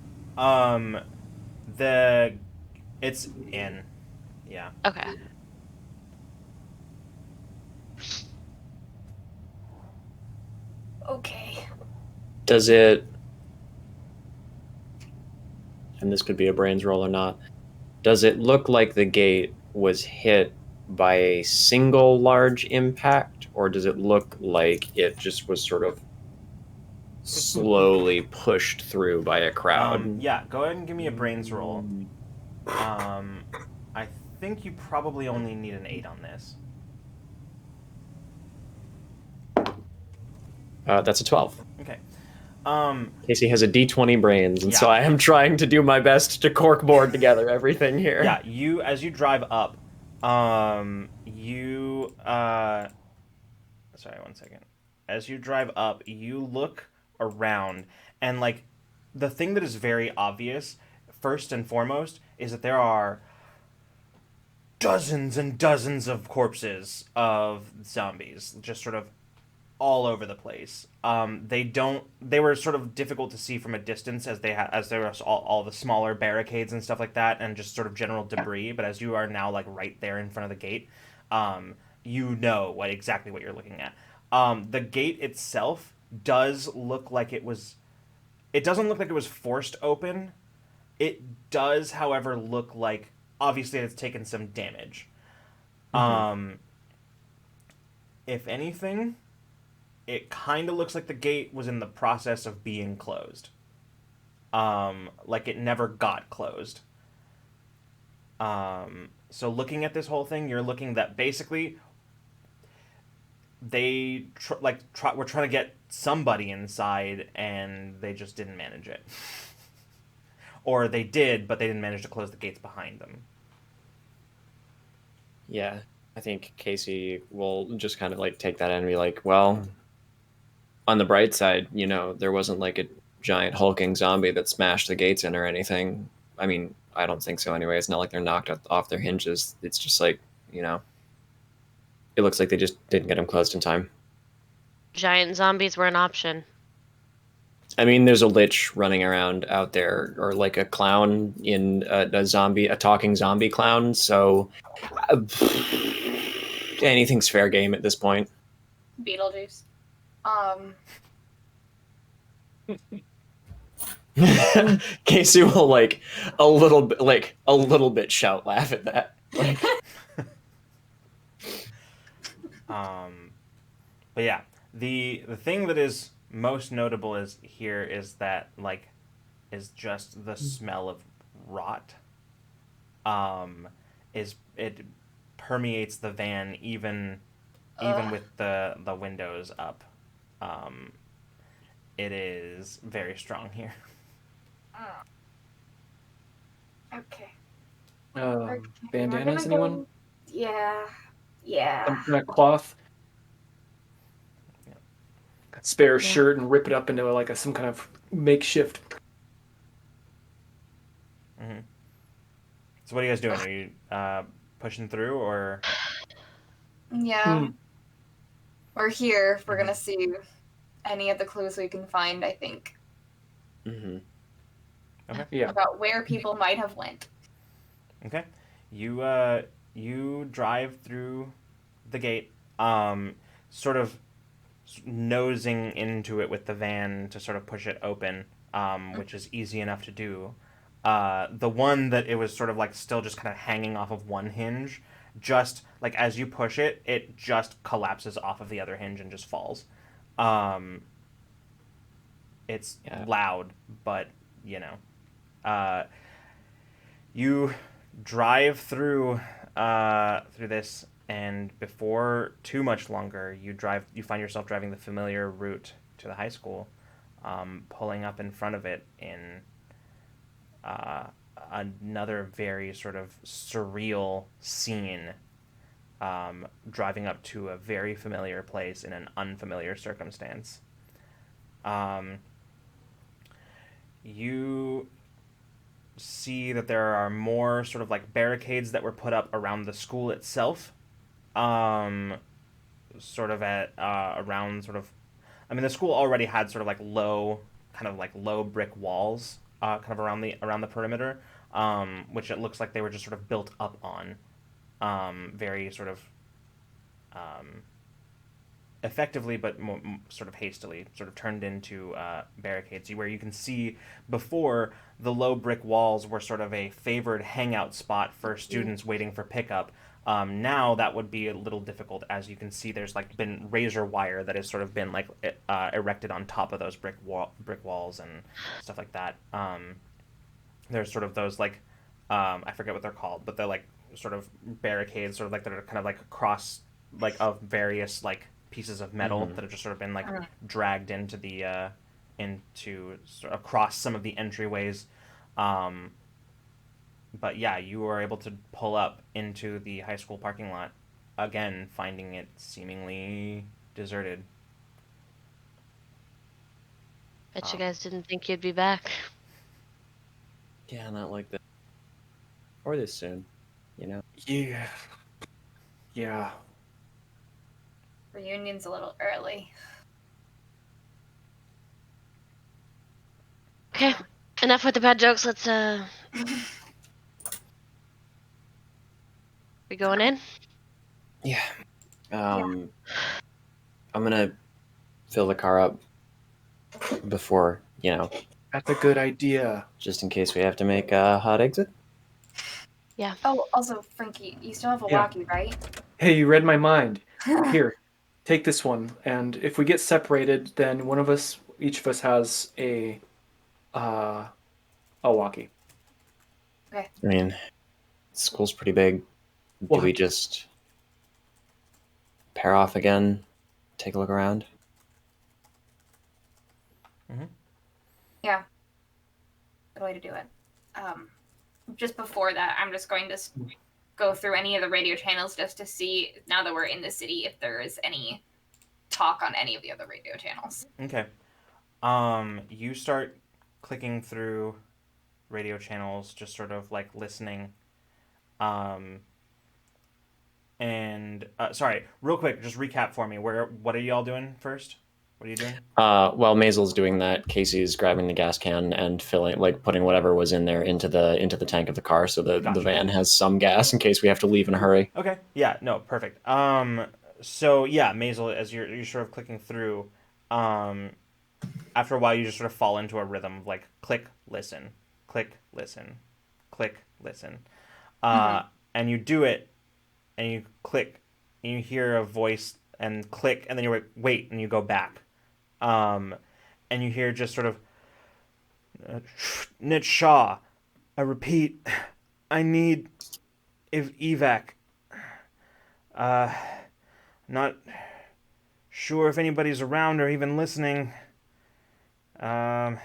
It's in. Yeah.
Okay.
Okay.
Does it, and this could be a brains roll or not, does it look like the gate was hit by a single large impact, or does it look like it just was sort of slowly pushed through by a crowd?
Yeah, go ahead and give me a brains roll. I think you probably only need an 8 on this.
That's a 12.
Okay.
Casey has a D20 brains, and
Yeah.
so I am trying to do my best to corkboard together everything here.
Yeah, as you drive up, sorry, one second. As you drive up, you look around, and like the thing that is very obvious, first and foremost, is that there are dozens and dozens of corpses of zombies, just sort of all over the place. They were sort of difficult to see from a distance as there was all the smaller barricades and stuff like that, and just sort of general debris. But as you are now like right there in front of the gate, you know exactly what you're looking at. The gate itself does look like it was. It doesn't look like it was forced open. It does, however, look like obviously it's taken some damage. If anything, it kind of looks like the gate was in the process of being closed. Like it never got closed. So looking at this whole thing, you're looking that basically they were trying to get somebody inside and they just didn't manage it. Or they did, but they didn't manage to close the gates behind them.
Yeah, I think Casey will just kind of like take that in and be like, well, on the bright side, you know, there wasn't like a giant hulking zombie that smashed the gates in or anything. I mean, I don't think so anyway. It's not like they're knocked off their hinges. It's just like, you know, it looks like they just didn't get them closed in time.
Giant zombies were an option.
I mean, there's a lich running around out there, or like a clown in a talking zombie clown. So anything's fair game at this point.
Beetlejuice.
Casey will like a little bit shout laugh at that. Like,
but yeah, the thing that is most notable is that like is just the smell of rot. Is it permeates the van even with the windows up. It is very strong here.
Okay.
Bandanas, anyone?
Yeah.
Some kind of cloth. Spare shirt and rip it up into like some kind of makeshift.
Mm-hmm. So what are you guys doing? Are you pushing through or?
Yeah. We're here if we're gonna see any of the clues we can find, I think.
mm-hmm.
Okay.
Yeah.
About where people might have went.
Okay. You drive through the gate, sort of nosing into it with the van to sort of push it open, which is easy enough to do. The one that it was sort of like still just kind of hanging off of one hinge, just like as you push it, it just collapses off of the other hinge and just falls. It's loud, but you know, you drive through this, and before too much longer, you find yourself driving the familiar route to the high school, pulling up in front of it in another very sort of surreal scene, driving up to a very familiar place in an unfamiliar circumstance. You see that there are more sort of like barricades that were put up around the school itself, sort of at around sort of, I mean, the school already had sort of like low brick walls, kind of around the perimeter, which it looks like they were just sort of built up on, very sort of effectively, but sort of hastily, sort of turned into barricades, where you can see before the low brick walls were sort of a favored hangout spot for students waiting for pickup. Now that would be a little difficult, as you can see there's like been razor wire that has sort of been like erected on top of those brick walls and stuff like that. There's sort of those like I forget what they're called, but they're like sort of barricades, sort of like that are kind of like across like of various like pieces of metal that have just sort of been like dragged into the across some of the entryways. But yeah, you were able to pull up into the high school parking lot, again finding it seemingly deserted.
Bet you guys didn't think you'd be back.
Yeah, not like that. Or this soon, you know?
Yeah. Yeah.
Reunion's a little early.
Okay, enough with the bad jokes. Let's we going in?
Yeah. I'm gonna fill the car up before, you know.
That's a good idea.
Just in case we have to make a hot exit.
Yeah.
Oh, also, Frankie, you still have a walkie, right?
Hey, you read my mind. Here, take this one, and if we get separated, then each of us has a walkie.
Okay.
I mean, school's pretty big.
What?
Do we just pair off again, take a look around?
Mm-hmm.
Yeah. Good way to do it. Just before that, I'm just going to go through any of the radio channels just to see, now that we're in the city, if there is any talk on any of the other radio channels.
Okay. You start clicking through radio channels, just sort of like listening. Sorry, real quick, just recap for me. What are y'all doing first? What are you doing?
While Maisel's doing that, Casey's grabbing the gas can and filling, like putting whatever was in there into the tank of the car, so the
Gotcha.
van has some gas in case we have to leave in a hurry.
Okay. Yeah. No. Perfect. So yeah, Maisel, as you're sort of clicking through, after a while, you just sort of fall into a rhythm of like click, listen, click, listen, click, listen, and you do it, and you click, and you hear a voice, and click, and then you're like, wait, and you go back, and you hear just sort of, Nit Shaw, I repeat, I need evac. Not sure if anybody's around or even listening. There's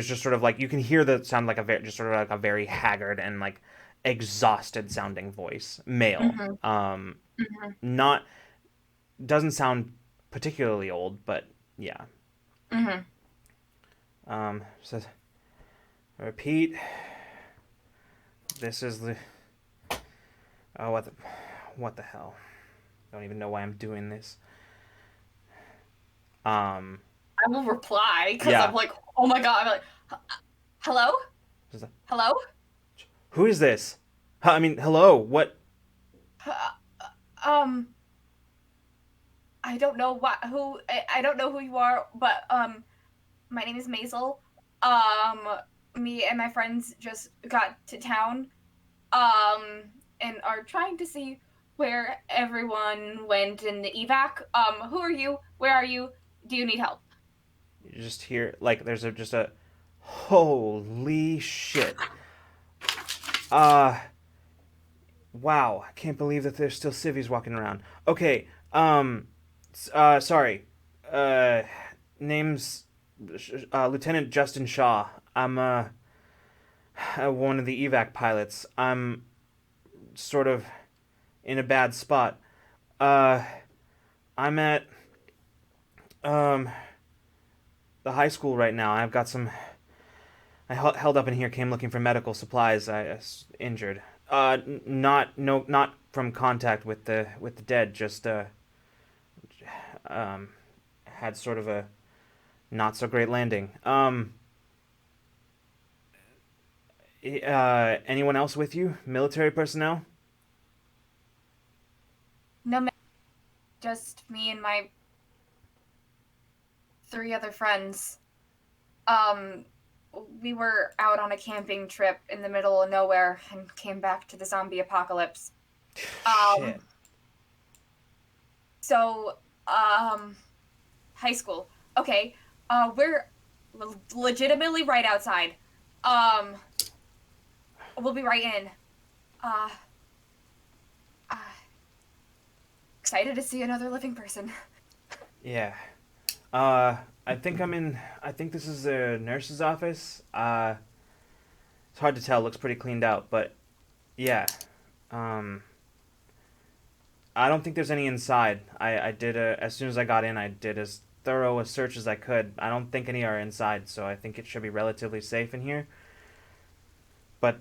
just sort of like, you can hear the sound like just sort of like a very haggard and like exhausted sounding voice, male. Not, doesn't sound particularly old, but yeah. Says, repeat. This is the. Oh, what the hell? Don't even know why I'm doing this.
I will reply because
Yeah.
I'm like, oh my god. I'm like, hello? Hello?
Who is this? I mean, hello. What?
I don't know I don't know who you are, but my name is Maisel. Me and my friends just got to town, and are trying to see where everyone went in the evac. Who are you? Where are you? Do you need help?
You just hear like there's just a holy shit. Wow, I can't believe that there's still civvies walking around. Okay, sorry. Name's Lieutenant Justin Shaw. I'm one of the evac pilots. I'm sort of in a bad spot. I'm at the high school right now. I've got some. I held up in here, came looking for medical supplies. I was injured. Not from contact with the dead. Just had sort of a not so great landing. Anyone else with you? Military personnel?
No, just me and my 3 other friends. We were out on a camping trip in the middle of nowhere and came back to the zombie apocalypse.
Shit.
So, high school. Okay, we're legitimately right outside. We'll be right in. Excited to see another living person.
Yeah. I think this is the nurse's office. It's hard to tell. Looks pretty cleaned out, but yeah. I don't think there's any inside. I did as soon as I got in, I did as thorough a search as I could. I don't think any are inside, so I think it should be relatively safe in here. But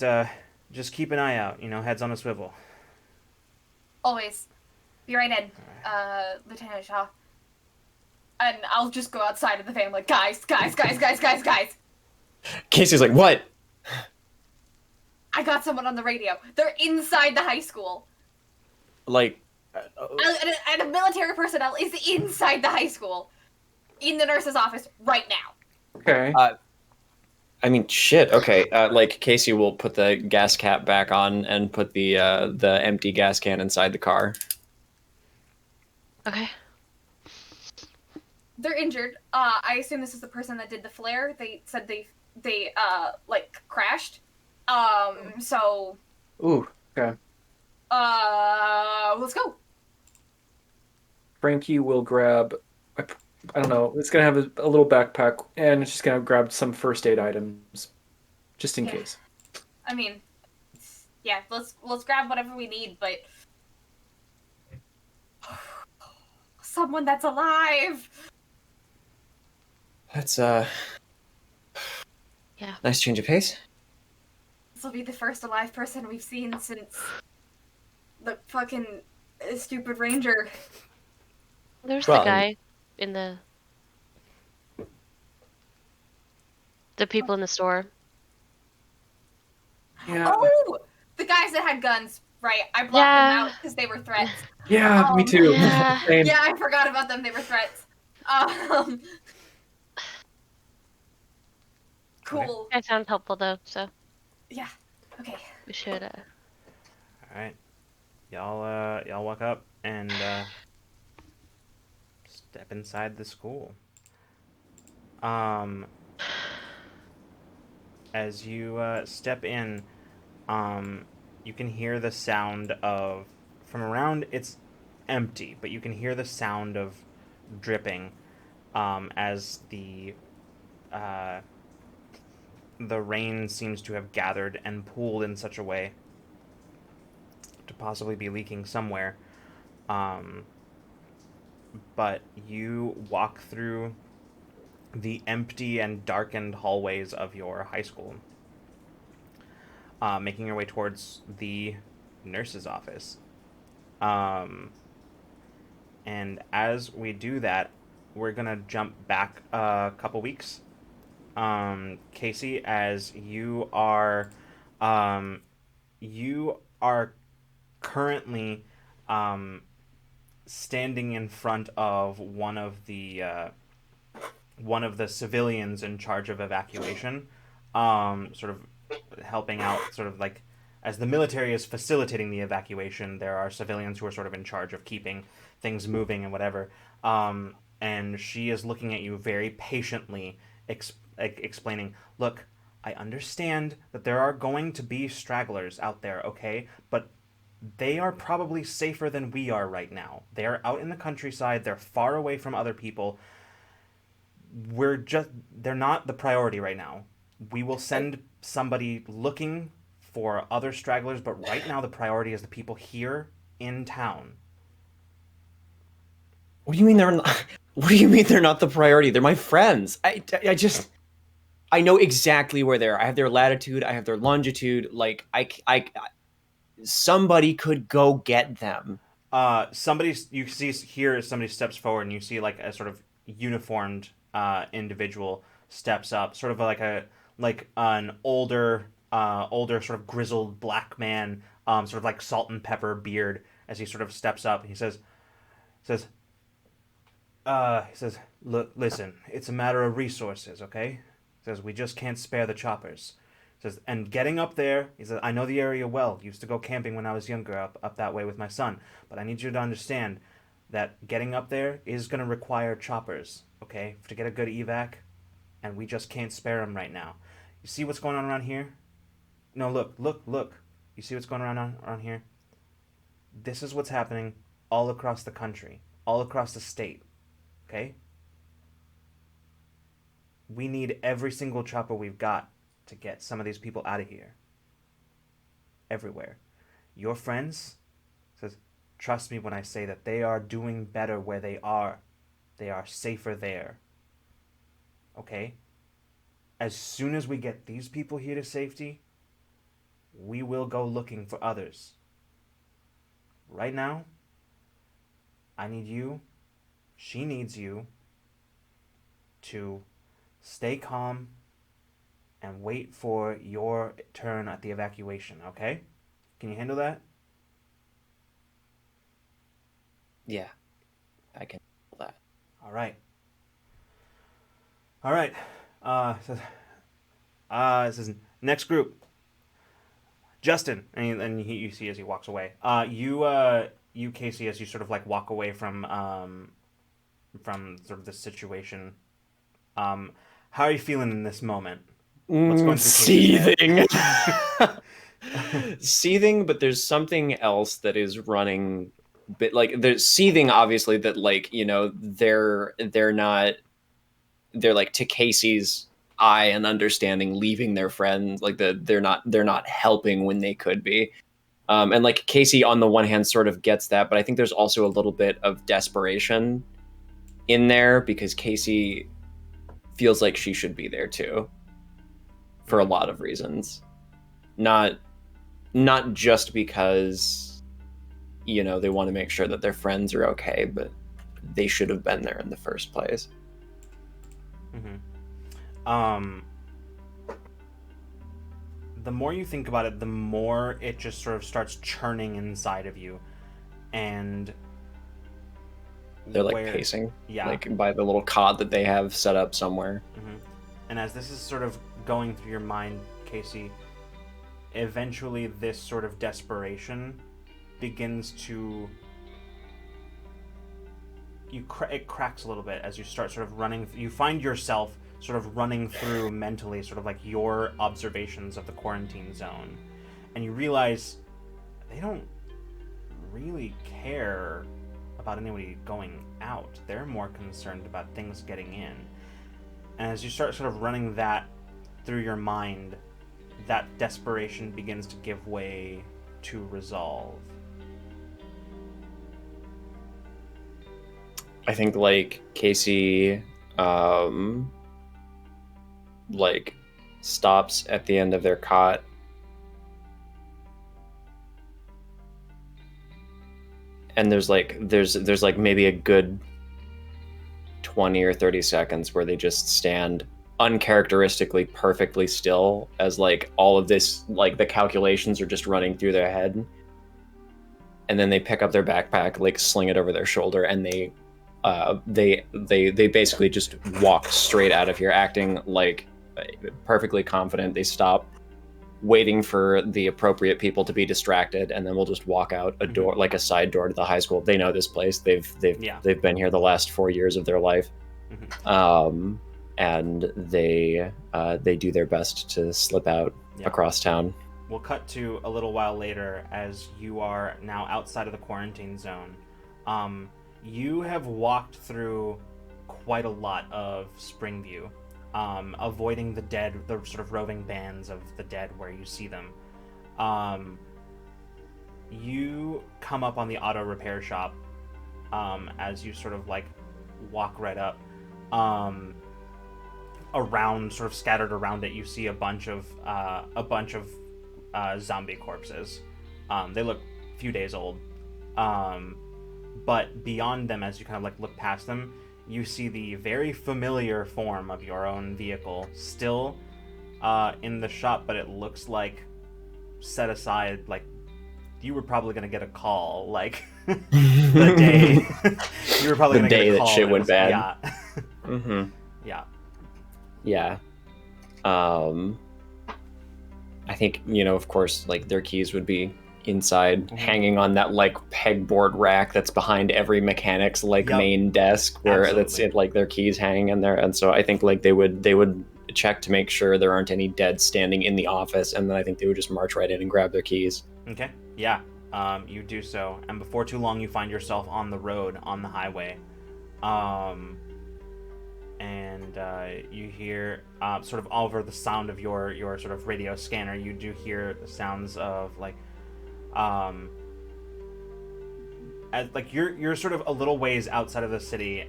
just keep an eye out, heads on a swivel.
Always. Be right in, Lieutenant Shaw. And I'll just go outside of the van like, guys.
Casey's like, what?
I got someone on the radio. They're inside the high school.
Like,
And a military personnel is inside the high school. In the nurse's office right now.
Okay.
I mean, shit. Okay, like Casey will put the gas cap back on and put the empty gas can inside the car.
Okay.
They're injured. I assume this is the person that did the flare. They said they like crashed. So.
Ooh. Okay.
Let's go.
Frankie will grab. I don't know. It's gonna have a little backpack, and it's just gonna grab some first aid items, just in case.
I mean, yeah, let's grab whatever we need, but someone that's alive.
That's
Yeah.
nice change of pace.
This will be the first alive person we've seen since the fucking stupid ranger.
There's
Well,
the guy in the people in the store.
Yeah.
Oh, the guys that had guns. Right, I blocked them
Yeah.
out because they were threats.
Yeah, me too.
Yeah.
Same.
Yeah, I forgot about them. They were threats. Cool.
That sounds helpful though, so
Yeah. Okay.
we should
All right, y'all walk up and step inside the school. As you step in, you can hear the sound of, from around, it's empty, but you can hear the sound of dripping as the rain seems to have gathered and pooled in such a way to possibly be leaking somewhere. But you walk through the empty and darkened hallways of your high school, making your way towards the nurse's office. And as we do that, we're gonna jump back a couple weeks. Casey, as you are currently standing in front of one of the civilians in charge of evacuation, sort of helping out, sort of like as the military is facilitating the evacuation, there are civilians who are sort of in charge of keeping things moving and whatever. And she is looking at you very patiently, explaining, look, I understand that there are going to be stragglers out there, okay? But they are probably safer than we are right now. They are out in the countryside. They're far away from other people. They're not the priority right now. We will send somebody looking for other stragglers, but right now the priority is the people here in town.
What do you mean they're not? What do you mean they're not the priority? They're my friends. I know exactly where they are. I have their latitude. I have their longitude. Like somebody could go get them.
Somebody you see here, somebody steps forward, and you see like a sort of uniformed individual steps up, sort of like an older sort of grizzled black man, sort of like salt and pepper beard. As he sort of steps up, he says, look, listen, it's a matter of resources, okay? He says, we just can't spare the choppers. He says, and getting up there, he says, I know the area well. Used to go camping when I was younger up that way with my son. But I need you to understand that getting up there is going to require choppers, okay? To get a good evac, and we just can't spare them right now. You see what's going on around here? No, look. You see what's going on around here? This is what's happening all across the country, all across the state. Okay? We need every single chopper we've got to get some of these people out of here. Everywhere. Your friends, says, trust me when I say that they are doing better where they are. They are safer there. Okay? As soon as we get these people here to safety, we will go looking for others. Right now, I need you, she needs you, to stay calm and wait for your turn at the evacuation, okay? Can you handle that?
Yeah, I can handle that.
All right. It says next group. Justin, and you see as he walks away. You Casey, as you sort of like walk away from sort of the situation. How are you feeling in this moment? What's going through Casey's head?
Seething, but there's something else that is running. But like there's seething, obviously, that like they're like to Casey's eye and understanding leaving their friends, like they're not helping when they could be. And like Casey on the one hand sort of gets that, but I think there's also a little bit of desperation in there because Casey feels like she should be there too for a lot of reasons. Not just because, you know, they want to make sure that their friends are okay, but they should have been there in the first place.
The more you think about it, the more it just sort of starts churning inside of you. And
they're like pacing,
yeah,
like by the little cot that they have set up somewhere.
And as this is sort of going through your mind, Casey, eventually this sort of desperation begins to... it cracks a little bit as you start sort of running. You find yourself sort of running through mentally sort of like your observations of the quarantine zone. And you realize they don't really care about anybody going out. They're more concerned about things getting in. And as you start sort of running that through your mind, that desperation begins to give way to resolve.
I think like Casey like stops at the end of their cot and there's like maybe a good 20 or 30 seconds where they just stand uncharacteristically perfectly still as like all of this, like the calculations are just running through their head, and then they pick up their backpack, like sling it over their shoulder, and they basically just walk straight out of here, acting like perfectly confident. They stop, waiting for the appropriate people to be distracted, and then we'll just walk out a door, like a side door to the high school. They know this place. They've been here the last 4 years of their life, and they do their best to slip out across town.
We'll cut to a little while later as you are now outside of the quarantine zone. You have walked through quite a lot of Springview, avoiding the dead, the sort of roving bands of the dead where you see them. You come up on the auto repair shop as you sort of like walk right up. Around, sort of scattered around it, you see a bunch of zombie corpses. They look a few days old. But beyond them, as you kind of like look past them, you see the very familiar form of your own vehicle still in the shop, but it looks like set aside, like you were probably going to get a call, like the day you were probably going to get a call.
That shit went bad.
Yeah.
Yeah. I think, you know, of course, like their keys would be inside, hanging on that like pegboard rack that's behind every mechanic's like main desk, where that's it, like their keys hanging in there. And so I think like they would check to make sure there aren't any dead standing in the office, and then I think they would just march right in and grab their keys.
Okay. Yeah. You do so, and before too long you find yourself on the road, on the highway. And you hear sort of all over the sound of your sort of radio scanner, you do hear the sounds of like as like you're sort of a little ways outside of the city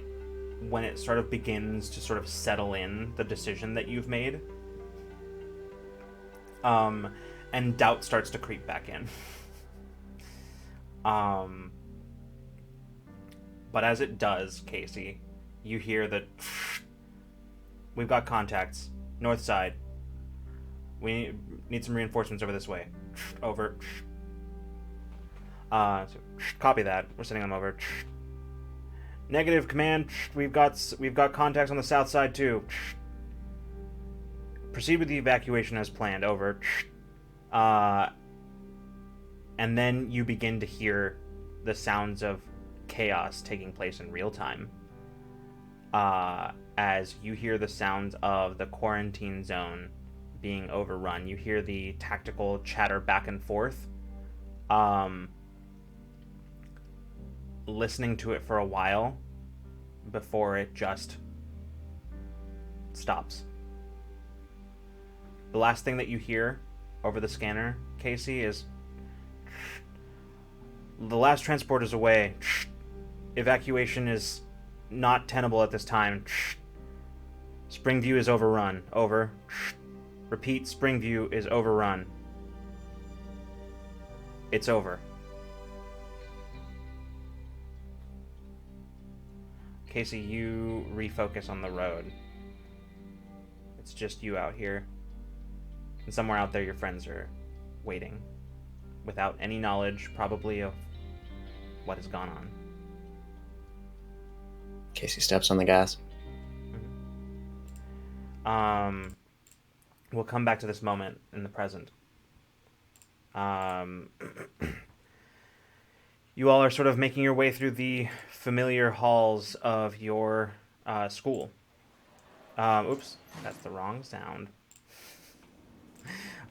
when it sort of begins to sort of settle in the decision that you've made, and doubt starts to creep back in. But as it does, Casey, you hear that we've got contacts north side. We need some reinforcements over this way. Over. So copy that. We're sending them over. Negative, command. We've got contacts on the south side too. Proceed with the evacuation as planned. Over. And then you begin to hear the sounds of chaos taking place in real time. As you hear the sounds of the quarantine zone being overrun, you hear the tactical chatter back and forth. Listening to it for a while before it just stops. The last thing that you hear over the scanner, Casey, is the last transport is away. Evacuation is not tenable at this time. Springview is overrun. Over. Repeat, Springview is overrun. It's over. Casey, you refocus on the road. It's just you out here. And somewhere out there your friends are waiting. Without any knowledge, probably, of what has gone on.
Casey steps on the gas.
We'll come back to this moment in the present. You all are sort of making your way through the familiar halls of your school. Oops, that's the wrong sound.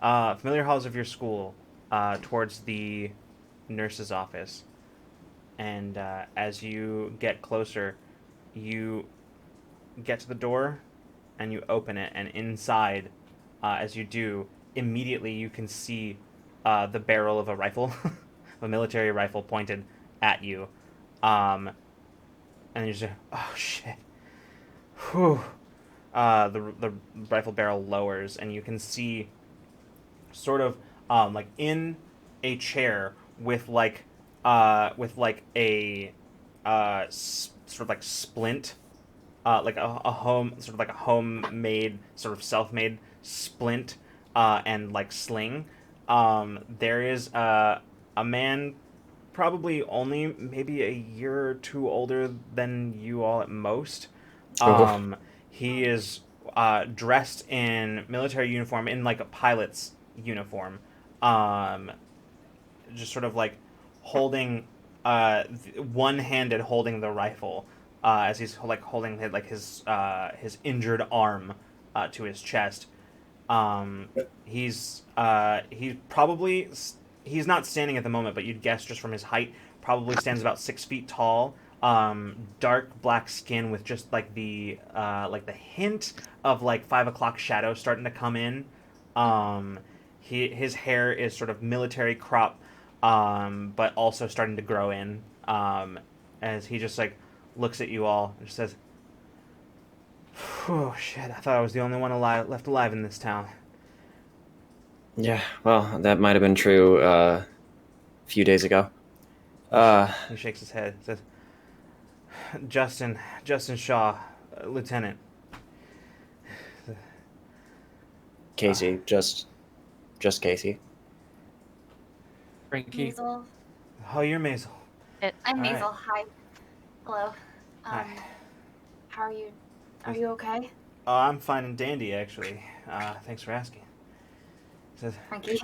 Familiar halls of your school towards the nurse's office. And as you get closer, you get to the door and you open it, and inside, as you do, immediately you can see the barrel of a rifle, a military rifle pointed at you. And you just, oh shit. Whew. The rifle barrel lowers, and you can see sort of like in a chair with like a sort of like splint, like a home, sort of like a homemade, sort of self-made splint, and like sling. There is a man, probably only maybe a year or two older than you all at most. He is dressed in military uniform, in like a pilot's uniform, just sort of like holding, one-handed holding the rifle, as he's like holding his injured arm to his chest. He's probably, he's not standing at the moment, but you'd guess just from his height, probably stands about 6 feet tall. Dark black skin with just like the hint of like 5 o'clock shadow starting to come in. His hair is sort of military crop, but also starting to grow in. As he just like looks at you all and just says, "Oh shit! I thought I was the only one left alive in this town."
Yeah, well, that might have been true a few days ago.
He shakes his head. Says, Justin Shaw, Lieutenant.
Casey, just Casey.
Frankie.
Maisel.
Oh, you're Maisel.
I'm
All right.
Maisel. Hi. Hello.
Hi.
How are you? Are you okay?
Oh, I'm fine and dandy, actually. Thanks for asking. He says,
Frankie.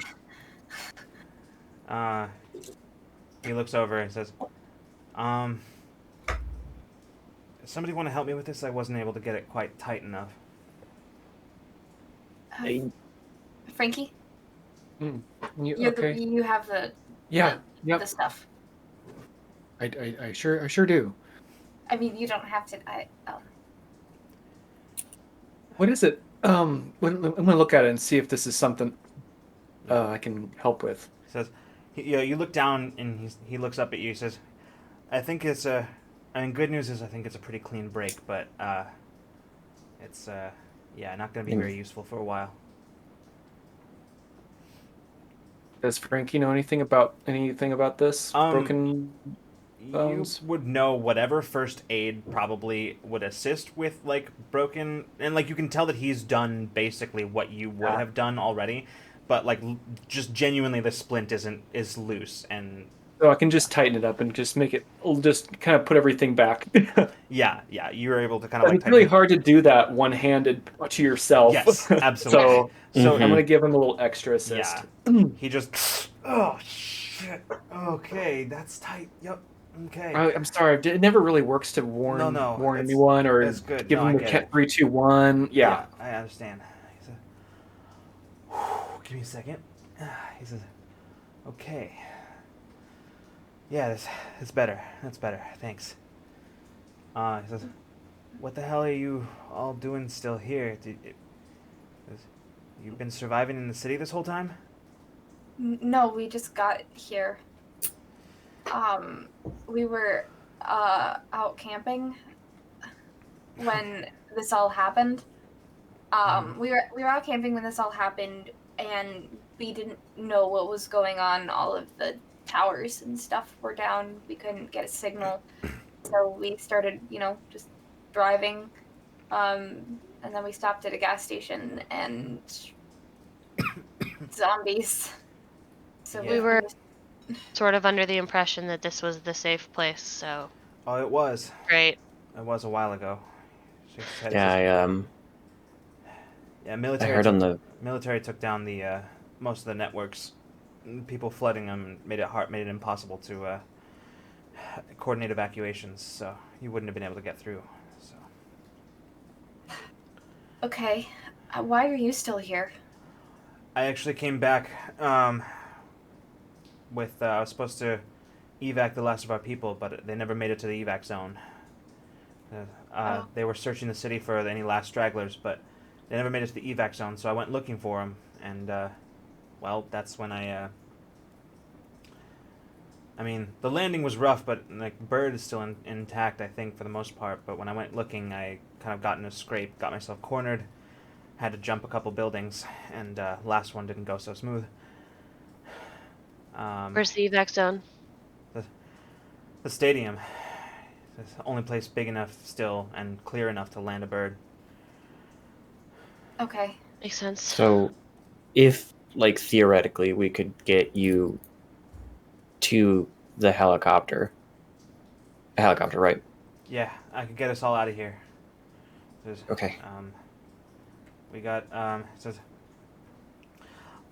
he looks over and says, somebody want to help me with this? I wasn't able to get it quite tight enough.
Frankie?
You, okay.
You have the
Yeah.
the
Yep.
stuff.
I sure do.
I mean, you don't have to.
What is it? I'm gonna look at it and see if this is something I can help with.
He says, you look down and he looks up at you. He says, I think it's I mean, good news is I think it's a pretty clean break, but it's not going to be very useful for a while.
Does Frankie know anything about this broken bones?
You would know whatever first aid probably would assist with like broken, and like you can tell that he's done basically what you would have done already, but like just genuinely the splint is loose, and
So I can just tighten it up and just make it, just kind of put everything back.
yeah, you were able to kind of like
It's really hard to do that one-handed to yourself.
Yes, absolutely.
So I'm gonna give him a little extra assist.
Yeah. He just, oh shit. Okay, that's tight. Yep. Okay.
I'm sorry. It never really works to warn anyone or
it's good.
give
No,
them
I
the
get it.
3, 2, 1. Yeah.
I understand. He said, give me a second. He says, okay. Yeah, it's better. That's better. Thanks. He says, what the hell are you all doing still here? You've been surviving in the city this whole time?
No, we just got here. We were out camping when this all happened. We were out camping when this all happened, and we didn't know what was going on. All of the towers and stuff were down. We couldn't get a signal, so we started, just driving. And then we stopped at a gas station, and zombies. So
Yeah.
We were sort of under the impression that this was the safe place, so
Oh, it was.
great.
It was a while ago. She said it's
Yeah,
just- yeah,
I
military.
heard on the
Military took down the most of the networks. People flooding them made it impossible to coordinate evacuations. So you wouldn't have been able to get through. So
Okay, why are you still here?
I actually came back with I was supposed to evac the last of our people, but they never made it to the evac zone. They were searching the city for any last stragglers, but they never made it to the evac zone. So I went looking for them, and well, that's when I mean, the landing was rough, but like bird is still intact, I think, for the most part. But when I went looking, I kind of got in a scrape, got myself cornered, had to jump a couple buildings, and last one didn't go so smooth.
Where's the evac zone?
The stadium. It's the only place big enough still and clear enough to land a bird.
Okay.
Makes sense.
So, if, like, theoretically, we could get you to the helicopter. A helicopter, right?
Yeah, I could get us all out of here.
Okay.
We got it says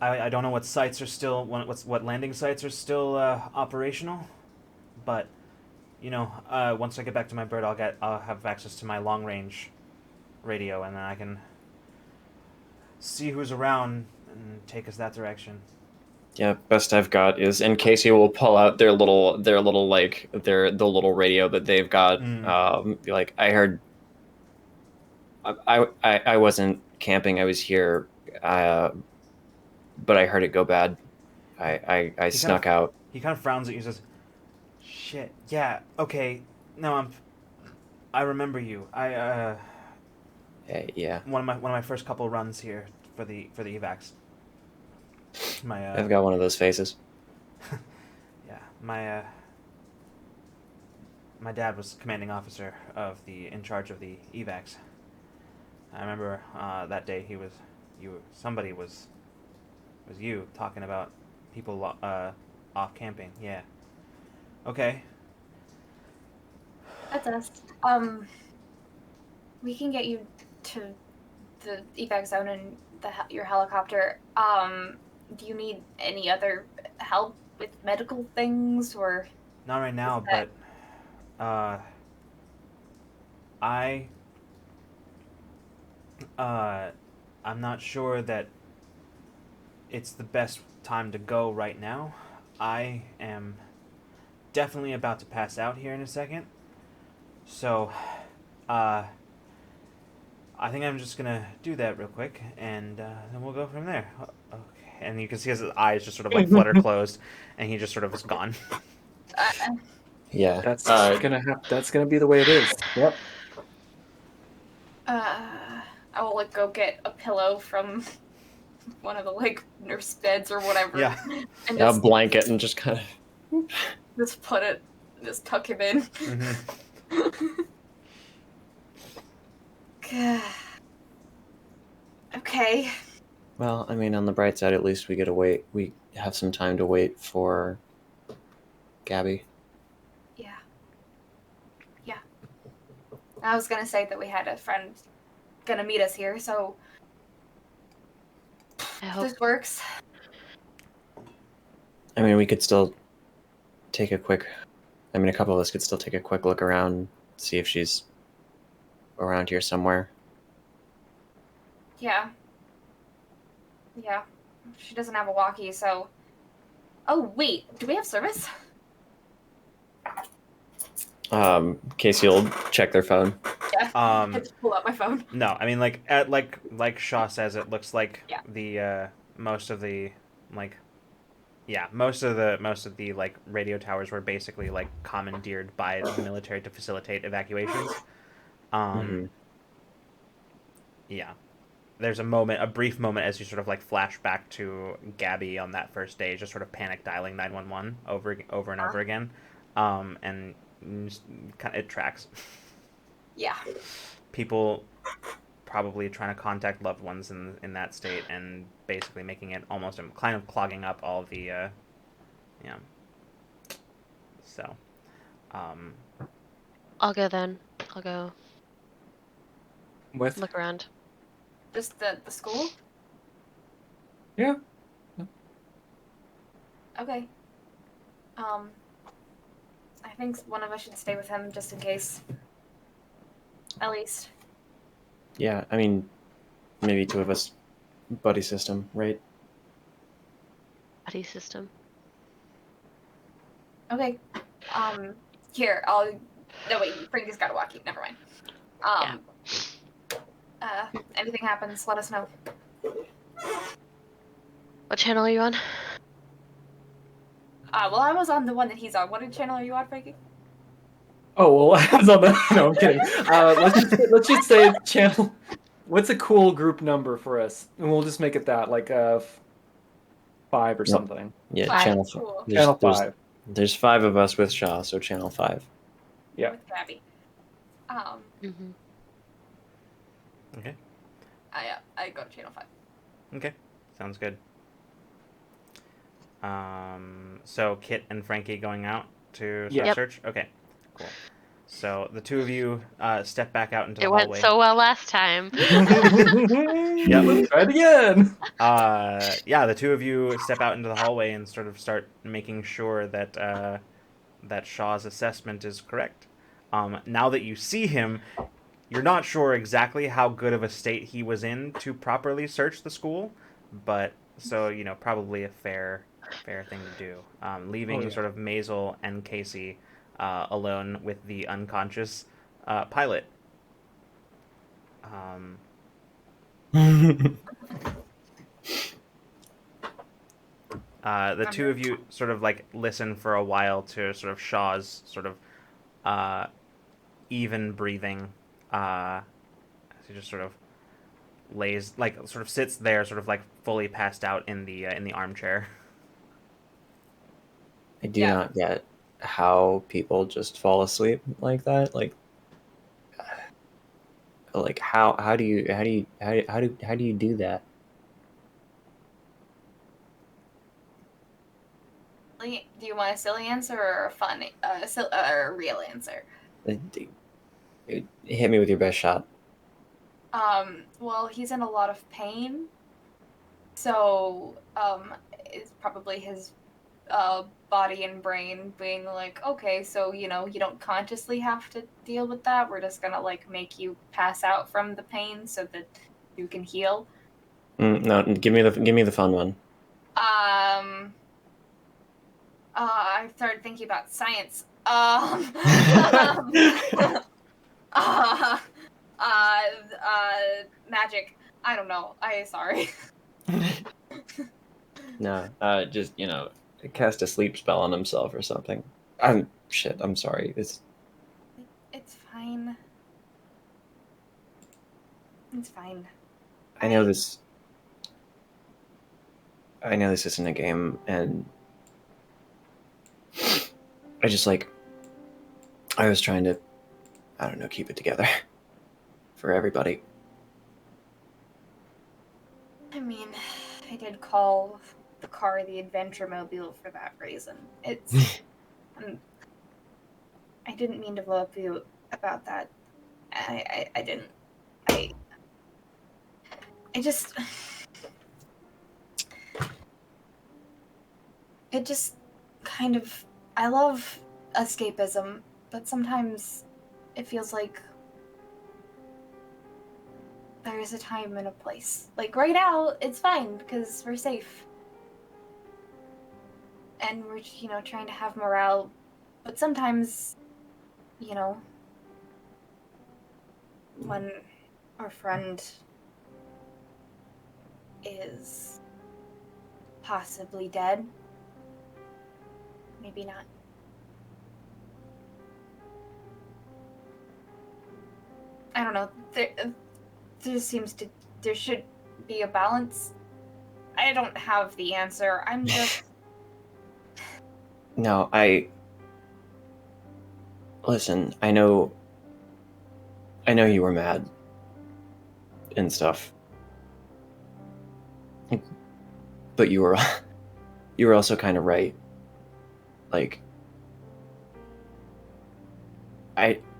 I don't know what sites are still what landing sites are still operational, but once I get back to my bird, I'll have access to my long range radio, and then I can see who's around and take us that direction.
Yeah, best I've got is, and Casey will pull out the little radio that they've got. Like, I heard, I wasn't camping, I was here, but I heard it go bad. I snuck out.
He kind of frowns at you and says, "Shit, yeah, okay, no, I remember you.
Yeah.
One of my first couple runs here for the evacs.
I've got one of those faces.
Yeah, my dad was commanding officer in charge of the evacs. I remember that day somebody was you talking about people off camping. Yeah. Okay.
That's us. We can get you to the evac zone and your helicopter. Do you need any other help with medical things, or?
Not right now,
that-
but I'm not sure that it's the best time to go right now. I am definitely about to pass out here in a second. So, I think I'm just gonna do that real quick, and then we'll go from there. Okay. And you can see his eyes just sort of like flutter closed, and he just sort of is gone.
Yeah.
That's gonna be the way it is. Yep.
I will go get a pillow from one of the nurse beds or whatever.
Yeah.
And
A
just
blanket and just kind of.
just tuck him in.
Mm-hmm.
Okay.
Well, I mean, on the bright side, at least we get to wait. We have some time to wait for Gabby.
Yeah. Yeah. I was gonna say that we had a friend gonna meet us here, so
I hope
this works.
I mean, we could still take a quick. I mean, a couple of us could still take a quick look around, see if she's around here somewhere.
Yeah. Yeah. She doesn't have a walkie, so. Oh, wait. Do we have service?
Casey will check their phone.
Yeah. I
Um,
just pull out my phone.
no, I mean like Shaw says, it looks like
Yeah.
the most of the like most of the like radio towers were basically like commandeered by the military to facilitate evacuations.
Mm-hmm.
Yeah. There's a brief moment as you sort of like flash back to Gabby on that first day, just sort of panic dialing 911 over and over again, and it tracks.
Yeah.
People probably trying to contact loved ones in that state and basically making it almost kind of clogging up all the yeah. So, um,
I'll go then. I'll go
With
look around.
Just the school?
yeah.
Okay. I think one of us should stay with him just in case. At least.
Yeah, I mean, maybe two of us, buddy system, right?
Buddy system.
Okay. Here, I'll... No, wait, Frankie's got a walkie. Never mind. Anything happens, let us know.
What channel are you on?
Well, I was on the one that he's on. What channel are you on, Frankie?
Oh well, I was on the. No, I'm kidding. Let's just say channel. What's a cool group number for us? And we'll just make it that, like 5 or something.
Yeah,
5.
channel
Cool.
Channel 5.
There's 5 of us with Shaw, so channel 5.
Yeah.
With Gabby.
Mm-hmm.
okay,
I go to channel 5.
okay, sounds good. So Kit and Frankie going out to
Yeah.
Yep.
search. Okay, cool. So the two of you step back out into the
It
hallway.
went so well last time.
Yep.
Let's try it again.
The two of you step out into the hallway and sort of start making sure that that Shaw's assessment is correct. Now that you see him, you're not sure exactly how good of a state he was in to properly search the school, but so probably a fair thing to do. Leaving sort of Maisel and Casey alone with the unconscious pilot. The two of you sort of like listen for a while to sort of Shaw's sort of even breathing as he just sort of lays like sort of sits there sort of like fully passed out in the armchair.
I do not get how people just fall asleep like that. Like how do you do that?
Do you want a silly answer or a fun, or a real answer?
Hit me with your best shot.
Well, he's in a lot of pain, so it's probably his body and brain being like, okay, so you don't consciously have to deal with that. We're just gonna like make you pass out from the pain so that you can heal.
No, give me the fun one.
I started thinking about science. Magic. I don't know. Sorry.
No, just cast a sleep spell on himself or something. I'm sorry.
It's fine. It's fine.
I know this isn't a game, and I was trying to, I don't know, keep it together for everybody.
I mean, I did call the car the Adventure Mobile for that reason. It's... I didn't mean to blow up you about that. I didn't. I just... It just kind of... I love escapism, but sometimes it feels like there is a time and a place. Like, right now, it's fine, because we're safe. And we're, trying to have morale. But sometimes, you know, when our friend is possibly dead. Maybe not. I don't know. There should be a balance. I don't have the answer. I'm just...
No, listen, I know you were mad and stuff. But you were also kind of right. Like,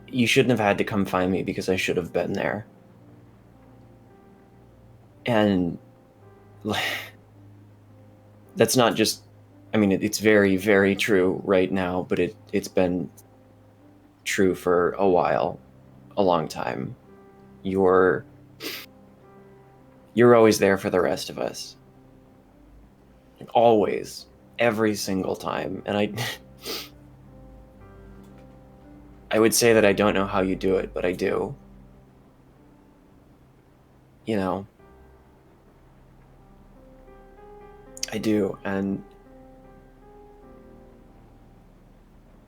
you shouldn't have had to come find me because I should have been there. And that's not just, I mean, it's very, very true right now, but it's been true for a while, a long time. You're always there for the rest of us. Always. Every single time. And I would say that I don't know how you do it, but I do. You know, I do, and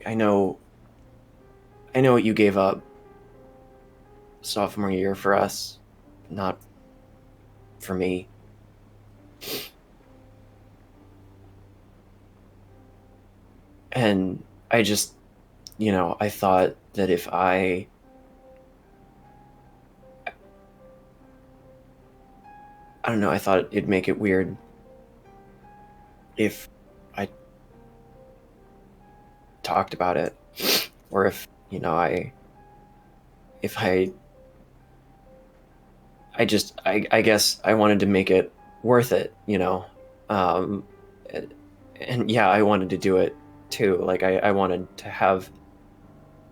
I know what you gave up sophomore year for us, not for me. And I just, I thought that if I don't know, I thought it'd make it weird if I talked about it, or if, I guess I wanted to make it worth it, and yeah, I wanted to do it too. Like, I wanted to have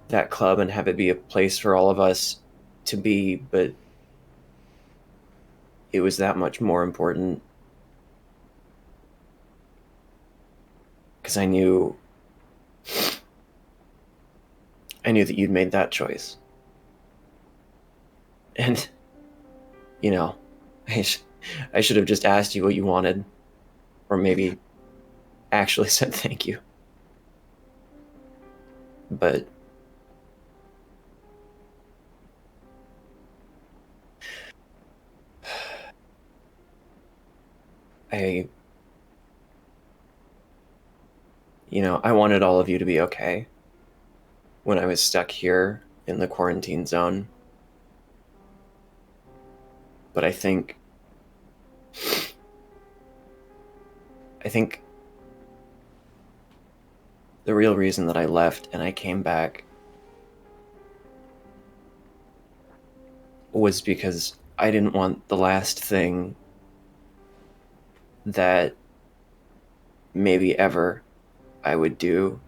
that club and have it be a place for all of us to be, but it was that much more important because I knew that you'd made that choice. And, I should have just asked you what you wanted, or maybe actually said thank you. But I wanted all of you to be okay when I was stuck here in the quarantine zone. But I think the real reason that I left and I came back was because I didn't want the last thing that maybe ever I would do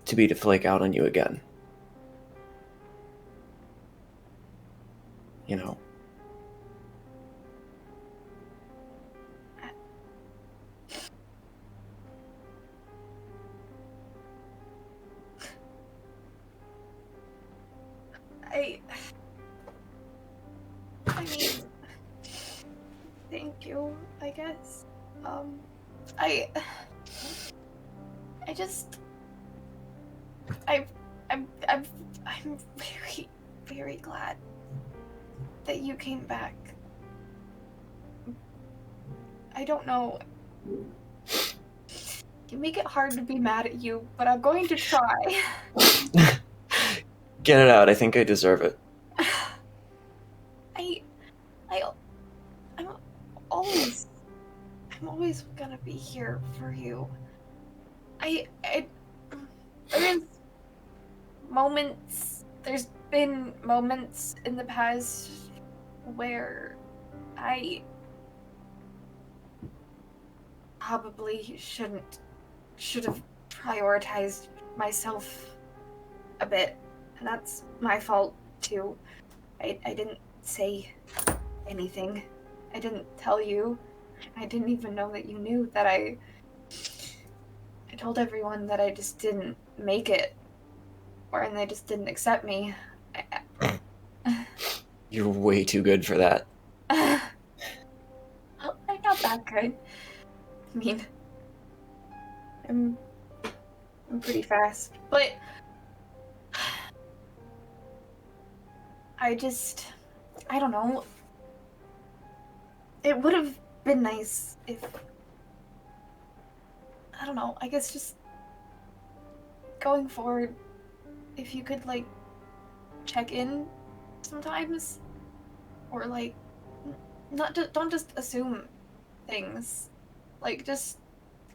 to be to flake out on you again.
I mean, thank you, I guess. I'm very, very glad that you came back. I don't know. You make it hard to be mad at you, but I'm going to try.
Get it out. I think I deserve it.
I'm always gonna be here for you. There's been moments in the past where I probably should have prioritized myself a bit, and that's my fault too. I didn't say anything. I didn't tell you. I didn't even know that you knew that I told everyone that I just didn't make it. and they just didn't accept me.
You're way too good for that.
I'm not that good. I mean, I'm pretty fast, but I don't know. It would have been nice if, I don't know, I guess just going forward, if you could, like, check in sometimes, or, like, don't just assume things. Like, just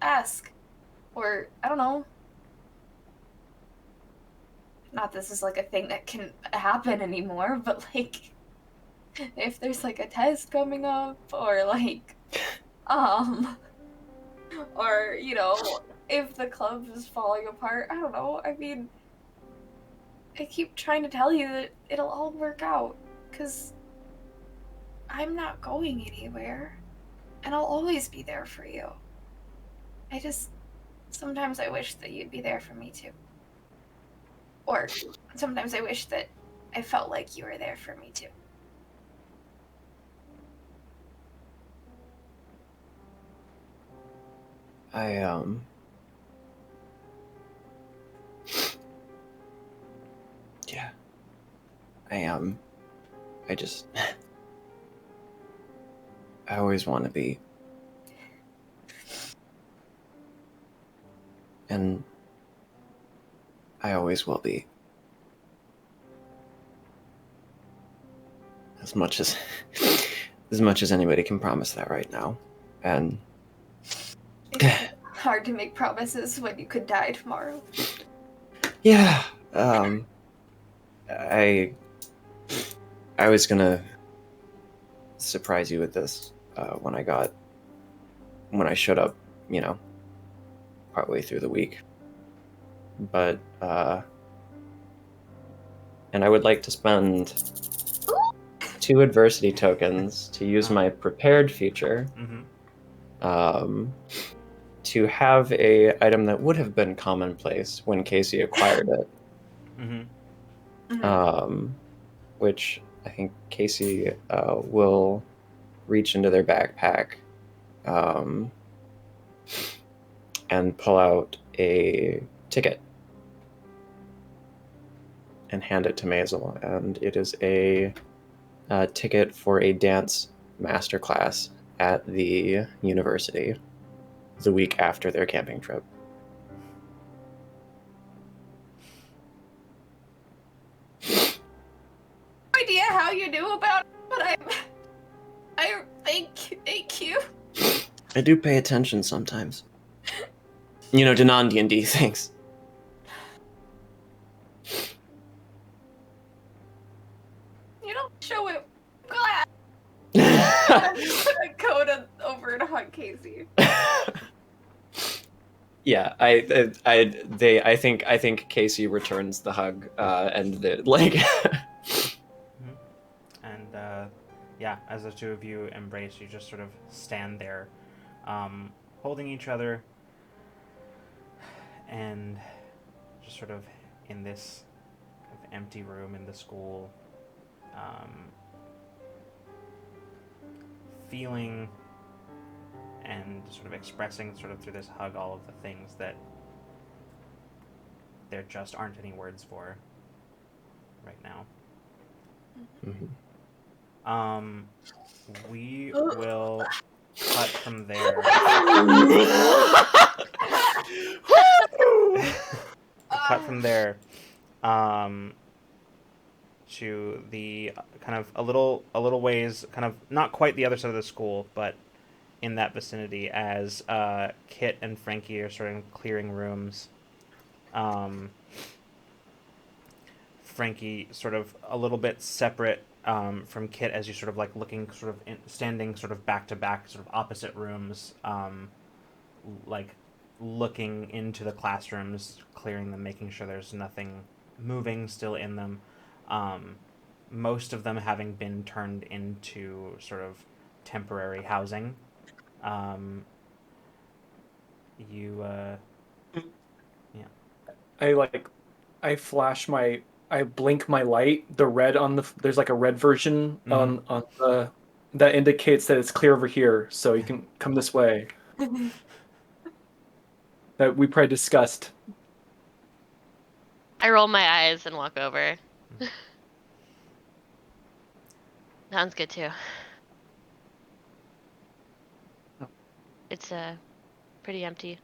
ask, or, I don't know. Not this is, like, a thing that can happen anymore, but, like, if there's, like, a test coming up, or, like, or, you know, if the club is falling apart, I don't know, I mean, I keep trying to tell you that it'll all work out, because I'm not going anywhere, and I'll always be there for you. Sometimes I wish that you'd be there for me too. Or sometimes I wish that I felt like you were there for me too.
Yeah. I just... I always want to be. And I always will be. As much as anybody can promise that right now. And
It's hard to make promises when you could die tomorrow.
yeah, I was gonna surprise you with this when I showed up, you know, partway through the week. But and I would like to spend 2 adversity tokens to use my prepared feature to have a item that would have been commonplace when Casey acquired it. Which I think Casey will reach into their backpack and pull out a ticket and hand it to Maisel. And it is a ticket for a dance masterclass at the university the week after their camping trip.
No idea how you knew about it, but I thank you.
I do pay attention sometimes. You know, to non-D&D things.
You don't show it. Glad. I'm gonna go over and hug Casey.
Yeah, I think Casey returns the hug and the like.
And yeah, as the two of you embrace, you just sort of stand there, holding each other, and just sort of in this kind of empty room in the school, feeling and sort of expressing sort of through this hug all of the things that there just aren't any words for right now. We will cut from there. Cut from there to the kind of a little ways, kind of not quite the other side of the school, but in that vicinity, as Kit and Frankie are sort of clearing rooms. Frankie sort of a little bit separate from Kit, as you sort of like looking sort of standing sort of back to back, sort of opposite rooms, like looking into the classrooms, clearing them, making sure there's nothing moving still in them. Most of them having been turned into sort of temporary housing. Yeah.
I blink my light. The red on there's like a red version
Mhm.
on the that indicates that it's clear over here, so you can come this way. That we probably discussed.
I roll my eyes and walk over. Sounds good too. It's pretty empty.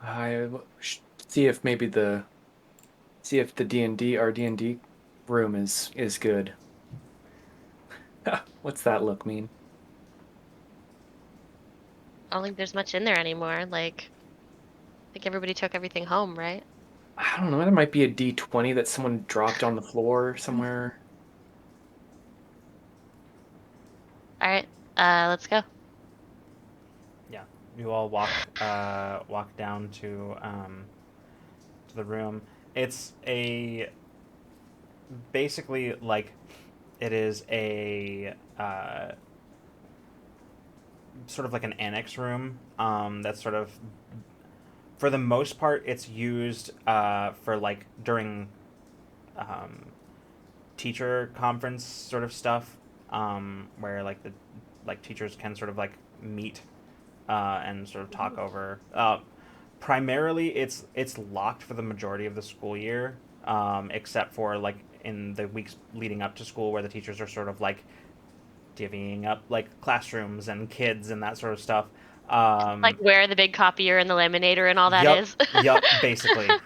I should see if maybe see if the D&D our D&D room is good. What's that look mean?
I don't think there's much in there anymore. Like, I think everybody took everything home, right?
I don't know. There might be a D20 that someone dropped on the floor somewhere.
All right, let's go.
Yeah, you all walk down to the room. It's a basically like it is a sort of like an annex room. That's sort of for the most part it's used for like during um, teacher conference sort of stuff, where like the like teachers can sort of like meet and sort of talk over. Primarily, it's locked for the majority of the school year, except for like in the weeks leading up to school, where the teachers are sort of like divvying up like classrooms and kids and that sort of stuff.
Like where the big copier and the laminator and all that
Yep,
is.
yep, basically.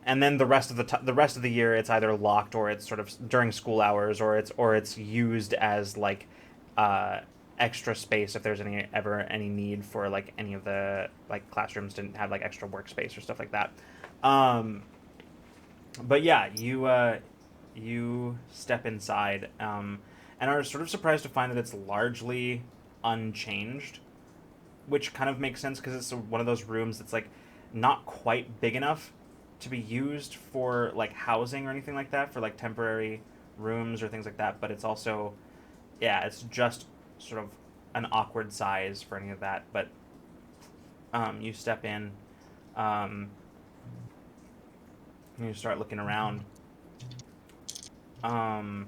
And then the rest of the rest of the year, it's either locked or it's sort of during school hours, or it's used as like uh, extra space if there's any need for like any of the like classrooms didn't have like extra workspace or stuff like that. Um, but yeah, you step inside and are sort of surprised to find that it's largely unchanged, which kind of makes sense because it's one of those rooms that's like not quite big enough to be used for like housing or anything like that, for like temporary rooms or things like that, but it's also, yeah, it's just sort of an awkward size for any of that. But you step in, um, and you start looking around. um,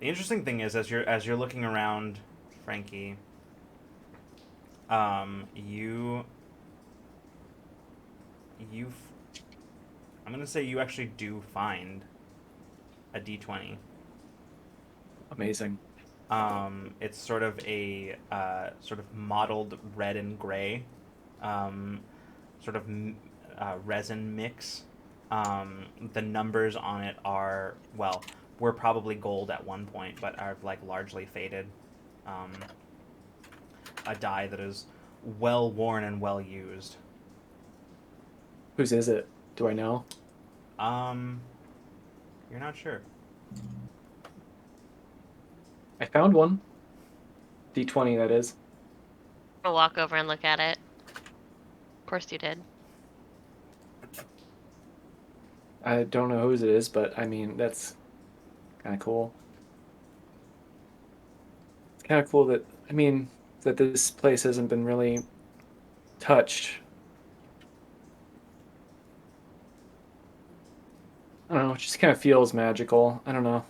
the interesting thing is, as you're looking around, Frankie, you you I'm gonna say you actually do find a D20.
Amazing.
It's sort of a sort of mottled red and gray, um, sort of resin mix. The numbers on it are, well, were probably gold at one point, but are like largely faded. Um, a die that is well worn and well used.
Whose is it? Do I know?
Um, you're not sure.
I found one. D20, that is.
I'll walk over and look at it. Of course you did.
I don't know whose it is, but I mean, that's kind of cool. It's kind of cool that, I mean, that this place hasn't been really touched. I don't know, it just kind of feels magical. I don't know.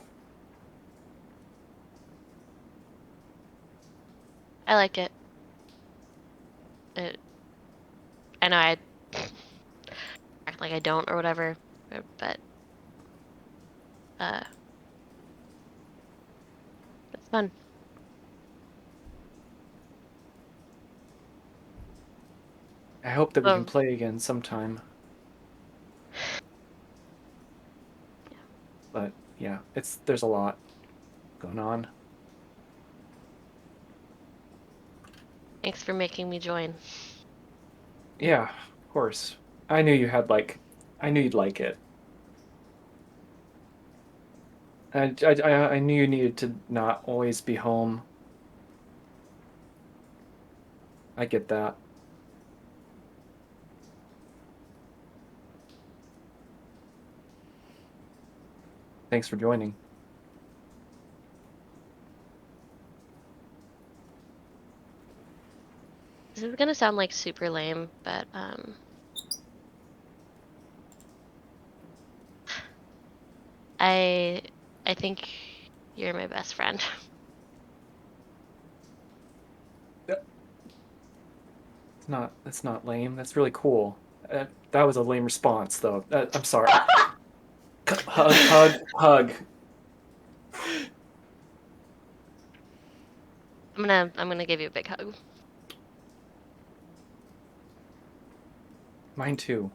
I like it. It I know I act like I don't or whatever, but uh, it's fun.
I hope that we can
Oh,
play again sometime. But yeah, there's a lot going on.
thanks for making me join.
Yeah, of course. I knew you'd like it. I knew you needed to not always be home. I get that. Thanks for joining.
This is gonna sound like super lame, but I think you're my best friend.
That's not lame. That's really cool. That was a lame response, though. I'm sorry. Hug.
I'm gonna give you a big hug.
Mine too.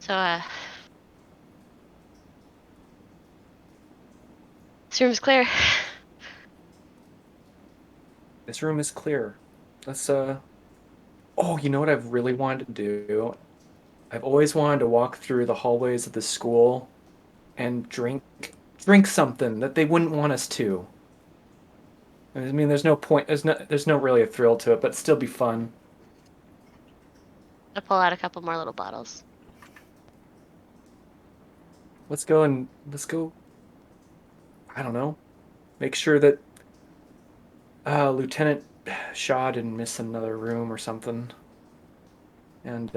So, this room's clear.
This room is clear. Let's Oh, you know what I've really wanted to do? I've always wanted to walk through the hallways of the school and drink something that they wouldn't want us to. I mean, there's no point. There's no really a thrill to it, but it'd still be fun.
I'll pull out a couple more little bottles.
Let's go. I don't know. Make sure that Lieutenant Shaw didn't miss another room or something. And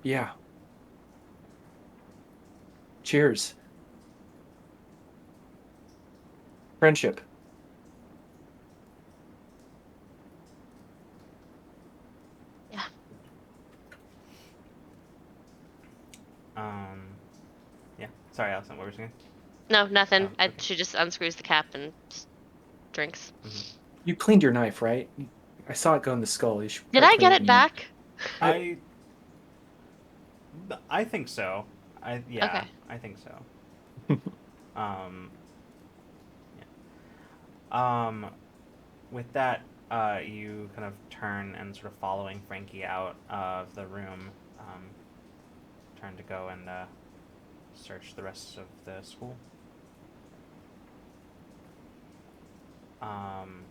yeah. Cheers. Friendship.
Yeah.
Yeah. Sorry, Alison. What were you saying?
No, nothing.
Oh, okay.
She just unscrews the cap and just drinks.
You cleaned your knife, right? I saw it go in the skull. You should
Did
probably
I get
clean
it back?
I think so.
Okay.
I think so. Yeah. With that, you kind of turn and sort of following Frankie out of the room, turn to go and search the rest of the school. And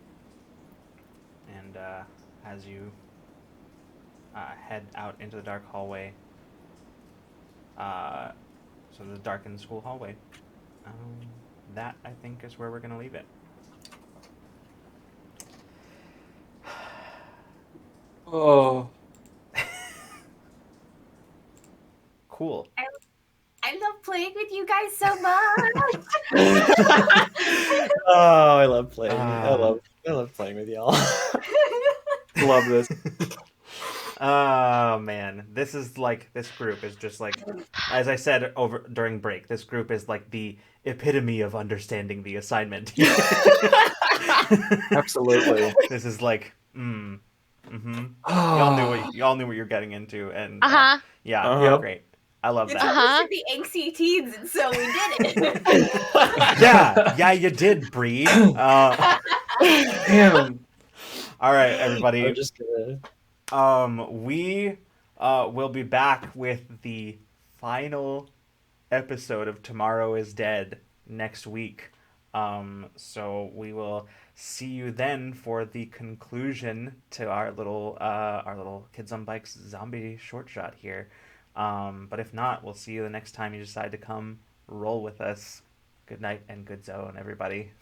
as you head out into the dark hallway, so the darkened school hallway, that I think is where we're going to leave it.
Oh.
Cool.
I love playing with you guys so much.
Oh, I love playing.
Ah.
I love playing with y'all.
Love this.
Oh man, this group is just like, as I said over during break, this group is like the epitome of understanding the assignment.
Absolutely.
This is like, y'all knew what you're getting into, and yeah,
Uh-huh.
great. I love
You
that.
told us to be angsty teens, and so we did it.
Yeah, you did, Bree.
Damn.
All right, everybody.
I'm just gonna.
We will be back with the final episode of Tomorrow is Dead next week. So we will see you then for the conclusion to our little Kids on Bikes zombie short shot here. But if not, we'll see you the next time you decide to come roll with us. Good night and good zone, everybody.